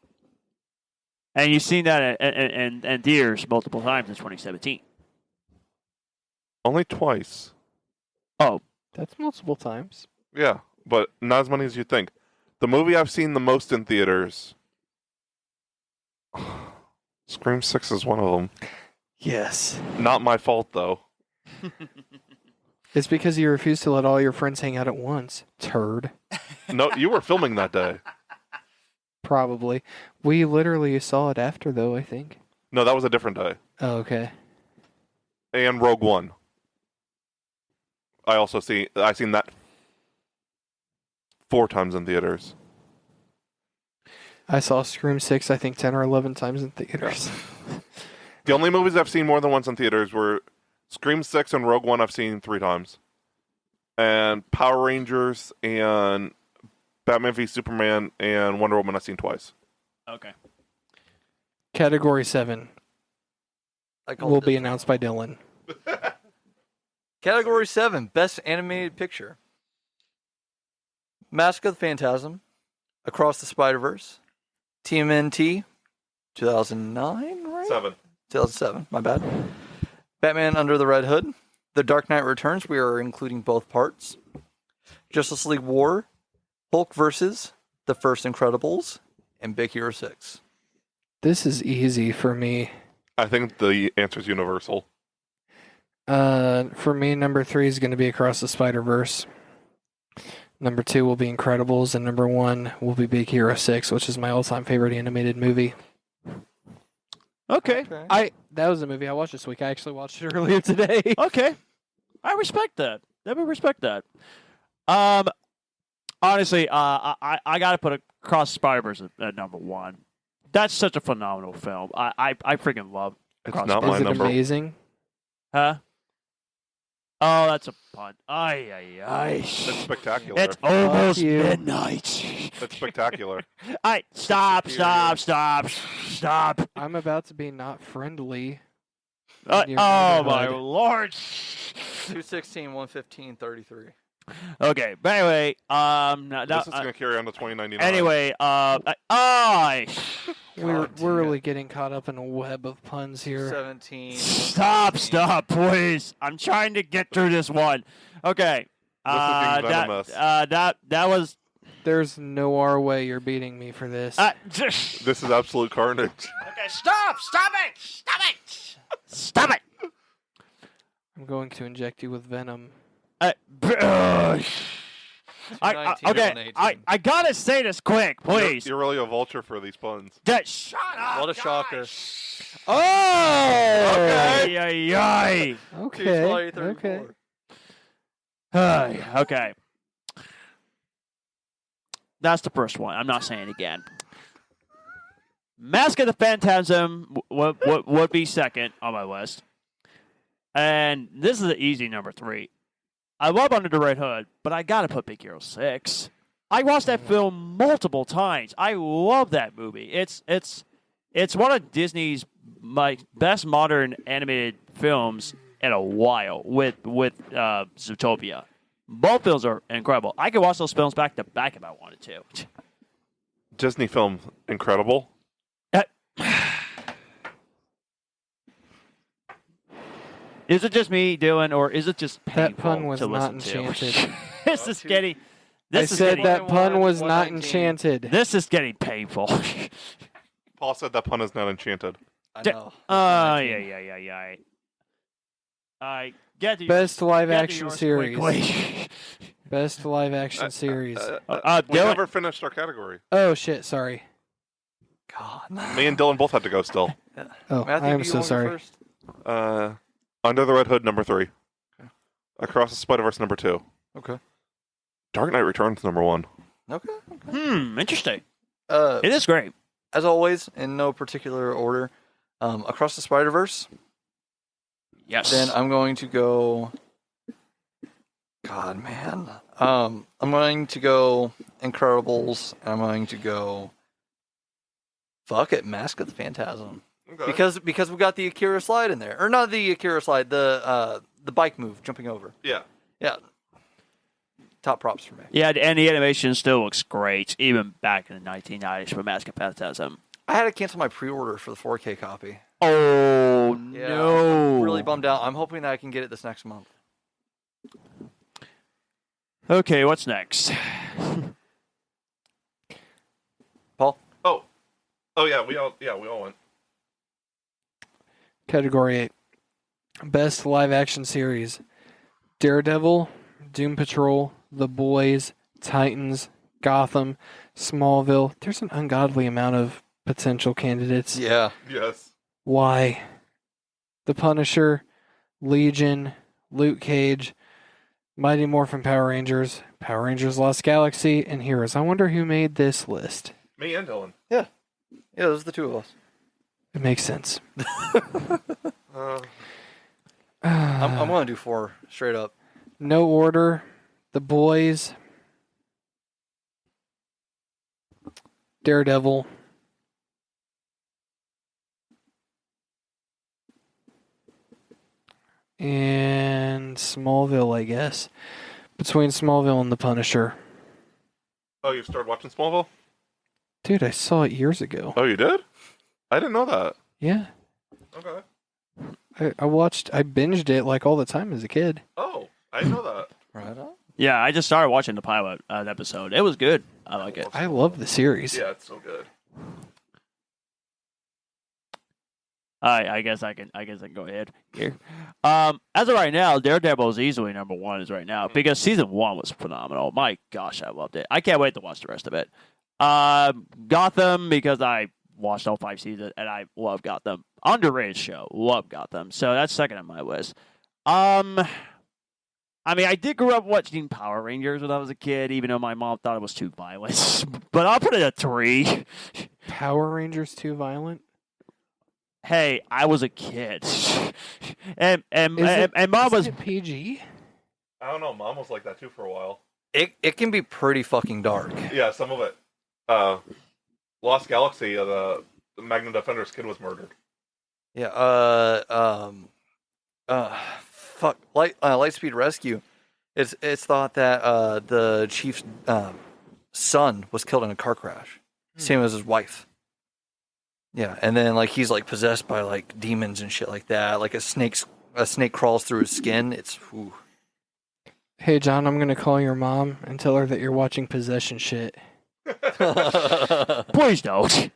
And you've seen that in theaters multiple times in 2017. Only twice. Oh, That's multiple times. Yeah, but not as many as you think. The movie I've seen the most in theaters, Scream 6 is one of them. Yes. Not my fault, though. It's because you refuse to let all your friends hang out at once. Turd. No, you were filming that day. Probably. We literally saw it after, though, I think. No, that was a different day. Oh, okay. And Rogue One. I seen that 4 times in theaters. I saw Scream 6, I think, 10 or 11 times in theaters. The only movies I've seen more than once in theaters were Scream 6 and Rogue One I've seen 3 times. And Power Rangers and Batman v Superman and Wonder Woman I've seen twice. okay. Category 7 called will it. be announced by Dylan. Category 7, Best Animated Picture. Mask of the Phantasm, Across the Spider-Verse, TMNT, 2009, right? 2007, my bad. Batman Under the Red Hood, The Dark Knight Returns, we are including both parts. Justice League War, Hulk vs. The First Incredibles, and Big Hero 6. This is easy for me. I think the answer is universal. For me, number 3 is going to be Across the Spider-Verse. Number 2 will be Incredibles, and number 1 will be Big Hero 6, which is my all-time favorite animated movie. Okay. That was a movie I watched this week. I actually watched it earlier today. Okay. I respect that. I would respect that. Honestly, I got to put Across the Spider-Verse at number 1. That's such a phenomenal film. I freaking love It's Across not the my Is it number. amazing? Huh? Oh, that's a pun. Ay, ay, ay. It's spectacular. It's almost you. midnight. It's spectacular. Stop. I'm about to be not friendly. Oh, in your my neighborhood. lord. 216, 115, 33. Okay, but anyway, This is going to carry on to 2099. anyway, We're damn really getting caught up in a web of puns here. 17. stop, please. I'm trying to get through this one. Okay. This is being venomous. That was. There's no our way you're beating me for this. This is absolute carnage. Okay, stop it. I'm going to inject you with venom. Okay, 118. I gotta say this quick, please. You're really a vulture for these puns. Shut up. What a shocker. Oh! Okay. Ay. Okay. 220, 34. Okay. Okay. That's the first one. I'm not saying it again. Mask of the Phantasm would be second on my list. And this is an easy number 3. I love Under the Red Hood, but I gotta put Big Hero 6. I watched that film multiple times. I love that movie. It's one of Disney's best modern animated films in a while with Zootopia. Both films are incredible. I could watch those films back to back if I wanted to. Disney film, incredible. Is it just me doing, or is it just painful That pun was to not listen enchanted. to? This is getting. I This is said getting, that pun was not 119. enchanted. This is getting painful. Paul said that pun is not enchanted. I D- know. yeah. I get to Best live get to action yours series. quickly. Best live action series. We Dylan- never finished our category. Oh shit! Sorry. God. Me and Dylan both had to go still. Oh, Matthew, I am do you so want to go sorry. first? Under the Red Hood, number 3. Okay. Across the Spider-Verse, number 2. Okay. Dark Knight Returns, number 1. Okay. Interesting. Uh, It is great. as always, in no particular order, Across the Spider-Verse. Yes. Then I'm going to go. God, man. I'm going to go Incredibles. I'm going to go. Fuck it, Mask of the Phantasm. Okay. Because we got the Akira slide in there, or not the Akira slide, the bike move, jumping over. Yeah. Yeah. Top props for me. Yeah, and the animation still looks great, even back in the 1990s for Mask of Phantasm. I had to cancel my pre-order for the 4K copy. Oh, Yeah, no. I'm really bummed out. I'm hoping that I can get it this next month. Okay, what's next? Paul? Oh yeah, we all went. Category 8. Best live action series. Daredevil, Doom Patrol, The Boys, Titans, Gotham, Smallville. There's an ungodly amount of potential candidates. Yeah. Yes. Why? The Punisher, Legion, Luke Cage, Mighty Morphin Power Rangers, Power Rangers Lost Galaxy, and Heroes. I wonder who made this list. Me and Dylan. Yeah, those are the two of us. It makes sense. I'm going to do 4 straight up. No Order, The Boys, Daredevil, and Smallville, I guess. Between Smallville and The Punisher. Oh, you started watching Smallville? Dude, I saw it years ago. Oh, you did? I didn't know that. Yeah. Okay. I binged it like all the time as a kid. Oh, I didn't know that. Right on. Yeah, I just started watching the pilot episode. It was good. I like it. I love the series. Yeah, it's so good. I guess I can go ahead here. As of right now, Daredevil is easily number one as right now because season 1 was phenomenal. My gosh, I loved it. I can't wait to watch the rest of it. Gotham because I watched all 5 seasons and I love Gotham. Underrated show, love Gotham. So that's second on my list. I mean, I did grow up watching Power Rangers when I was a kid, even though my mom thought it was too violent. But I'll put it at 3. Power Rangers too violent? Hey, I was a kid, and mom Isn't was it PG? I don't know. Mom was like that too for a while. It can be pretty fucking dark. Yeah, some of it. Lost Galaxy, the Magnum Defender's kid was murdered. Yeah. Fuck. Lightspeed Rescue. It's thought that the chief's son was killed in a car crash, same as his wife. Yeah, and then like he's like possessed by like demons and shit like that. Like a snake crawls through his skin. It's ooh. Hey, John, I'm going to call your mom and tell her that you're watching Possession shit. Please don't.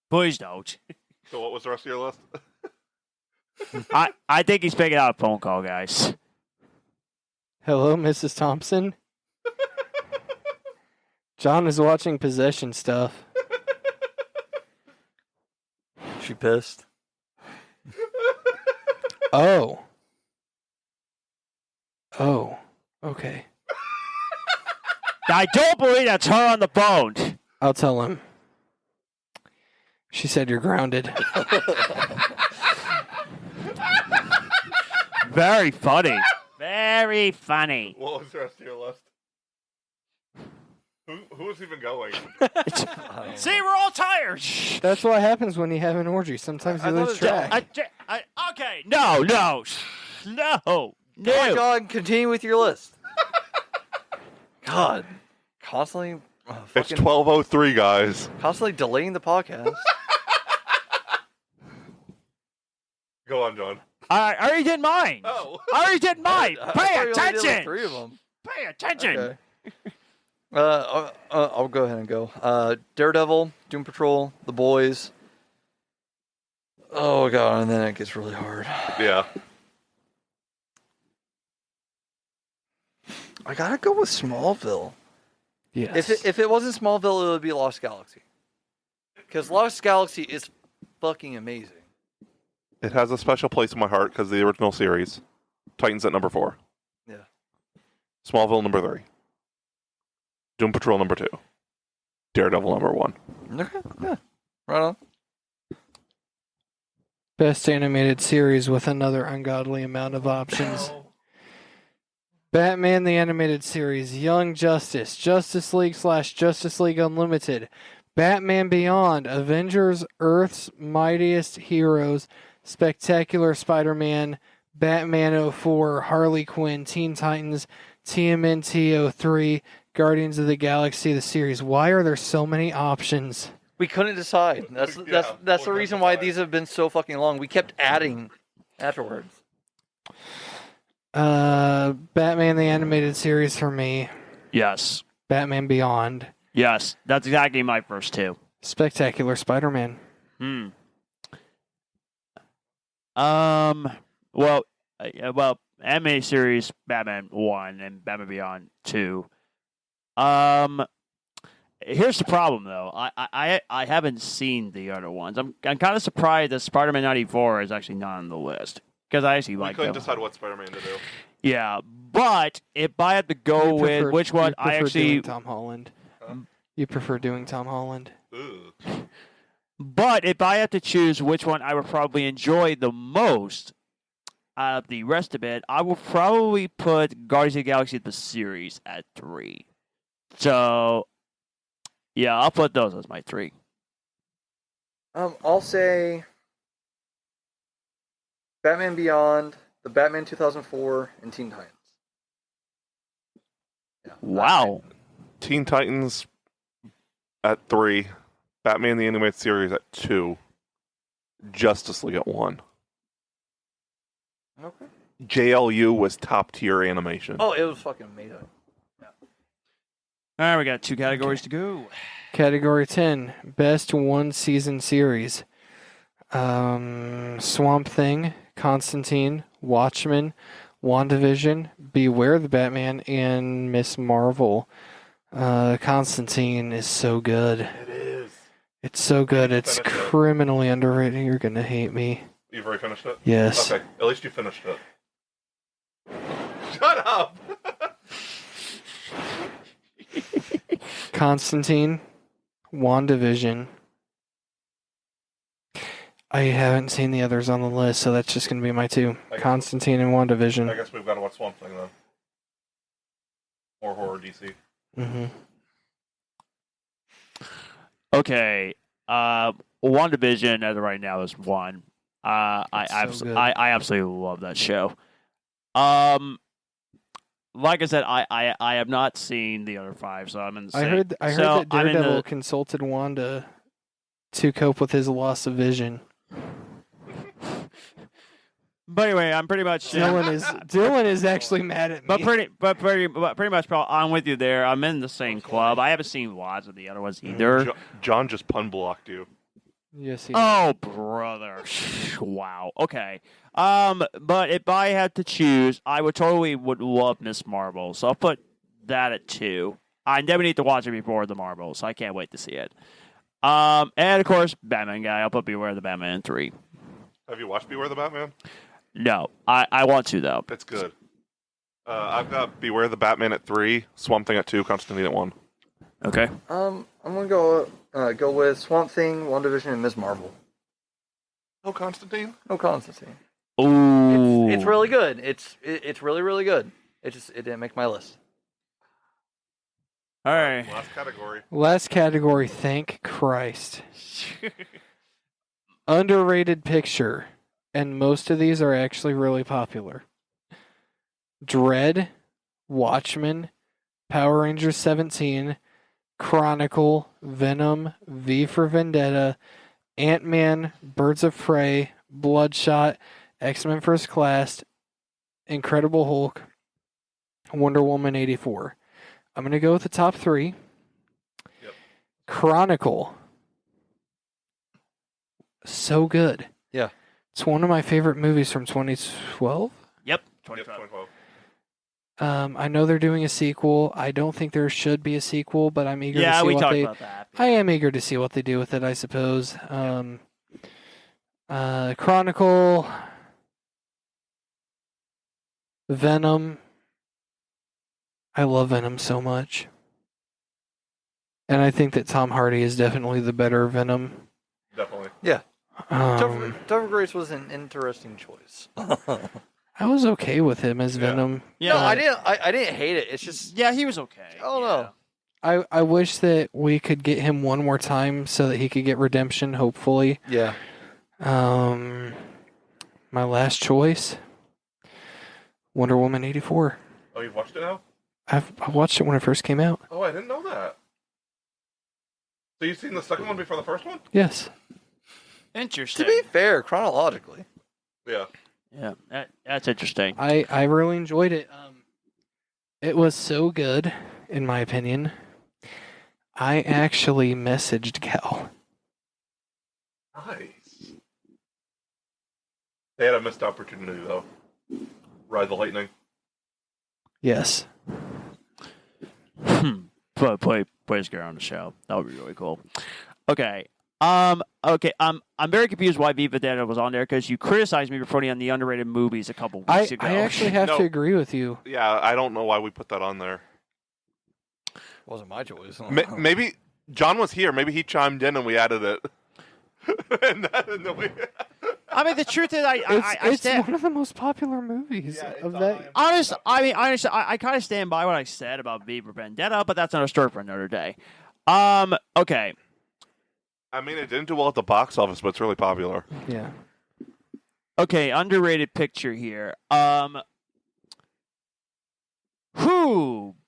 Please don't. So what was the rest of your list? I think he's picking out a phone call, guys. Hello, Mrs. Thompson? John is watching Possession stuff. She pissed. Oh. Oh. Okay. I don't believe that's her on the phone. I'll tell him. She said you're grounded. Very funny. Very funny. What was the rest of your list? Who's even going? See, we're all tired. That's what happens when you have an orgy. Sometimes you lose track. Okay, no. Come on, John, continue with your list. God, constantly. It's 12:03, guys. Constantly delaying the podcast. Go on, John. I already did mine. Oh. I already did mine. I Pay thought you only did, like, attention. 3 of them. Pay attention. Okay. I'll go ahead and go. Daredevil, Doom Patrol, The Boys. Oh god, and then it gets really hard. Yeah. I gotta go with Smallville. Yes. If it wasn't Smallville, it would be Lost Galaxy. Because Lost Galaxy is fucking amazing. It has a special place in my heart because of the original series. Titans at number 4. Yeah. Smallville number 3. Doom Patrol number 2. Daredevil number 1. Okay, yeah. Right on. Best animated series with another ungodly amount of options. Batman the Animated Series, Young Justice, Justice League / Justice League Unlimited, Batman Beyond, Avengers, Earth's Mightiest Heroes, Spectacular Spider-Man, Batman 04, Harley Quinn, Teen Titans, TMNT 03, Guardians of the Galaxy, the series. Why are there so many options? We couldn't decide. That's the reason why these have been so fucking long. We kept adding afterwards. Batman the Animated Series for me. Yes. Batman Beyond. Yes. That's exactly my first 2. Spectacular Spider-Man. Well, anime series Batman 1 and Batman Beyond 2. Here's the problem though. I haven't seen the other ones. I'm kind of surprised that Spider-Man 94 is actually not on the list because I actually like them. We couldn't decide what Spider-Man to do. Yeah, but if I had to go with which one, I actually doing Tom Holland. You prefer doing Tom Holland. Ooh. But if I had to choose which one I would probably enjoy the most out of the rest of it, I will probably put Guardians of the Galaxy the series at 3. So, yeah, I'll put those as my 3. I'll say Batman Beyond, the Batman 2004, and Teen Titans. Yeah. Wow. Teen Titans at 3. Batman the Animated Series at 2. Justice League at 1. Okay. JLU was top tier animation. Oh, it was fucking amazing. All right, we got 2 categories to go. Category 10, Best One Season Series. Swamp Thing, Constantine, Watchmen, WandaVision, Beware the Batman, and Miss Marvel. Constantine is so good. It is. It's so good. you It's finish it? criminally underrated. You're gonna hate me. You've already finished it? Yes. Okay, at least you finished it. Shut up! Constantine, WandaVision. I haven't seen the others on the list, so that's just gonna be my two. I guess- Constantine and I WandaVision. guess we've got to watch Swamp Thing then. Or horror DC. Mm-hmm. Okay. WandaVision as of right now is one. It's so good. I absolutely love that show. Like I said, I have not seen the other five, so I'm in the same. I heard so that I'm in Daredevil the- consulted Wanda to cope with his loss of vision. But anyway, I'm pretty much. Dylan is actually mad at me. But pretty much, Paul, I'm with you there. I'm in the same club. I haven't seen lots of the other ones either. John just pun blocked you. Yes, he Oh, brother! Wow. Okay. But if I had to choose, I would love Miss Marvel. So I'll put that at 2. I never need to watch it before the Marvel, so I can't wait to see it. And of course, Batman guy. I'll put Beware the Batman in 3. Have you watched Beware the Batman? No, I want to though. It's good. I've got Beware the Batman at 3, Swamp Thing at 2, Constantine at 1. Okay. I'm gonna go with Swamp Thing, WandaVision, and Ms. Marvel. Oh, Constantine? No Constantine. Ooh. It's really good. It's really, really good. It didn't make my list. All right. Last category. Last category, thank Christ. Underrated picture. And most of these are actually really popular. Dread, Watchmen, Power Rangers 17, Chronicle, Venom, V for Vendetta, Ant-Man, Birds of Prey, Bloodshot, X-Men First Class, Incredible Hulk, Wonder Woman 84. I'm going to go with the top 3. Yep. Chronicle. So good. Yeah. It's one of my favorite movies from 2012. Yep. Yep, 25. 2012. I know they're doing a sequel. I don't think there should be a sequel, but I'm eager to Yeah, see we what talked they. about that. I am eager to see what they do with it, I suppose. Chronicle, Venom. I love Venom so much. And I think that Tom Hardy is definitely the better Venom. Definitely. Topher Grace was an interesting choice. I was okay with him as Yeah. Venom. Yeah. No, I didn't. I didn't hate it. It's just Yeah, he was okay. I don't know. I wish that we could get him one more time so that he could get redemption, hopefully. Yeah. My last choice, Wonder Woman 84. Oh, you've watched it now? I watched it when it first came out. Oh, I didn't know that. So you've seen the second one before the first one? Yes. Interesting. To be fair, chronologically, Yeah. Yeah, that's interesting. I really enjoyed it. It was so good, in my opinion. I actually messaged Cal. Nice. They had a missed opportunity, though. Ride the lightning. Yes. Play Scare on the show. That would be really cool. Okay. Okay. I'm very confused why V Vendetta was on there because you criticized me for putting on the underrated movies a couple weeks ago. I actually have No. to agree with you. Yeah, I don't know why we put that on there. wasn't my choice. Maybe John was here. Maybe he chimed in and we added it. and then we... I mean, the truth is, I It's stand. one of the most popular movies Yeah, it's of on that. Honestly, I kind of stand by what I said about V for Vendetta, but that's another story for another day. Okay. I mean, it didn't do well at the box office, but it's really popular. Yeah. Okay, underrated picture here.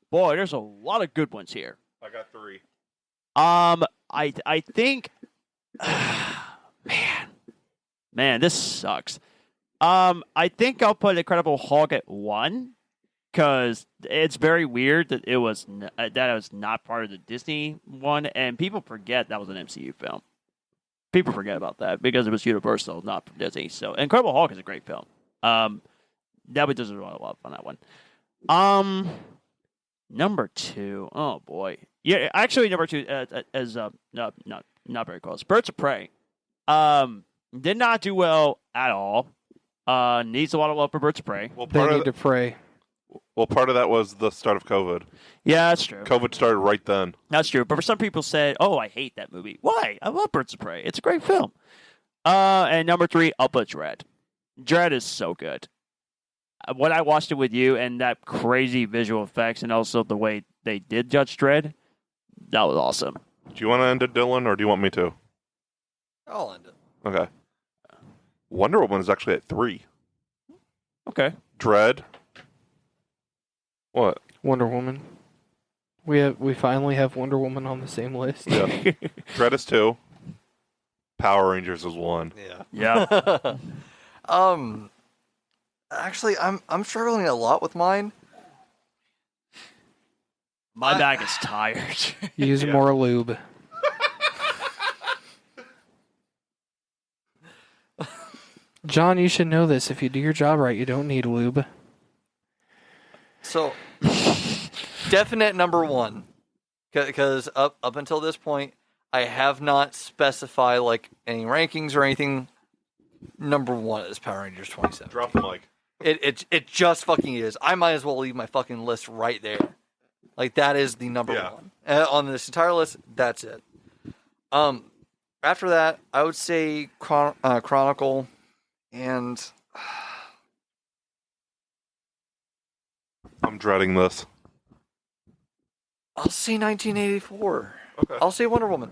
Boy, there's a lot of good ones here. I got 3. I think, man, this sucks. I think I'll put Incredible Hulk at 1 because it's very weird that it was not part of the Disney one, and people forget that was an MCU film. People forget about that because it was Universal, not from Disney. So Incredible Hulk is a great film. That deserves a lot of love on that one. Number 2. Oh boy. Yeah, actually number 2 is not very close. Birds of Prey. Did not do well at all. Needs a lot of love for Birds of Prey. Well, They need to pray. part of that was the start of COVID. Yeah, that's true. COVID started right then. That's true. But for some people said, "Oh, I hate that movie." Why? I love Birds of Prey. It's a great film. And number 3, I'll put Dread. Dread is so good. When I watched it with you and that crazy visual effects and also the way they did Judge Dredd, that was awesome. Do you want to end it, Dylan, or do you want me to? I'll end it. Okay. Wonder Woman is actually at 3. Okay. Dread. What? Wonder Woman. We finally have Wonder Woman on the same list. Yeah. Dread is 2. Power Rangers is 1. Yeah. Yeah. Actually, I'm struggling a lot with mine. My back is tired. Use Yeah. more lube. John, you should know this. If you do your job right, you don't need lube. So, definite number 1, because up until this point, I have not specified like any rankings or anything. Number 1 is Power Rangers 27. Drop the mic. It just fucking is. I might as well leave my fucking list right there. Like that is the number 1 on this entire list. That's it. After that, I would say Chronicle, and I'm dreading this. I'll say 1984. Okay. I'll say Wonder Woman.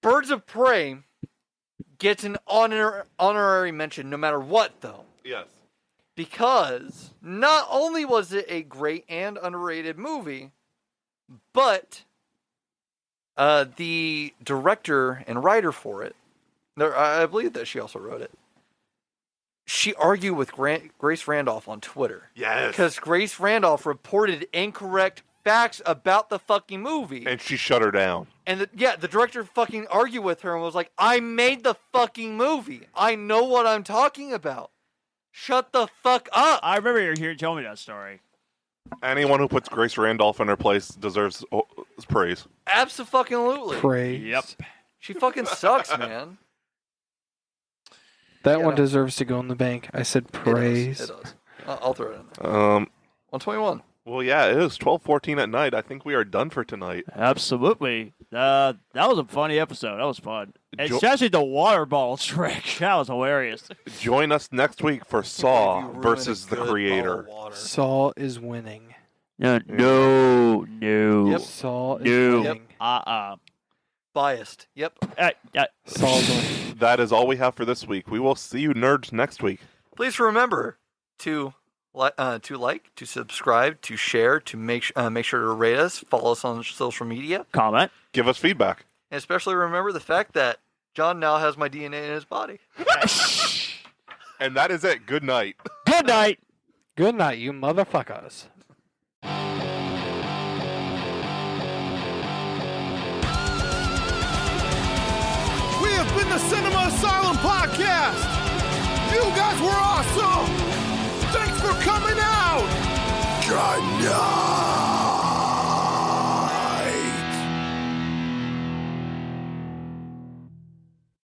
Birds of Prey gets an honorary mention no matter what, though. Yes. Because not only was it a great and underrated movie, but the director and writer for it, I believe that she also wrote it, she argued with Grace Randolph on Twitter. Yes. Because Grace Randolph reported incorrect facts about the fucking movie. And she shut her down. And the director fucking argued with her and was like, I made the fucking movie. I know what I'm talking about. Shut the fuck up. I remember you here telling me that story. Anyone who puts Grace Randolph in her place deserves praise. Absolutely. Praise. Yep. She fucking sucks, man. That Yeah. one deserves to go in the bank. I said praise. It does. I'll throw it in there. 121. Well, yeah, it is 12:14 at night. I think we are done for tonight. Absolutely. That was a funny episode. That was fun. Especially the water bottle trick. That was hilarious. Join us next week for Saw versus the Creator. Saul is winning. No. Yep. Saul is No. winning. Biased. Yep. Saul's winning. That is all we have for this week. We will see you nerds next week. Please remember to to subscribe, to share, to make sure to rate us, follow us on social media, Comment. Give us feedback. and especially remember the fact that John now has my DNA in his body. And that is it. Good night. Good night. Good night, you motherfuckers. We have been the Cinema Asylum Podcast. You guys were awesome. Thanks for coming out. Good night.